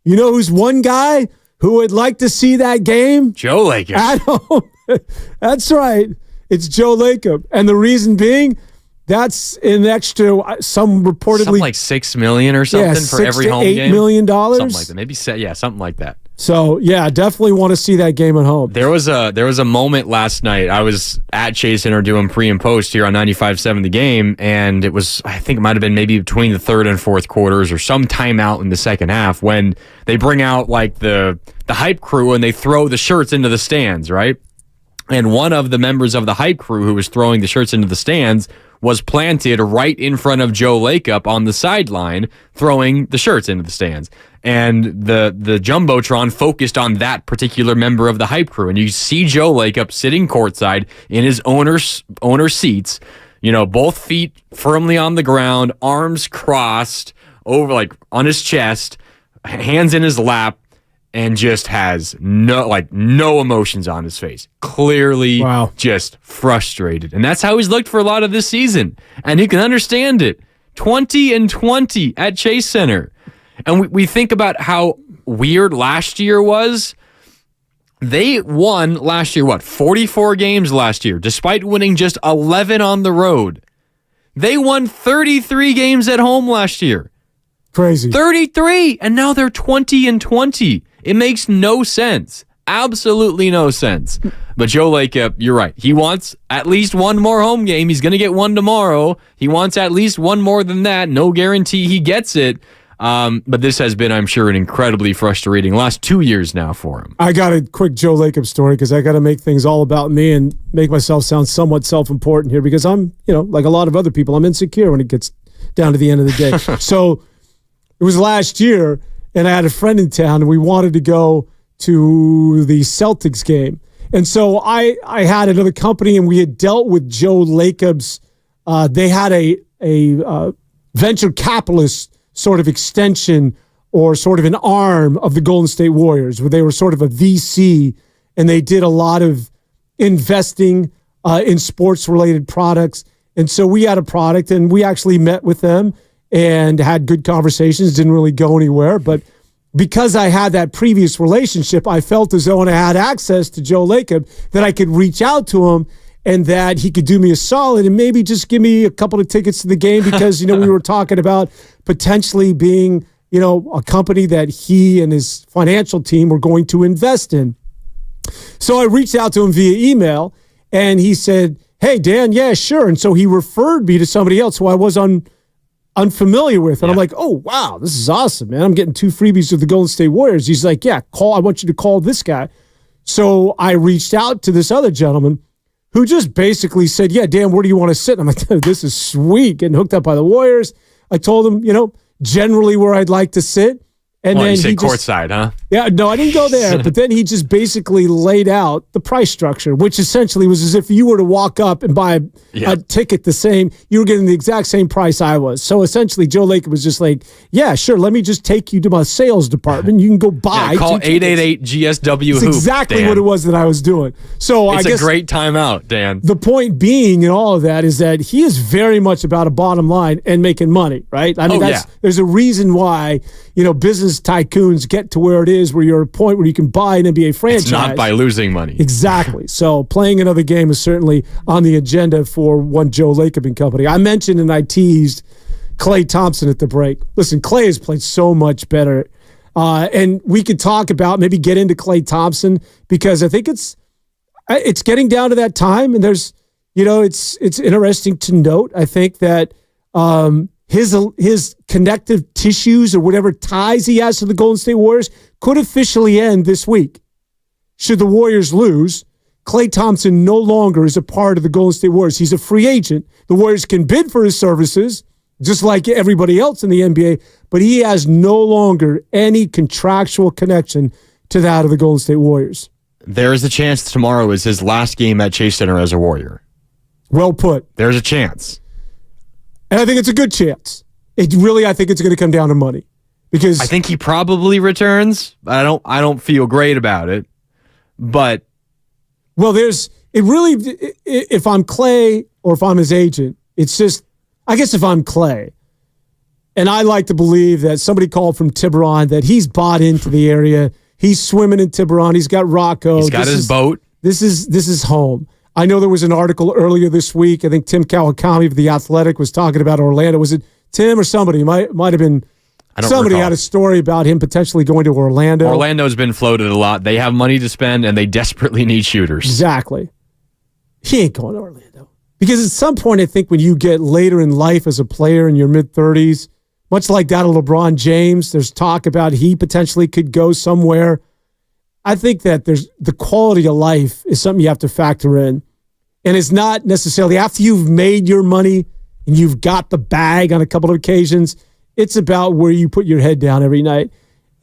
You know who's one guy who would like to see that game? Joe Lacob. At home. That's right. It's Joe Lacob. And the reason being, that's an extra, some reportedly... Something like $6 million or something for every home game? $8 million. Something like that. Maybe, something like that. So, yeah, definitely want to see that game at home. There was a moment last night. I was at Chase Center doing pre and post here on 95.7 The Game, and it was, I think it might have been maybe between the third and fourth quarters or some timeout in the second half when they bring out like the hype crew and they throw the shirts into the stands, right? And one of the members of the hype crew who was throwing the shirts into the stands was planted right in front of Joe Lacob on the sideline, throwing the shirts into the stands. And the Jumbotron focused on that particular member of the hype crew. And you see Joe Lacob sitting courtside in his owner seats, both feet firmly on the ground, arms crossed over like on his chest, hands in his lap, and just has no emotions on his face. Clearly just frustrated. And that's how he's looked for a lot of this season. And you can understand it. 20-20 at Chase Center. And we think about how weird last year was. They won last year, 44 games last year, despite winning just 11 on the road. They won 33 games at home last year. Crazy. 33, and now they're 20-20. It makes no sense. Absolutely no sense. But Joe Lacob, you're right. He wants at least one more home game. He's going to get one tomorrow. He wants at least one more than that. No guarantee he gets it. But this has been, I'm sure, an incredibly frustrating last 2 years now for him. I got a quick Joe Lacob story because I got to make things all about me and make myself sound somewhat self-important here because I'm, like a lot of other people, I'm insecure when it gets down to the end of the day. So it was last year, and I had a friend in town, and we wanted to go to the Celtics game. And so I had another company, and we had dealt with Joe Lacob's. They had a venture capitalist sort of extension or sort of an arm of the Golden State Warriors, where they were sort of a VC, and they did a lot of investing in sports-related products. And so we had a product, and we actually met with them and had good conversations, didn't really go anywhere. But because I had that previous relationship, I felt as though when I had access to Joe Lacob, that I could reach out to him and that he could do me a solid and maybe just give me a couple of tickets to the game because, we were talking about potentially being, a company that he and his financial team were going to invest in. So I reached out to him via email, and he said, "Hey, Dan, yeah, sure." And so he referred me to somebody else who I was unfamiliar with. And I'm like, "Oh, wow, this is awesome, man. I'm getting 2 freebies with the Golden State Warriors." He's like, "Yeah, I want you to call this guy." So I reached out to this other gentleman who just basically said, "Yeah, Dan, where do you want to sit?" And I'm like, "This is sweet, getting hooked up by the Warriors." I told him, generally where I'd like to sit. And then you said courtside, huh? Yeah, no, I didn't go there. But then he just basically laid out the price structure, which essentially was as if you were to walk up and buy a ticket the same, you were getting the exact same price I was. So essentially, Joe Lacob was just like, yeah, sure, let me just take you to my sales department. You can go buy. Call 888-GSW. That's exactly what it was that I was doing. So it's I guess a great timeout, Dan. The point being in all of that is that he is very much about a bottom line and making money, right? I mean, there's a reason why, business tycoons get to where it is, where you're at a point where you can buy an NBA franchise. It's not by losing money. Exactly. So playing another game is certainly on the agenda for one Joe Lacob and company. I mentioned and I teased Klay Thompson at the break. Listen, Klay has played so much better. And we could talk about, maybe get into Klay Thompson, because I think it's getting down to that time. And there's, it's interesting to note, I think that his connective tissues or whatever ties he has to the Golden State Warriors could officially end this week. Should the Warriors lose, Klay Thompson no longer is a part of the Golden State Warriors. He's a free agent. The Warriors can bid for his services, just like everybody else in the NBA, but he has no longer any contractual connection to that of the Golden State Warriors. There is a chance tomorrow is his last game at Chase Center as a Warrior. Well put. There's a chance. And I think it's a good chance. I think it's going to come down to money, because I think he probably returns. I don't feel great about it, but if I'm Klay or if I'm his agent, it's just, I guess if I'm Klay, and I like to believe that somebody called from Tiburon that he's bought into the area. He's swimming in Tiburon. He's got Rocco. He's got his boat. This is home. I know there was an article earlier this week. I think Tim Kawakami of The Athletic was talking about Orlando. Was it Tim or somebody? Might have been somebody recall. had a story about him potentially going to Orlando. Orlando's been floated a lot. They have money to spend, and they desperately need shooters. Exactly. He ain't going to Orlando. Because at some point, I think when you get later in life as a player in your mid-30s, much like that of LeBron James, there's talk about he potentially could go somewhere. I think that there's the quality of life is something you have to factor in. And it's not necessarily after you've made your money and you've got the bag on a couple of occasions, it's about where you put your head down every night.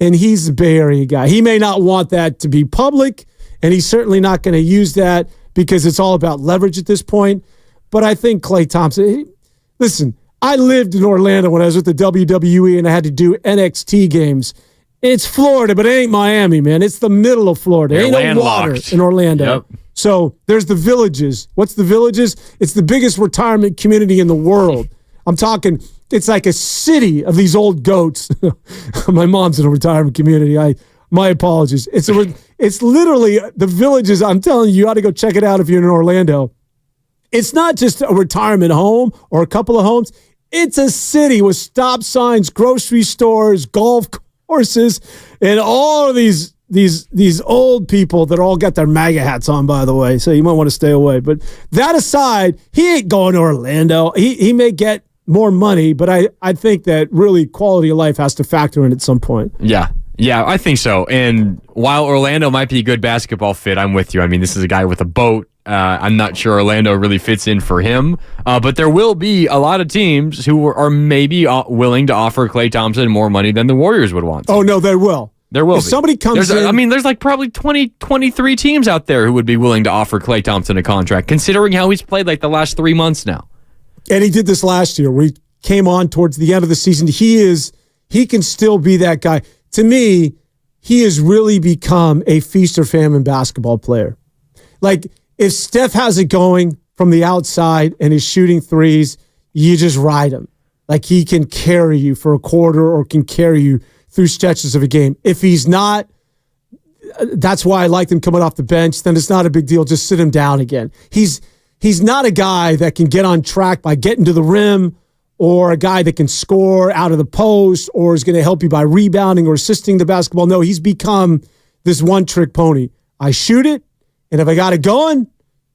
And he's a Bay Area guy. He may not want that to be public, and he's certainly not going to use that because it's all about leverage at this point. But I think Klay Thompson, listen, I lived in Orlando when I was with the WWE and I had to do NXT games. It's Florida, but it ain't Miami, man. It's the middle of Florida. Ain't no water in Orlando. Yep. So there's the Villages. What's the Villages? It's the biggest retirement community in the world. I'm talking, it's like a city of these old goats. My mom's in a retirement community. My apologies. It's literally the Villages. I'm telling you ought to go check it out if you're in Orlando. It's not just a retirement home or a couple of homes. It's a city with stop signs, grocery stores, golf courses, and all of these old people that all got their MAGA hats on, by the way, so you might want to stay away. But that aside, he ain't going to Orlando. He may get more money, but I think that really quality of life has to factor in at some point. Yeah, I think so. And while Orlando might be a good basketball fit, I'm with you. I mean, this is a guy with a boat. I'm not sure Orlando really fits in for him, but there will be a lot of teams who are maybe willing to offer Klay Thompson more money than the Warriors would want to. Oh, no, they will. There will if be. Somebody comes in. There's like probably 23 teams out there who would be willing to offer Klay Thompson a contract, considering how he's played like the last 3 months now. And he did this last year where he came on towards the end of the season. He can still be that guy. To me, he has really become a feast or famine basketball player. Like, if Steph has it going from the outside and is shooting threes, you just ride him. Like, he can carry you for a quarter or can carry you through stretches of a game. If he's not, that's why I liked him coming off the bench, then it's not a big deal. Just sit him down again. He's not a guy that can get on track by getting to the rim, or a guy that can score out of the post or is going to help you by rebounding or assisting the basketball. No, he's become this one-trick pony. I shoot it, and if I got it going,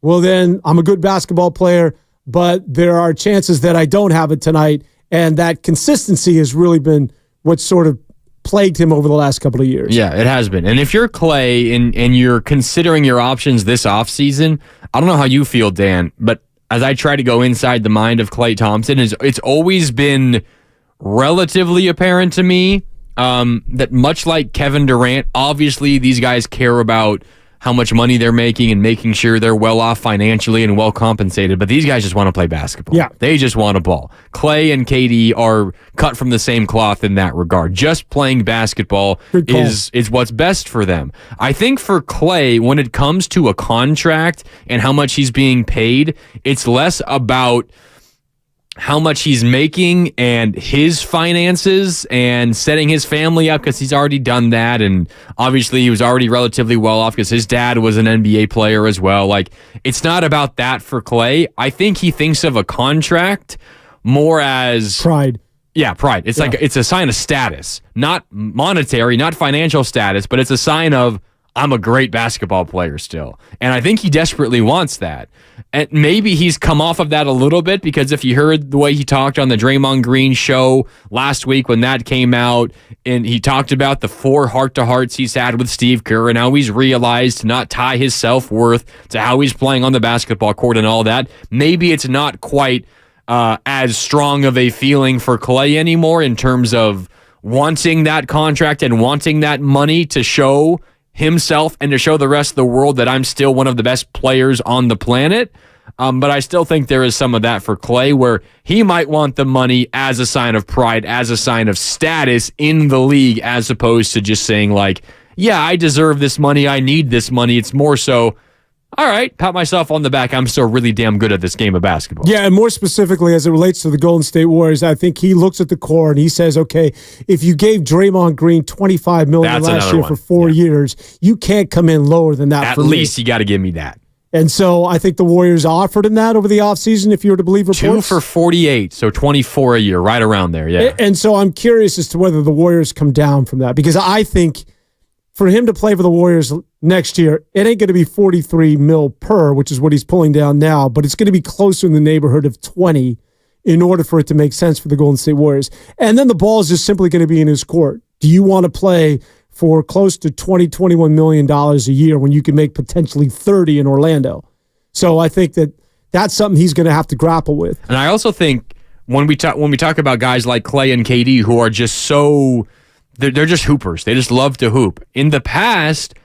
well, then I'm a good basketball player, but there are chances that I don't have it tonight, and that consistency has really been what sort of plagued him over the last couple of years. Yeah, it has been. And if you're Klay and you're considering your options this offseason, I don't know how you feel, Dan, but as I try to go inside the mind of Klay Thompson, it's always been relatively apparent to me that much like Kevin Durant, obviously these guys care about how much money they're making and making sure they're well off financially and well compensated, but these guys just want to play basketball. Yeah. They just want a ball. Clay and KD are cut from the same cloth in that regard. Just playing basketball is what's best for them. I think for Clay, when it comes to a contract and how much he's being paid, it's less about how much he's making and his finances and setting his family up, because he's already done that, and obviously he was already relatively well off because his dad was an NBA player as well. Like, it's not about that for Clay. I think he thinks of a contract more as pride. Yeah, pride. It's like it's a sign of status, not monetary, not financial status, but it's a sign of I'm a great basketball player still. And I think he desperately wants that. And maybe he's come off of that a little bit, because if you heard the way he talked on the Draymond Green show last week when that came out, and he talked about the 4 heart-to-hearts he's had with Steve Kerr and how he's realized to not tie his self-worth to how he's playing on the basketball court and all that, maybe it's not quite as strong of a feeling for Clay anymore in terms of wanting that contract and wanting that money to show himself and to show the rest of the world that I'm still one of the best players on the planet. But I still think there is some of that for Clay, where he might want the money as a sign of pride, as a sign of status in the league, as opposed to just saying like, yeah, I deserve this money, I need this money. It's more so, all right, pat myself on the back, I'm still really damn good at this game of basketball. Yeah, and more specifically as it relates to the Golden State Warriors, I think he looks at the core and he says, okay, if you gave Draymond Green $25 million last year for 4 years, you can't come in lower than that. At least you got to give me that. And so I think the Warriors offered him that over the offseason, if you were to believe reports. 2 for 48, so 24 a year, right around there, yeah. And so I'm curious as to whether the Warriors come down from that, because I think for him to play for the Warriors next year, it ain't going to be 43 mil per, which is what he's pulling down now, but it's going to be closer in the neighborhood of 20 in order for it to make sense for the Golden State Warriors. And then the ball is just simply going to be in his court. Do you want to play for close to $21 million a year when you can make potentially 30 in Orlando? So I think that that's something he's going to have to grapple with. And I also think when we talk about guys like Clay and KD who are just so... They're just hoopers. They just love to hoop. In the past,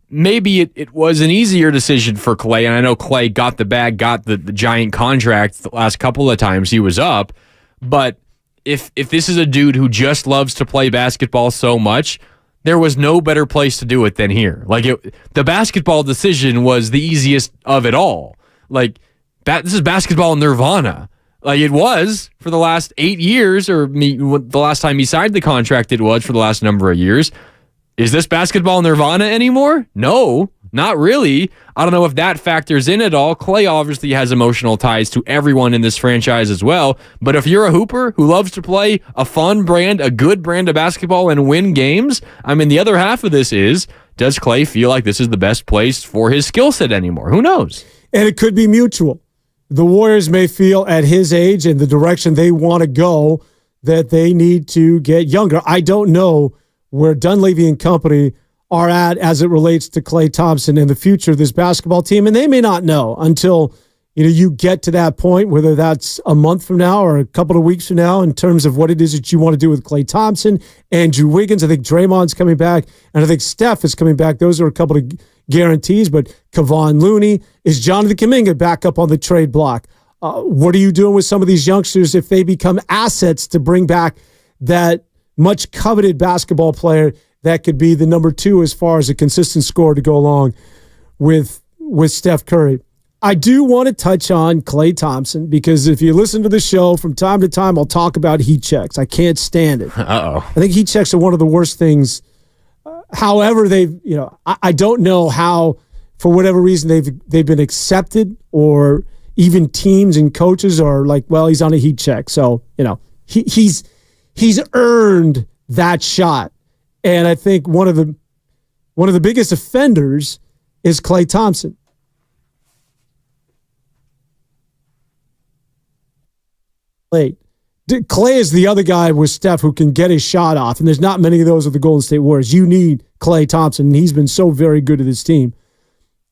maybe it was an easier decision for Clay, and I know Clay got the bag, got the giant contract the last couple of times he was up, but if this is a dude who just loves to play basketball so much, there was no better place to do it than here. Like, the basketball decision was the easiest of it all. Like, this is basketball nirvana. Like it was for the last 8 years, or the last time he signed the contract, it was for the last number of years. Is this basketball nirvana anymore? No, not really. I don't know if that factors in at all. Clay obviously has emotional ties to everyone in this franchise as well. But if you're a hooper who loves to play a fun brand, a good brand of basketball and win games, I mean, the other half of this is, does Clay feel like this is the best place for his skill set anymore? Who knows? And it could be mutual. The Warriors may feel at his age and the direction they want to go that they need to get younger. I don't know where Dunleavy and company are at as it relates to Klay Thompson and the future of this basketball team, and they may not know until you get to that point, whether that's a month from now or a couple of weeks from now, in terms of what it is that you want to do with Klay Thompson, Andrew Wiggins. I think Draymond's coming back, and I think Steph is coming back. Those are a couple of guarantees, but Kevon Looney, is Jonathan Kuminga back up on the trade block? What are you doing with some of these youngsters if they become assets to bring back that much coveted basketball player that could be the number 2 as far as a consistent scorer to go along with Steph Curry? I do want to touch on Klay Thompson, because if you listen to the show from time to time, I'll talk about heat checks. I can't stand it. Uh-oh. I think heat checks are one of the worst things. However, I don't know how, for whatever reason, they've been accepted, or even teams and coaches are like, well, he's on a heat check, so he's earned that shot. And I think one of the biggest offenders is Klay Thompson. Klay is the other guy with Steph who can get his shot off, and there's not many of those with the Golden State Warriors. You need Klay Thompson, and he's been so very good at his team.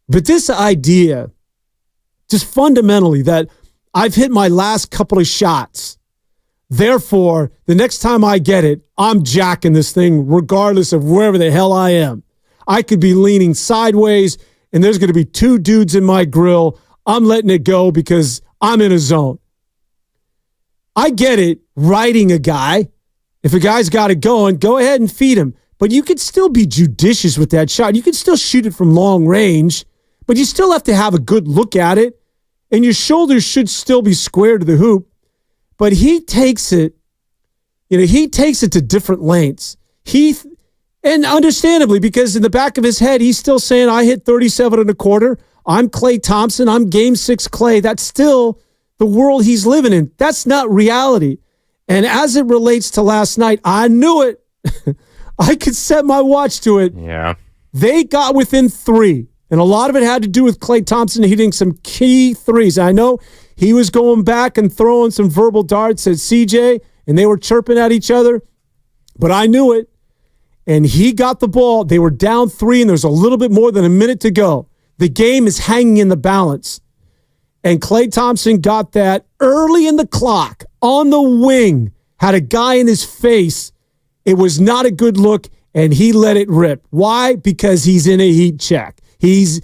But this idea, just fundamentally, that I've hit my last couple of shots, Therefore, the next time I get it, I'm jacking this thing regardless of wherever the hell I am. I could be leaning sideways, and there's going to be 2 dudes in my grill. I'm letting it go because I'm in a zone. I get it, riding a guy. If a guy's got it going, go ahead and feed him. But you could still be judicious with that shot. You can still shoot it from long range, but you still have to have a good look at it, and your shoulders should still be square to the hoop. But he takes it, to different lengths. And understandably, because in the back of his head, he's still saying, I hit 37 and a quarter. I'm Klay Thompson. I'm Game 6 Klay. That's still the world he's living in. That's not reality. And as it relates to last night, I knew it. I could set my watch to it. Yeah. They got within 3. And a lot of it had to do with Klay Thompson hitting some key threes. I know he was going back and throwing some verbal darts at CJ, and they were chirping at each other. But I knew it. And he got the ball. They were down 3, and there's a little bit more than a minute to go. The game is hanging in the balance. And Klay Thompson got that early in the clock on the wing, had a guy in his face. It was not a good look, and he let it rip. Why? Because he's in a heat check. He's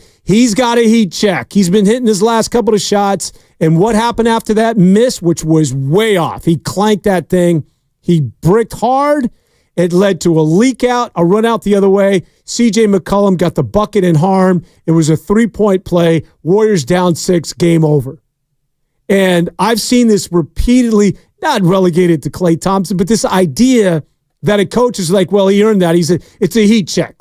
got a heat check. He's been hitting his last couple of shots, and what happened after that miss, which was way off? He clanked that thing. He bricked hard. It led to a leak out, a run out the other way. CJ McCollum got the bucket and harm. It was a 3-point play. Warriors down 6, game over. And I've seen this repeatedly, not relegated to Klay Thompson, but this idea that a coach is like, well, he earned that. It's a heat check.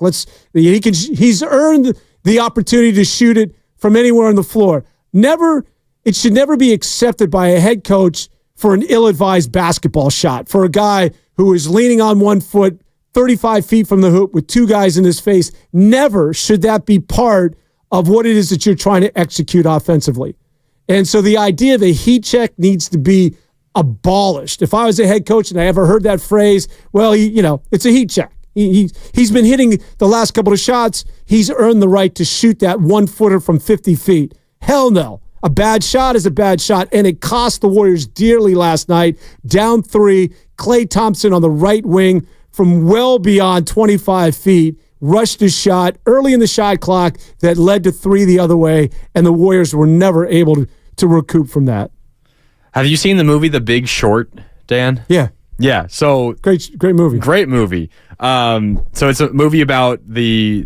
He's earned the opportunity to shoot it from anywhere on the floor. It should never be accepted by a head coach for an ill-advised basketball shot, for a guy who is leaning on one foot 35 feet from the hoop with 2 guys in his face. Never should that be part of what it is that you're trying to execute offensively. And so the idea of a heat check needs to be abolished. If I was a head coach and I ever heard that phrase, well, it's a heat check. He's been hitting the last couple of shots. He's earned the right to shoot that 1-footer from 50 feet. Hell no. A bad shot is a bad shot, and it cost the Warriors dearly last night. Down 3, Klay Thompson on the right wing from well beyond 25 feet, rushed his shot early in the shot clock that led to 3 the other way, and the Warriors were never able to recoup from that. Have you seen the movie The Big Short, Dan? Yeah. Yeah. So great movie. Great movie. So it's a movie about the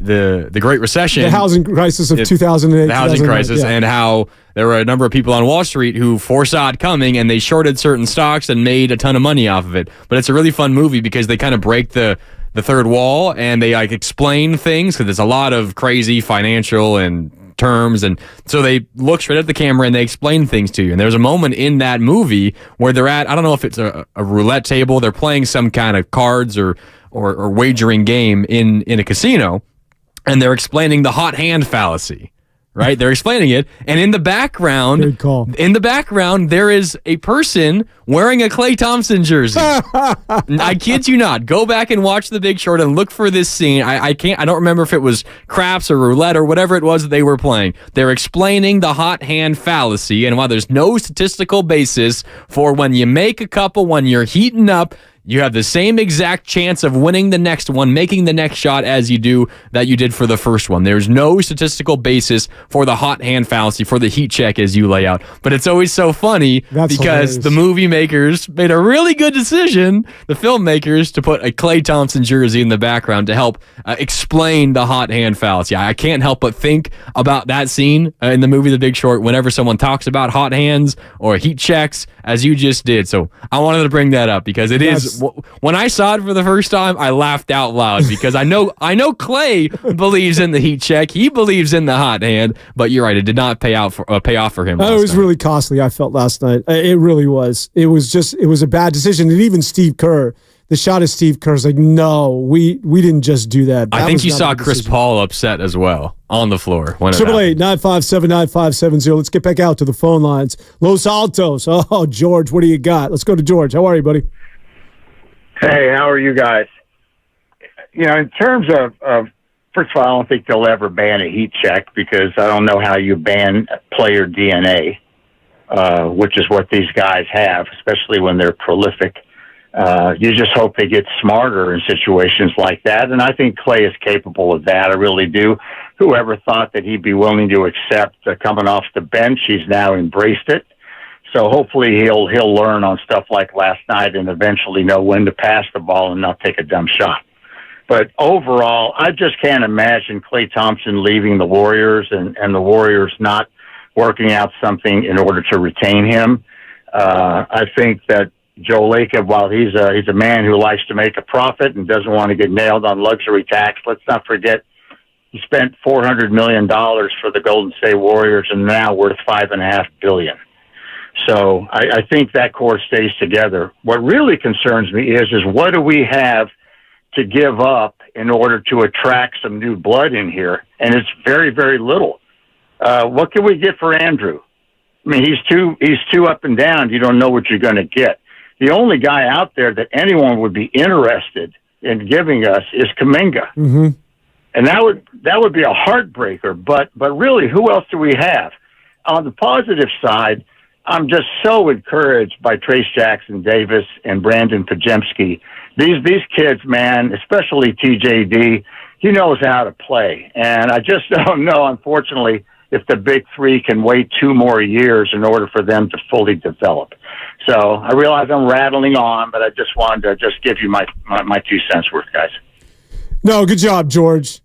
Great Recession, the housing crisis of 2008. The housing crisis, and how there were a number of people on Wall Street who foresaw it coming, and they shorted certain stocks and made a ton of money off of it. But it's a really fun movie because they kind of break the third wall, and they explain things, because there's a lot of crazy financial and terms, and so they look straight at the camera and they explain things to you. And there's a moment in that movie where they're at, I don't know if it's a roulette table, they're playing some kind of cards or wagering game in a casino, and they're explaining the hot hand fallacy. Right? They're explaining it, and in the background, there is a person wearing a Klay Thompson jersey. I kid you not. Go back and watch The Big Short and look for this scene. I don't remember if it was craps or roulette or whatever it was that they were playing. They're explaining the hot hand fallacy, and while there's no statistical basis for when you make a couple, when you're heating up, you have the same exact chance of winning the next one, making the next shot as you did for the first one. There's no statistical basis for the hot hand fallacy, for the heat check as you lay out. But it's always so funny because hilarious. The movie makers made a really good decision, the filmmakers, to put a Klay Thompson jersey in the background to help explain the hot hand fallacy. I can't help but think about that scene in the movie The Big Short whenever someone talks about hot hands or heat checks, as you just did. So I wanted to bring that up because it is. When I saw it for the first time, I laughed out loud because I know Klay believes in the heat check. He believes in the hot hand, but you're right. It did not pay off for him. It was really costly. I felt last night. It really was. It was a bad decision. And even Steve Kerr, the shot of Steve Kerr's like, no, we didn't just do that. I think you saw Chris Paul upset as well on the floor. 888-957-9570. Let's get back out to the phone lines. Los Altos. Oh, George, what do you got? Let's go to George. How are you, buddy? Hey, how are you guys? In terms of first of all, I don't think they'll ever ban a heat check because I don't know how you ban player DNA. which is what these guys have, especially when they're prolific. You just hope they get smarter in situations like that. And I think Clay is capable of that. I really do. Whoever thought that he'd be willing to accept coming off the bench, he's now embraced it. So hopefully he'll learn on stuff like last night and eventually know when to pass the ball and not take a dumb shot. But overall, I just can't imagine Klay Thompson leaving the Warriors and the Warriors not working out something in order to retain him. I think that Joe Lacob, while he's a man who likes to make a profit and doesn't want to get nailed on luxury tax, let's not forget he spent $400 million for the Golden State Warriors and now worth $5.5 billion. So I think that core stays together. What really concerns me is what do we have to give up in order to attract some new blood in here? And it's very, very little. What can we get for Andrew? I mean, he's too up and down. You don't know what you're going to get. The only guy out there that anyone would be interested in giving us is Kuminga. Mm-hmm. And that would be a heartbreaker. But really, who else do we have? On the positive side, I'm just so encouraged by Trace Jackson Davis and Brandon Pajemski. These kids, man, especially TJD, he knows how to play. And I just don't know, unfortunately, if the big three can wait 2 more years in order for them to fully develop. So I realize I'm rattling on, but I just wanted to just give you my 2 cents worth, guys. No, good job, George.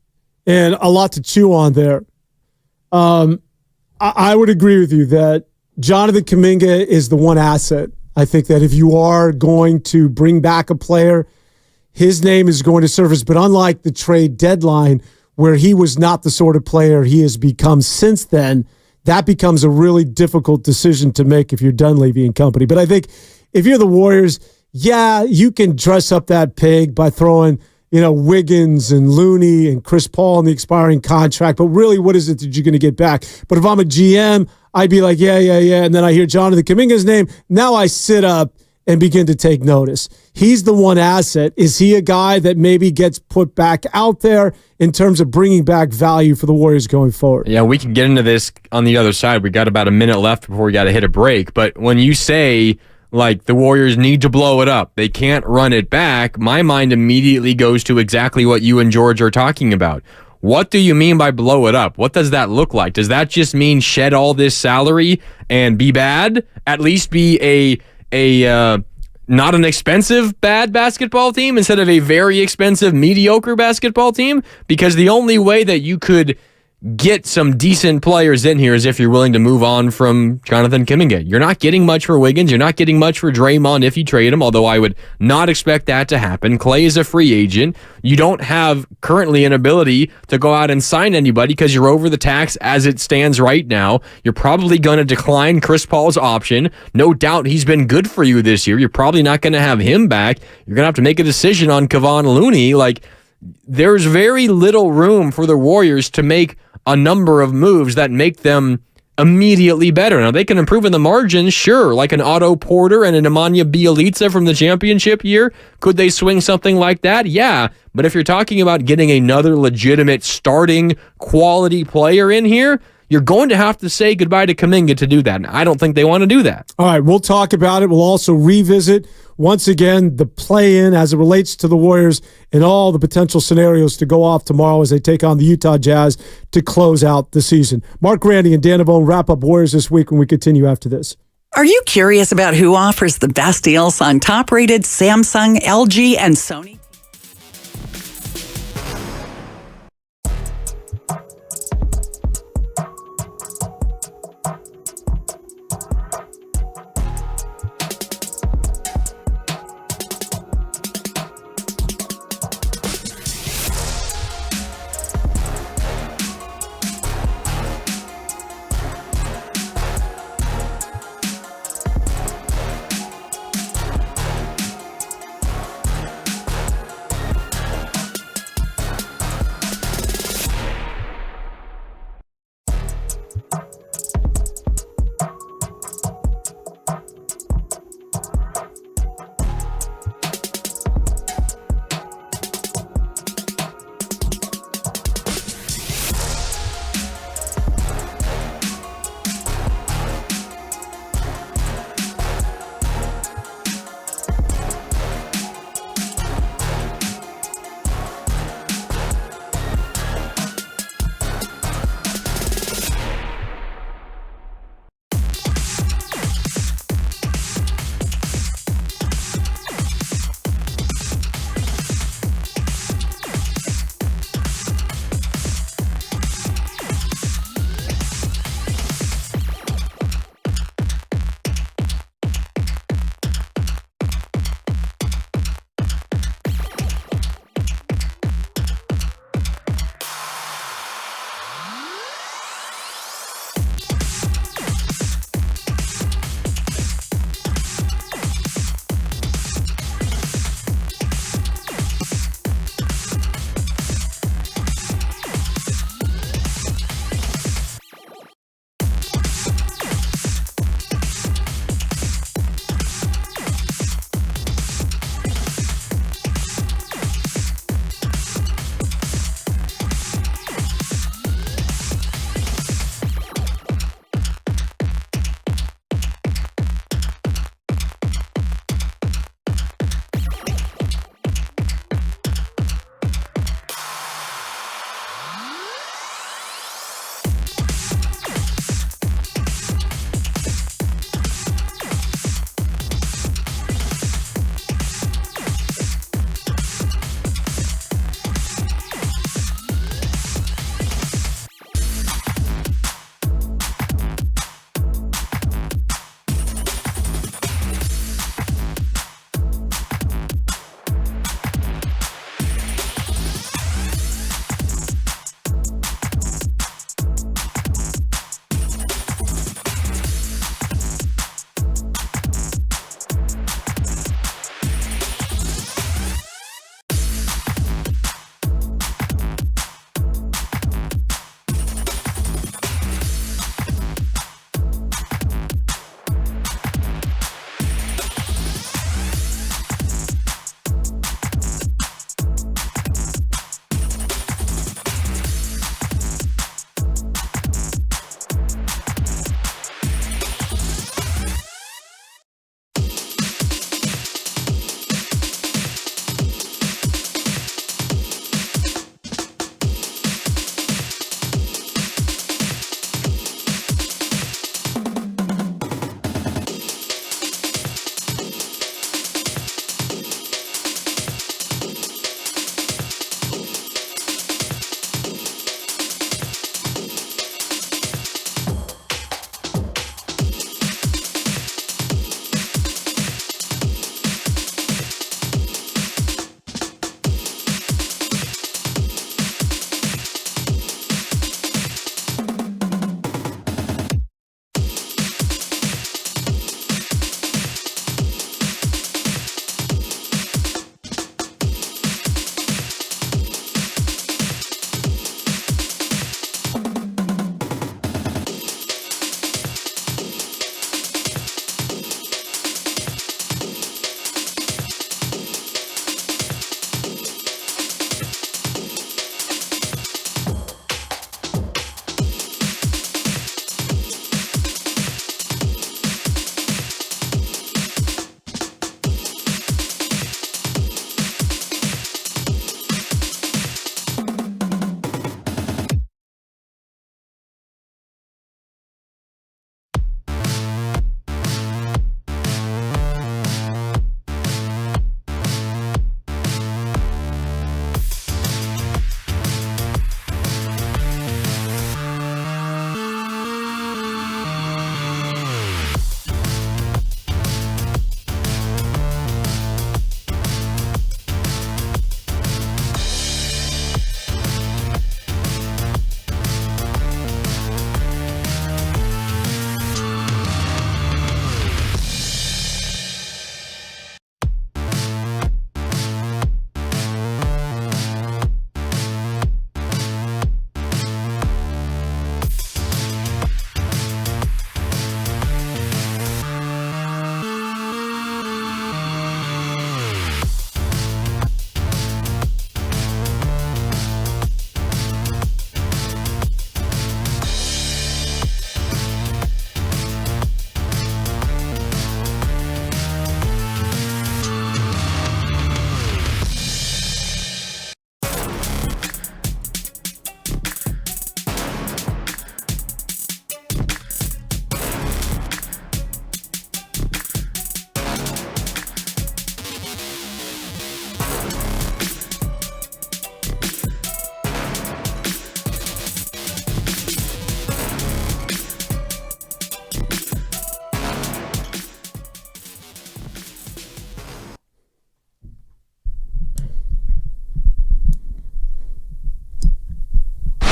And a lot to chew on there. I would agree with you that Jonathan Kuminga is the one asset. I think that if you are going to bring back a player, his name is going to surface. But unlike the trade deadline, where he was not the sort of player he has become since then, that becomes a really difficult decision to make if you're Dunleavy and company. But I think if you're the Warriors, yeah, you can dress up that pig by throwing, Wiggins and Looney and Chris Paul in the expiring contract. But really, what is it that you're going to get back? But if I'm a GM, I'd be like, yeah. And then I hear Jonathan Kuminga's name. Now I sit up and begin to take notice. He's the one asset. Is he a guy that maybe gets put back out there in terms of bringing back value for the Warriors going forward? Yeah, we can get into this on the other side. We got about a minute left before we got to hit a break. But when you say, like, the Warriors need to blow it up, they can't run it back, my mind immediately goes to exactly what you and George are talking about. What do you mean by blow it up? What does that look like? Does that just mean shed all this salary and be bad? At least be a not an expensive bad basketball team instead of a very expensive mediocre basketball team? Because the only way that you could get some decent players in here is if you're willing to move on from Jonathan Kuminga. You're not getting much for Wiggins. You're not getting much for Draymond if you trade him, although I would not expect that to happen. Clay is a free agent. You don't have currently an ability to go out and sign anybody because you're over the tax as it stands right now. You're probably going to decline Chris Paul's option. No doubt he's been good for you this year. You're probably not going to have him back. You're going to have to make a decision on Kevon Looney. There's very little room for the Warriors to make a number of moves that make them immediately better. Now, they can improve in the margins, sure, like an Otto Porter and an Nemanja Bjelica from the championship year. Could they swing something like that? Yeah, but if you're talking about getting another legitimate starting quality player in here, you're going to have to say goodbye to Kuminga to do that. And I don't think they want to do that. All right, we'll talk about it. We'll also revisit, once again, the play-in as it relates to the Warriors and all the potential scenarios to go off tomorrow as they take on the Utah Jazz to close out the season. Mark Randy and Dan Avone wrap up Warriors this week when we continue after this. Are you curious about who offers the best deals on top-rated Samsung, LG, and Sony?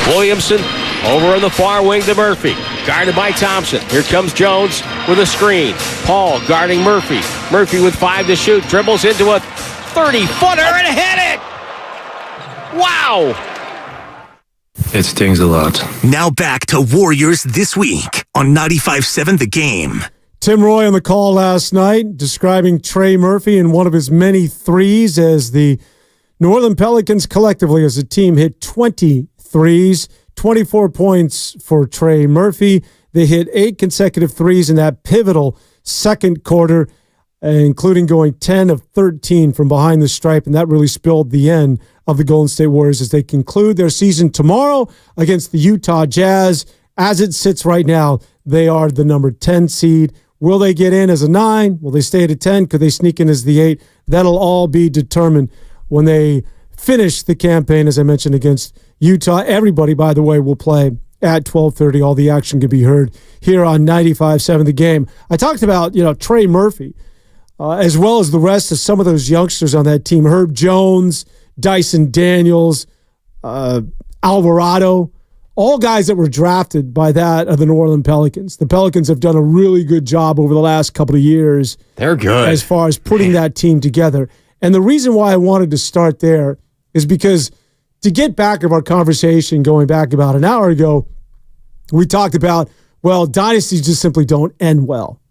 Williamson over in the far wing to Murphy. Guarded by Thompson. Here comes Jones with a screen. Paul guarding Murphy. Murphy with 5 to shoot. Dribbles into a 30-footer and hit it! Wow! It stings a lot. Now back to Warriors This Week on 95.7 The Game. Tim Roy on the call last night describing Trey Murphy and one of his many threes as the New Orleans Pelicans collectively as a team hit 20 threes, 24 points for Trey Murphy. They hit 8 consecutive threes in that pivotal second quarter, including going 10 of 13 from behind the stripe, and that really spelled the end of the Golden State Warriors as they conclude their season tomorrow against the Utah Jazz. As it sits right now, they are the number 10 seed. Will they get in as a 9? Will they stay at a 10? Could they sneak in as the 8? That'll all be determined when they finish the campaign, as I mentioned, against Utah. Everybody, by the way, will play at 12:30. All the action can be heard here on 95.7 The Game. I talked about, Trey Murphy, as well as the rest of some of those youngsters on that team. Herb Jones, Dyson Daniels, Alvarado, all guys that were drafted by that of the New Orleans Pelicans. The Pelicans have done a really good job over the last couple of years. They're good. As far as putting that team together. And the reason why I wanted to start there is because to get back of our conversation going back about an hour ago, we talked about, dynasties just simply don't end well.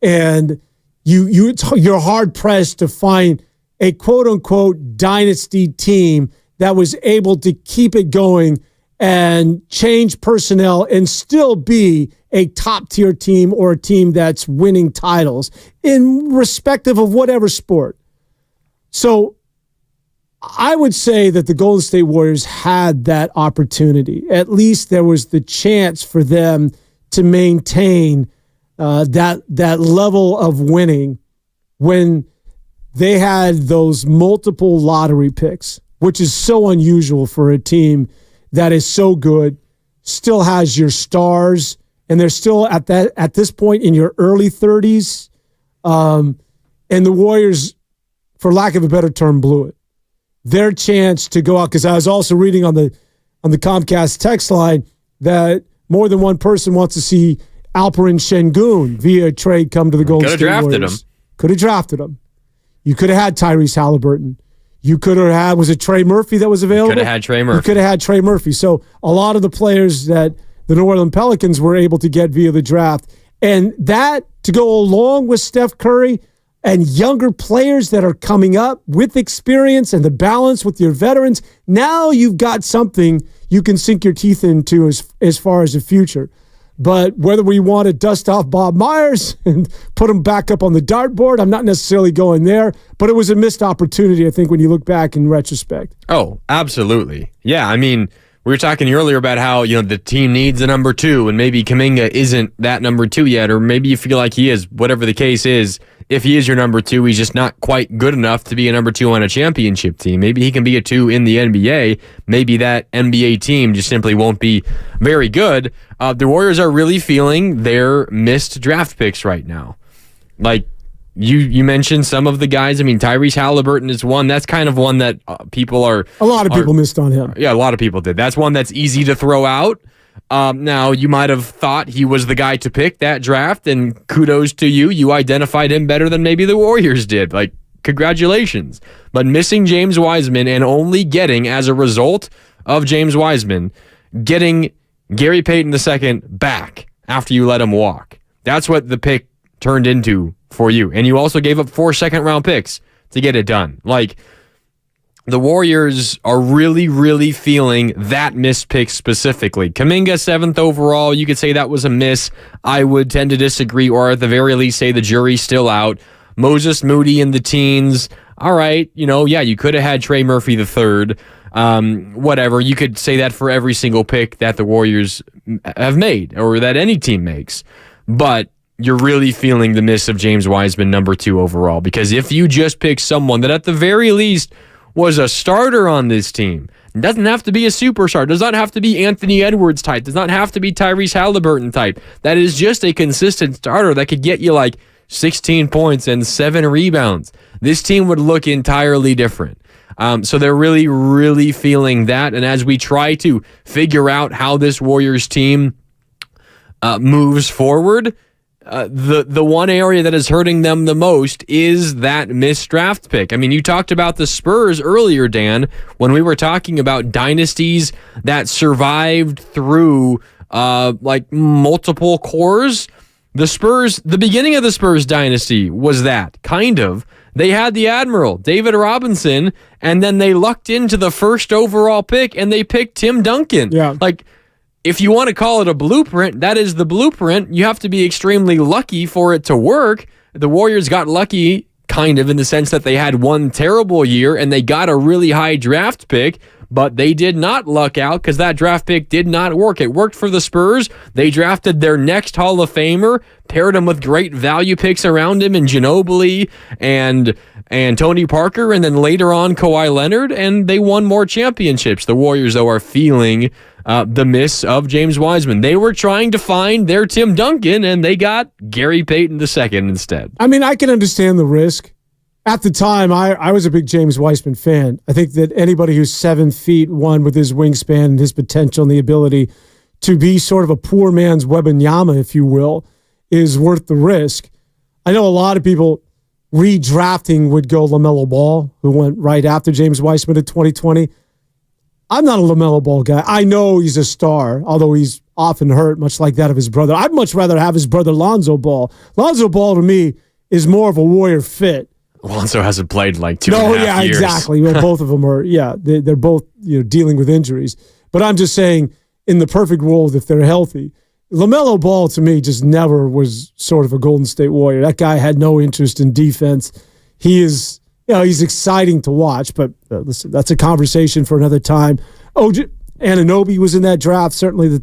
And you're hard-pressed to find a quote-unquote dynasty team that was able to keep it going and change personnel and still be a top-tier team or a team that's winning titles in respective of whatever sport. So I would say that the Golden State Warriors had that opportunity. At least there was the chance for them to maintain that level of winning when they had those multiple lottery picks, which is so unusual for a team that is so good, still has your stars, and they're still at this point in your early 30s. And the Warriors, for lack of a better term, blew it. Their chance to go out, because I was also reading on the Comcast text line that more than one person wants to see Alperen Şengün via trade come to the Golden State Warriors. Could have drafted him. You could have had Tyrese Halliburton. You could have had, was it Trey Murphy that was available? Could have had Trey Murphy. You could have had Trey Murphy. So a lot of the players that the New Orleans Pelicans were able to get via the draft, and that to go along with Steph Curry and younger players that are coming up with experience and the balance with your veterans, now you've got something you can sink your teeth into as far as the future. But whether we want to dust off Bob Myers and put him back up on the dartboard, I'm not necessarily going there. But it was a missed opportunity, I think, when you look back in retrospect. Oh, absolutely. Yeah, I mean, we were talking earlier about how, the team needs a number 2, and maybe Kuminga isn't that number 2 yet, or maybe you feel like he is. Whatever the case is, if he is your number 2, he's just not quite good enough to be a number 2 on a championship team. Maybe he can be a 2 in the NBA. Maybe that NBA team just simply won't be very good. The Warriors are really feeling their missed draft picks right now. Like, you mentioned some of the guys. I mean, Tyrese Halliburton is one. That's kind of one that people are... A lot of people missed on him. Yeah, a lot of people did. That's one that's easy to throw out. Now, you might have thought he was the guy to pick that draft, and kudos to you. You identified him better than maybe the Warriors did. Like, congratulations. But missing James Wiseman and only getting, as a result of James Wiseman, getting Gary Payton II back after you let him walk. That's what the pick turned into for you. And you also gave up 4 second-round picks to get it done. Like, the Warriors are really, really feeling that missed pick specifically. Kuminga, 7th overall, you could say that was a miss. I would tend to disagree, or at the very least say the jury's still out. Moses Moody in the teens, all right, you could have had Trey Murphy III. Whatever, you could say that for every single pick that the Warriors have made, or that any team makes. But you're really feeling the miss of James Wiseman, number 2 overall, because if you just pick someone that at the very least was a starter on this team, it doesn't have to be a superstar, does not have to be Anthony Edwards type, does not have to be Tyrese Halliburton type, that is just a consistent starter that could get you like 16 points and 7 rebounds, this team would look entirely different. So they're really, really feeling that. And as we try to figure out how this Warriors team moves forward, the one area that is hurting them the most is that missed draft pick. I mean, you talked about the Spurs earlier, Dan, when we were talking about dynasties that survived through like multiple cores. The Spurs, the beginning of the Spurs dynasty was that, kind of. They had the Admiral, David Robinson, and then they lucked into the first overall pick and they picked Tim Duncan. Yeah. Like, if you want to call it a blueprint, that is the blueprint. You have to be extremely lucky for it to work. The Warriors got lucky, kind of, in the sense that they had one terrible year and they got a really high draft pick, but they did not luck out because that draft pick did not work. It worked for the Spurs. They drafted their next Hall of Famer, paired him with great value picks around him in Ginobili and Tony Parker, and then later on Kawhi Leonard, and they won more championships. The Warriors, though, are feeling the miss of James Wiseman. They were trying to find their Tim Duncan, and they got Gary Payton II instead. I mean, I can understand the risk. At the time, I was a big James Wiseman fan. I think that anybody who's 7 feet 1 with his wingspan and his potential and the ability to be sort of a poor man's Wembanyama, if you will, is worth the risk. I know a lot of people redrafting would go LaMelo Ball, who went right after James Wiseman in 2020. I'm not a LaMelo Ball guy. I know he's a star, although he's often hurt, much like that of his brother. I'd much rather have his brother Lonzo Ball. Lonzo Ball, to me, is more of a Warrior fit. Lonzo hasn't played like 2.5 years. Exactly. Well, both of them are, they're both dealing with injuries. But I'm just saying, in the perfect world, if they're healthy, LaMelo Ball, to me, just never was sort of a Golden State Warrior. That guy had no interest in defense. He is, he's exciting to watch, but listen, that's a conversation for another time. Anunoby was in that draft, certainly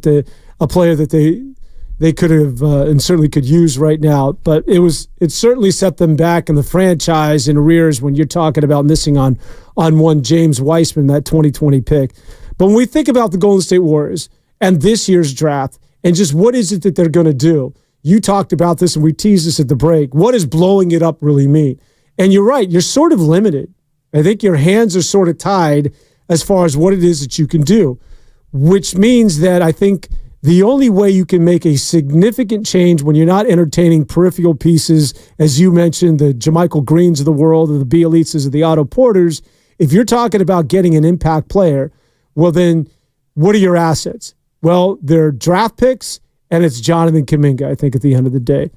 a player that they could have and certainly could use right now, but it certainly set them back in the franchise in arrears when you're talking about missing on one James Wiseman, that 2020 pick. But when we think about the Golden State Warriors and this year's draft and just what is it that they're going to do, you talked about this and we teased this at the break. What does blowing it up really mean? And you're right, you're sort of limited. I think your hands are sort of tied as far as what it is that you can do, which means that I think the only way you can make a significant change when you're not entertaining peripheral pieces, as you mentioned, the JaMychal Greens of the world, or the Bielitsas, or the Otto Porters, if you're talking about getting an impact player, well then, what are your assets? Well, they're draft picks, and it's Jonathan Kuminga, I think, at the end of the day.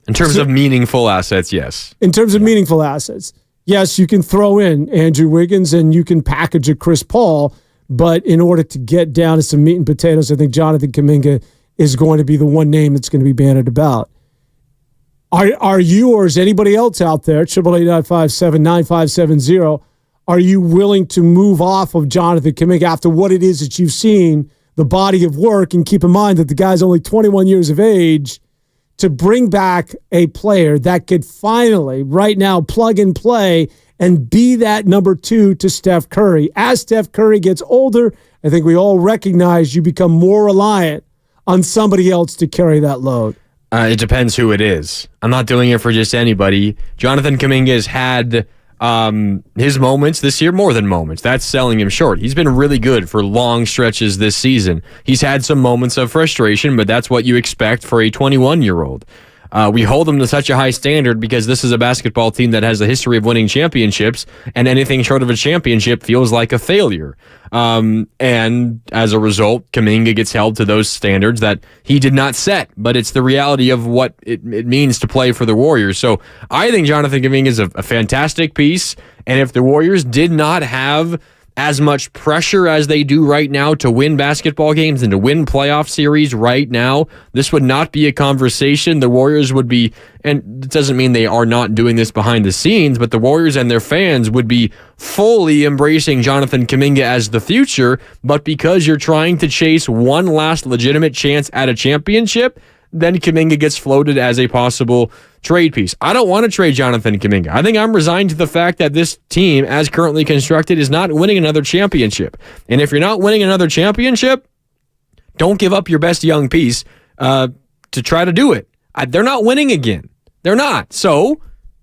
In terms of meaningful assets, yes. In terms of meaningful assets, yes, you can throw in Andrew Wiggins and you can package a Chris Paul, but in order to get down to some meat and potatoes, I think Jonathan Kuminga is going to be the one name that's going to be bandied about. Are you, or is anybody else out there, 888-957-9570, are you willing to move off of Jonathan Kuminga after what it is that you've seen, the body of work, and keep in mind that the guy's only 21 years of age, to bring back a player that could finally, right now, plug and play and be that number 2 to Steph Curry? As Steph Curry gets older, I think we all recognize you become more reliant on somebody else to carry that load. It depends who it is. I'm not doing it for just anybody. Jonathan Kuminga has had his moments this year, more than moments. That's selling him short. He's been really good for long stretches this season. He's had some moments of frustration, but that's what you expect for a 21-year-old. We hold them to such a high standard because this is a basketball team that has a history of winning championships, and anything short of a championship feels like a failure. And as a result, Kuminga gets held to those standards that he did not set, but it's the reality of what it means to play for the Warriors. So I think Jonathan Kuminga is a fantastic piece, and if the Warriors did not have as much pressure as they do right now to win basketball games and to win playoff series right now, this would not be a conversation. The Warriors would be, and it doesn't mean they are not doing this behind the scenes, but the Warriors and their fans would be fully embracing Jonathan Kuminga as the future. But because you're trying to chase one last legitimate chance at a championship, then Kuminga gets floated as a possible trade piece. I don't want to trade Jonathan Kuminga. I think I'm resigned to the fact that this team, as currently constructed, is not winning another championship. And if you're not winning another championship, don't give up your best young piece to try to do it. They're not winning again. They're not. So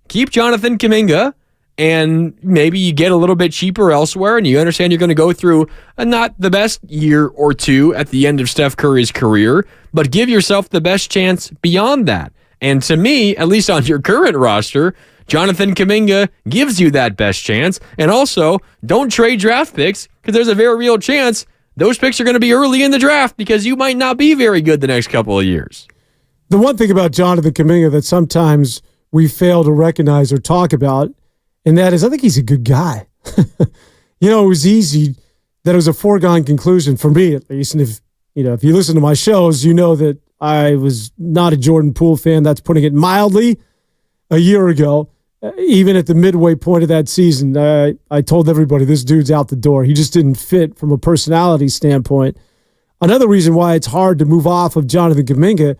keep Jonathan Kuminga and maybe you get a little bit cheaper elsewhere, and you understand you're going to go through not the best year or two at the end of Steph Curry's career, but give yourself the best chance beyond that. And to me, at least on your current roster, Jonathan Kuminga gives you that best chance. And also, don't trade draft picks, because there's a very real chance those picks are going to be early in the draft because you might not be very good the next couple of years. The one thing about Jonathan Kuminga that sometimes we fail to recognize or talk about, and that is I think he's a good guy. It was easy that it was a foregone conclusion for me, at least. And if you listen to my shows, you know that I was not a Jordan Poole fan. That's putting it mildly. A year ago, even at the midway point of that season, I told everybody this dude's out the door. He just didn't fit from a personality standpoint. Another reason why it's hard to move off of Jonathan Kuminga,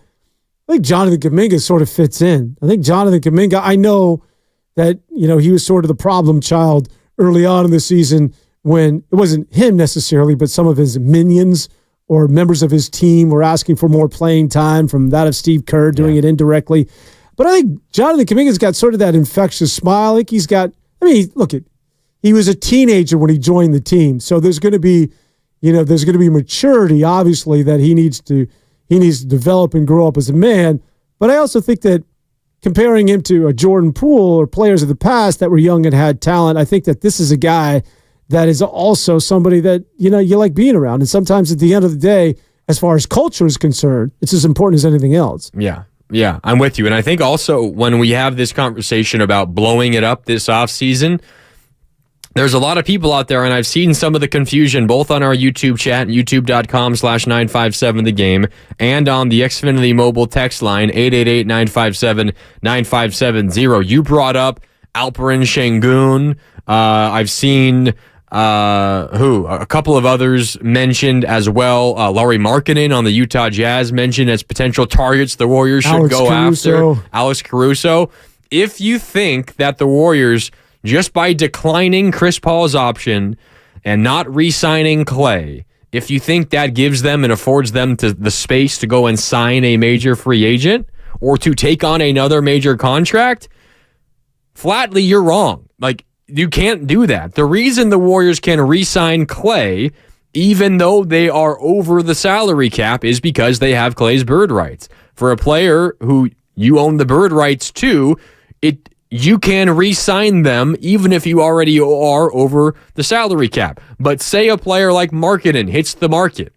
I think Jonathan Kuminga sort of fits in. I think Jonathan Kuminga, I know that he was sort of the problem child early on in the season when it wasn't him necessarily, but some of his minions or members of his team were asking for more playing time from that of Steve Kerr doing it indirectly. But I think Jonathan Kuminga's got sort of that infectious smile. I think he's got, he was a teenager when he joined the team. So there's going to be, maturity, obviously, that he needs to develop and grow up as a man. But I also think that comparing him to a Jordan Poole or players of the past that were young and had talent, I think that this is a guy that is also somebody that, you like being around. And sometimes at the end of the day, as far as culture is concerned, it's as important as anything else. Yeah, I'm with you. And I think also when we have this conversation about blowing it up this offseason, there's a lot of people out there, and I've seen some of the confusion both on our YouTube chat, youtube.com/957thegame, and on the Xfinity mobile text line, 888-957-9570. You brought up Alperen Şengün. I've seen a couple of others mentioned as well. Lauri Markkanen on the Utah Jazz mentioned as potential targets the Warriors should go after. Alex Caruso. If you think that the Warriors, just by declining Chris Paul's option and not re-signing Clay, if you think that gives them and affords them the space to go and sign a major free agent or to take on another major contract, flatly, you're wrong. You can't do that. The reason the Warriors can re-sign Clay, even though they are over the salary cap, is because they have Clay's bird rights. For a player who you own the bird rights to, you can re-sign them even if you already are over the salary cap. But say a player like Markkanen hits the market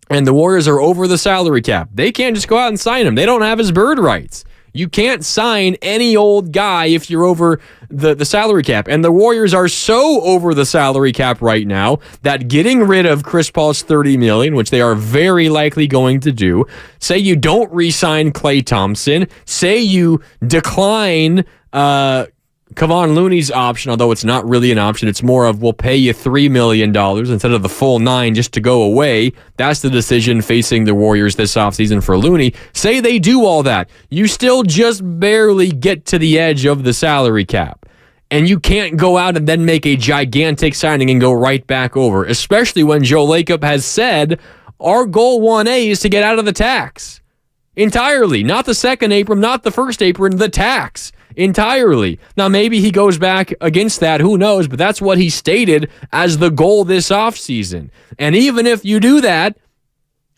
and the Warriors are over the salary cap. They can't just go out and sign him. They don't have his bird rights. You can't sign any old guy if you're over the salary cap. And the Warriors are so over the salary cap right now that getting rid of Chris Paul's $30 million, which they are very likely going to do, say you don't re-sign Klay Thompson, say you decline Kevon Looney's option, although it's not really an option. It's more of we'll pay you $3 million instead of the full $9 million just to go away. That's the decision facing the Warriors this offseason for Looney. Say they do all that. You still just barely get to the edge of the salary cap. And you can't go out and then make a gigantic signing and go right back over, especially when Joe Lacob has said our goal 1A is to get out of the tax entirely. Not the second apron, not the first apron, the tax. Entirely. Now, maybe he goes back against that. Who knows? But that's what he stated as the goal this offseason. And even if you do that,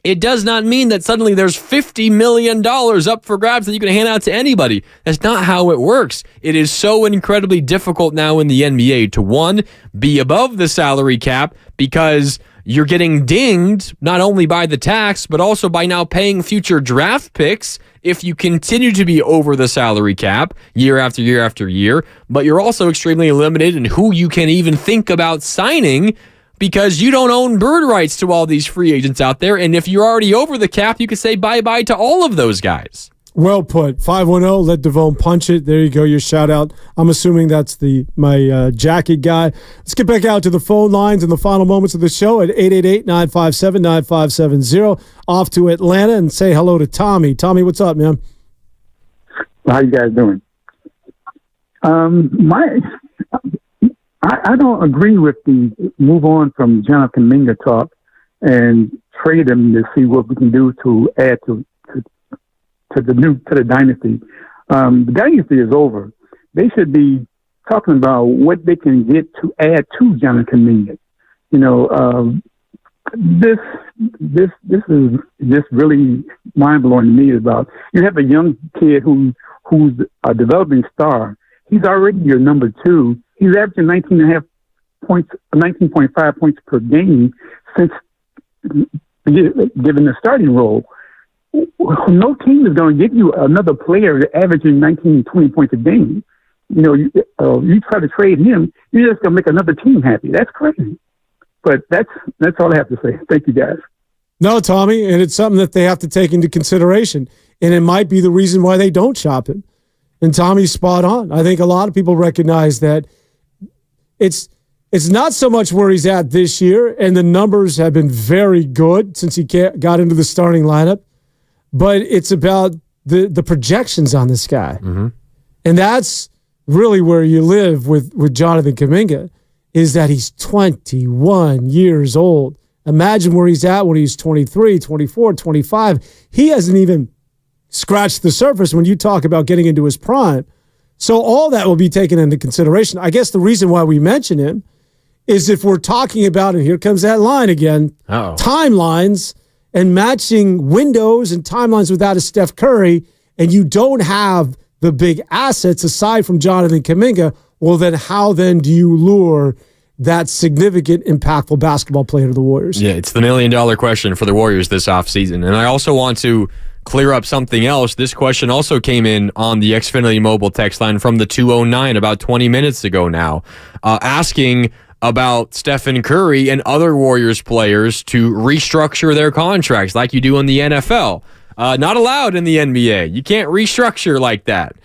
it does not mean that suddenly there's $50 million up for grabs that you can hand out to anybody. That's not how it works. It is so incredibly difficult now in the NBA to, one, be above the salary cap because you're getting dinged not only by the tax, but also by now paying future draft picks if you continue to be over the salary cap year after year after year. But you're also extremely limited in who you can even think about signing because you don't own bird rights to all these free agents out there. And if you're already over the cap, you could say bye-bye to all of those guys. Well put. 510, let Devone punch it. There you go, your shout out. I'm assuming that's my jacket guy. Let's get back out to the phone lines in the final moments of the show at 888-957-9570. Off to Atlanta and say hello to Tommy. Tommy, what's up, man? How you guys doing? I don't agree with the move on from Jonathan Kuminga talk and trade him to see what we can do to add to the dynasty. The dynasty is over. They should be talking about what they can get to add to Jonathan Mingus. You know, this is just really mind blowing to me. About you have a young kid who's a developing star. He's already your number 2. He's averaging 19.5 points, 19.5 points per game since given the starting role. No team is going to give you another player averaging 19, 20 points a game. You know, you try to trade him, you're just going to make another team happy. That's crazy. But that's all I have to say. Thank you, guys. No, Tommy, and it's something that they have to take into consideration. And it might be the reason why they don't shop him. And Tommy's spot on. I think a lot of people recognize that it's not so much where he's at this year, and the numbers have been very good since he got into the starting lineup, but it's about the projections on this guy. Mm-hmm. And that's really where you live with Jonathan Kuminga, is that he's 21 years old. Imagine where he's at when he's 23, 24, 25. He hasn't even scratched the surface when you talk about getting into his prime. So all that will be taken into consideration. I guess the reason why we mention him is if we're talking about, and here comes that line again, timelines and matching windows and timelines without a Steph Curry, and you don't have the big assets aside from Jonathan Kuminga, well, then how then do you lure that significant, impactful basketball player to the Warriors? Yeah, it's the $1 million question for the Warriors this offseason. And I also want to clear up something else. This question also came in on the Xfinity mobile text line from the 209 about 20 minutes ago now, asking about Stephen Curry and other Warriors players to restructure their contracts like you do in the NFL. Not allowed in the NBA. You can't restructure like that.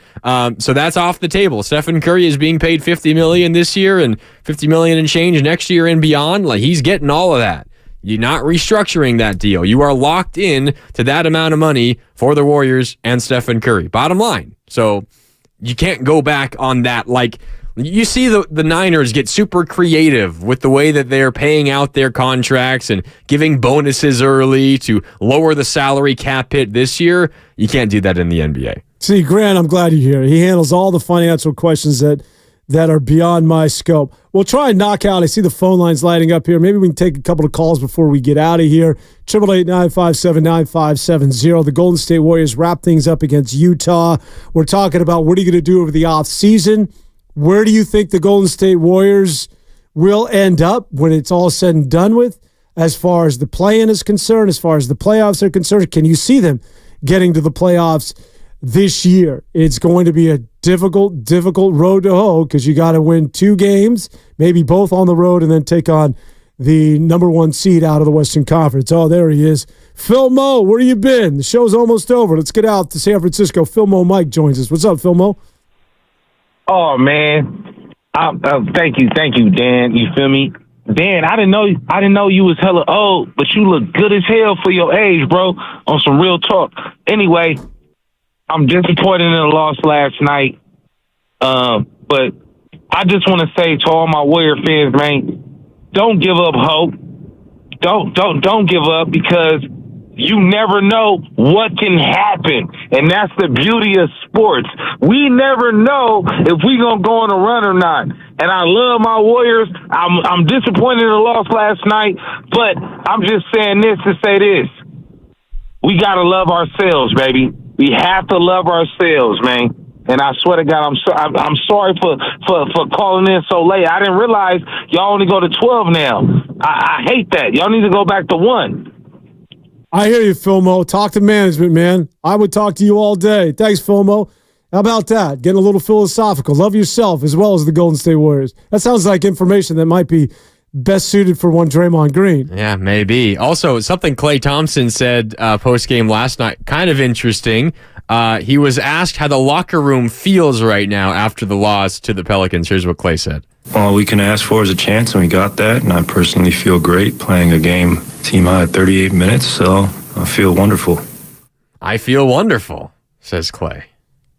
So that's off the table. Stephen Curry is being paid $50 million this year and $50 million and change next year and beyond. Like, he's getting all of that. You're not restructuring that deal. You are locked in to that amount of money for the Warriors and Stephen Curry. Bottom line. So you can't go back on that. Like, you see the Niners get super creative with the way that they're paying out their contracts and giving bonuses early to lower the salary cap hit this year. You can't do that in the NBA. See, Grant, I'm glad you're here. He handles all the financial questions that are beyond my scope. We'll try and knock out. I see the phone lines lighting up here. Maybe we can take a couple of calls before we get out of here. 888-957-9570. The Golden State Warriors wrap things up against Utah. We're talking about what are you going to do over the offseason. Where do you think the Golden State Warriors will end up when it's all said and done with, as far as the play-in is concerned, as far as the playoffs are concerned? Can you see them getting to the playoffs this year? It's going to be a difficult road to hoe because you got to win 2 games, maybe both on the road, and then take on the number 1 seed out of the Western Conference. Oh, there he is. Phil Mo, where you been? The show's almost over. Let's get out to San Francisco. Phil Mo Mike joins us. What's up, Phil Mo? Oh, man. Thank you, Dan. You feel me? Dan, I didn't know you was hella old, but you look good as hell for your age, bro, on some real talk. Anyway, I'm disappointed in the loss last night. But I just want to say to all my Warrior fans, man, don't give up hope. Don't give up, because you never know what can happen. And that's the beauty of sports. We never know if we going to go on a run or not. And I love my Warriors. I'm disappointed in the loss last night, but I'm just saying this to say this. We got to love ourselves, baby. We have to love ourselves, man. And I swear to God, I'm sorry for calling in so late. I didn't realize y'all only go to 12 now. I hate that. Y'all need to go back to 1. I hear you, Philmo. Talk to management, man. I would talk to you all day. Thanks, Philmo. How about that? Getting a little philosophical. Love yourself as well as the Golden State Warriors. That sounds like information that might be best suited for one Draymond Green. Yeah, maybe. Also, something Klay Thompson said post-game last night, kind of interesting. He was asked how the locker room feels right now after the loss to the Pelicans. Here's what Klay said. All we can ask for is a chance, and we got that. And I personally feel great playing a game team high at 38 minutes, so I feel wonderful. I feel wonderful, says Klay.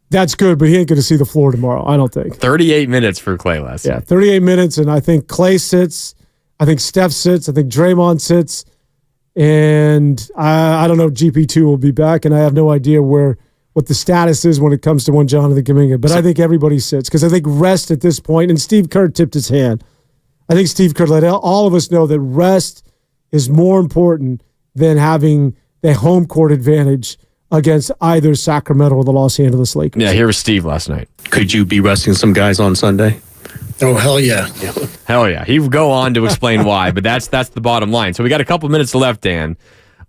That's good, but he ain't going to see the floor tomorrow, I don't think. 38 minutes for Klay last night. Yeah, 38 minutes, and I think Klay sits. I think Steph sits. I think Draymond sits. And I don't know if GP2 will be back, and I have no idea where what the status is when it comes to one Jonathan Kuminga, but I think everybody sits because I think rest at this point, and Steve Kerr tipped his hand. I think Steve Kerr let all of us know that rest is more important than having the home court advantage against either Sacramento or the Los Angeles Lakers. Yeah, here was Steve last night. Could you be resting some guys on Sunday? Oh, hell yeah. Hell yeah. He would go on to explain why, but that's the bottom line. So we got a couple minutes left, Dan.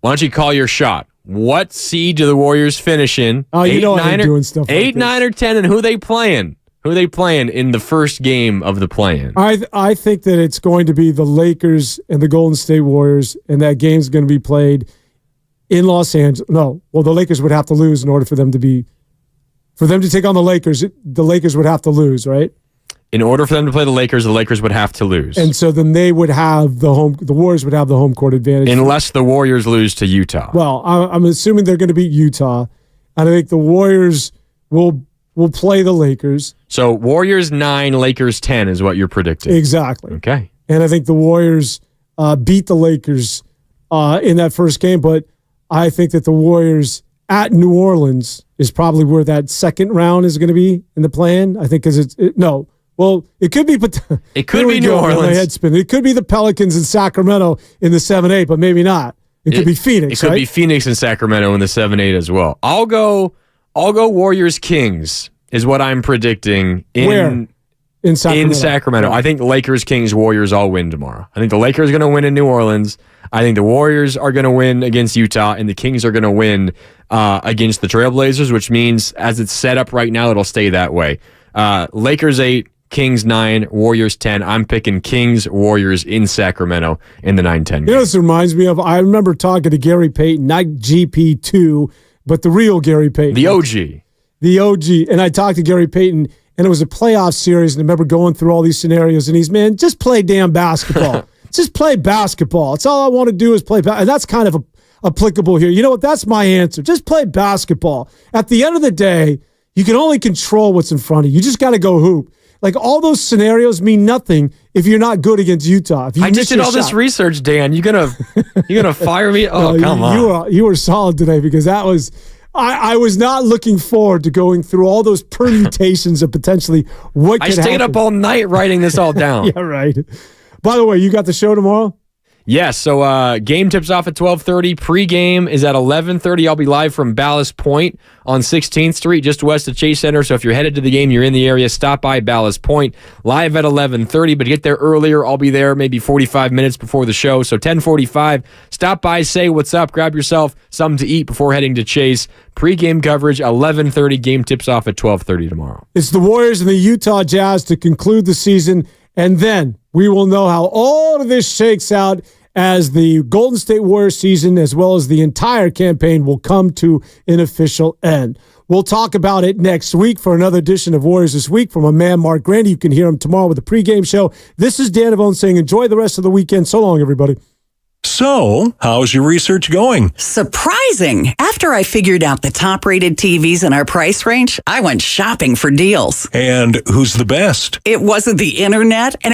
Why don't you call your shot? What seed do the Warriors finish in? Oh, you know I'm doing stuff like 8, 9, or 10, and who they playing? Who they playing in the first game of the play-in? I think that it's going to be the Lakers and the Golden State Warriors, and that game's going to be played in Los Angeles. No, well, the Lakers would have to lose in order for them to take on the Lakers. The Lakers would have to lose, right? In order for them to play the Lakers would have to lose. And so then they would have the Warriors would have the home court advantage. Unless the Warriors lose to Utah. Well, I'm assuming they're going to beat Utah, and I think the Warriors will play the Lakers. So Warriors 9, Lakers 10 is what you're predicting. Exactly. Okay. And I think the Warriors beat the Lakers in that first game, but I think that the Warriors at New Orleans is probably where that second round is going to be in the play-in. I think because well, it could be. It could be New Orleans. My head spin. It could be the Pelicans in Sacramento in the 7-8, but maybe not. It could be Phoenix. It could be Phoenix and Sacramento in the 7-8 as well. I'll go Warriors Kings is what I'm predicting. Where? In Sacramento. I think Lakers, Kings, Warriors all win tomorrow. I think the Lakers are going to win in New Orleans. I think the Warriors are going to win against Utah, and the Kings are going to win against the Trailblazers, which means as it's set up right now, it'll stay that way. Lakers 8, Kings 9, Warriors 10. I'm picking Kings, Warriors in Sacramento in the 9-10 game. You know what this reminds me of? I remember talking to Gary Payton, not GP2, but the real Gary Payton. The OG. The OG. And I talked to Gary Payton, and it was a playoff series, and I remember going through all these scenarios, and he's, man, just play damn basketball. Just play basketball. It's all I want to do is play basketball. And that's kind of applicable here. You know what? That's my answer. Just play basketball. At the end of the day, you can only control what's in front of you. You just got to go hoop. Like, all those scenarios mean nothing if you're not good against Utah. If you I just did all this research, Dan. You gonna fire me? Oh, no, come on. You were solid today because that was I was not looking forward to going through all those permutations of potentially what could happen. I stayed up all night writing this all down. Yeah, right. By the way, you got the show tomorrow? Yes, so game tips off at 12:30. Pre-game is at 11:30. I'll be live from Ballast Point on 16th Street, just west of Chase Center. So if you're headed to the game, you're in the area, stop by Ballast Point. Live at 11:30, but get there earlier. I'll be there maybe 45 minutes before the show. So 10:45, stop by, say what's up, grab yourself something to eat before heading to Chase. Pre-game coverage, 11:30. Game tips off at 12:30 tomorrow. It's the Warriors and the Utah Jazz to conclude the season, and then we will know how all of this shakes out as the Golden State Warriors season, as well as the entire campaign, will come to an official end. We'll talk about it next week for another edition of Warriors This Week from a man, Mark Grandy. You can hear him tomorrow with the pregame show. This is Dan Avone saying enjoy the rest of the weekend. So long, everybody. So, how's your research going? Surprising. After I figured out the top-rated TVs in our price range, I went shopping for deals. And who's the best? It wasn't the internet, and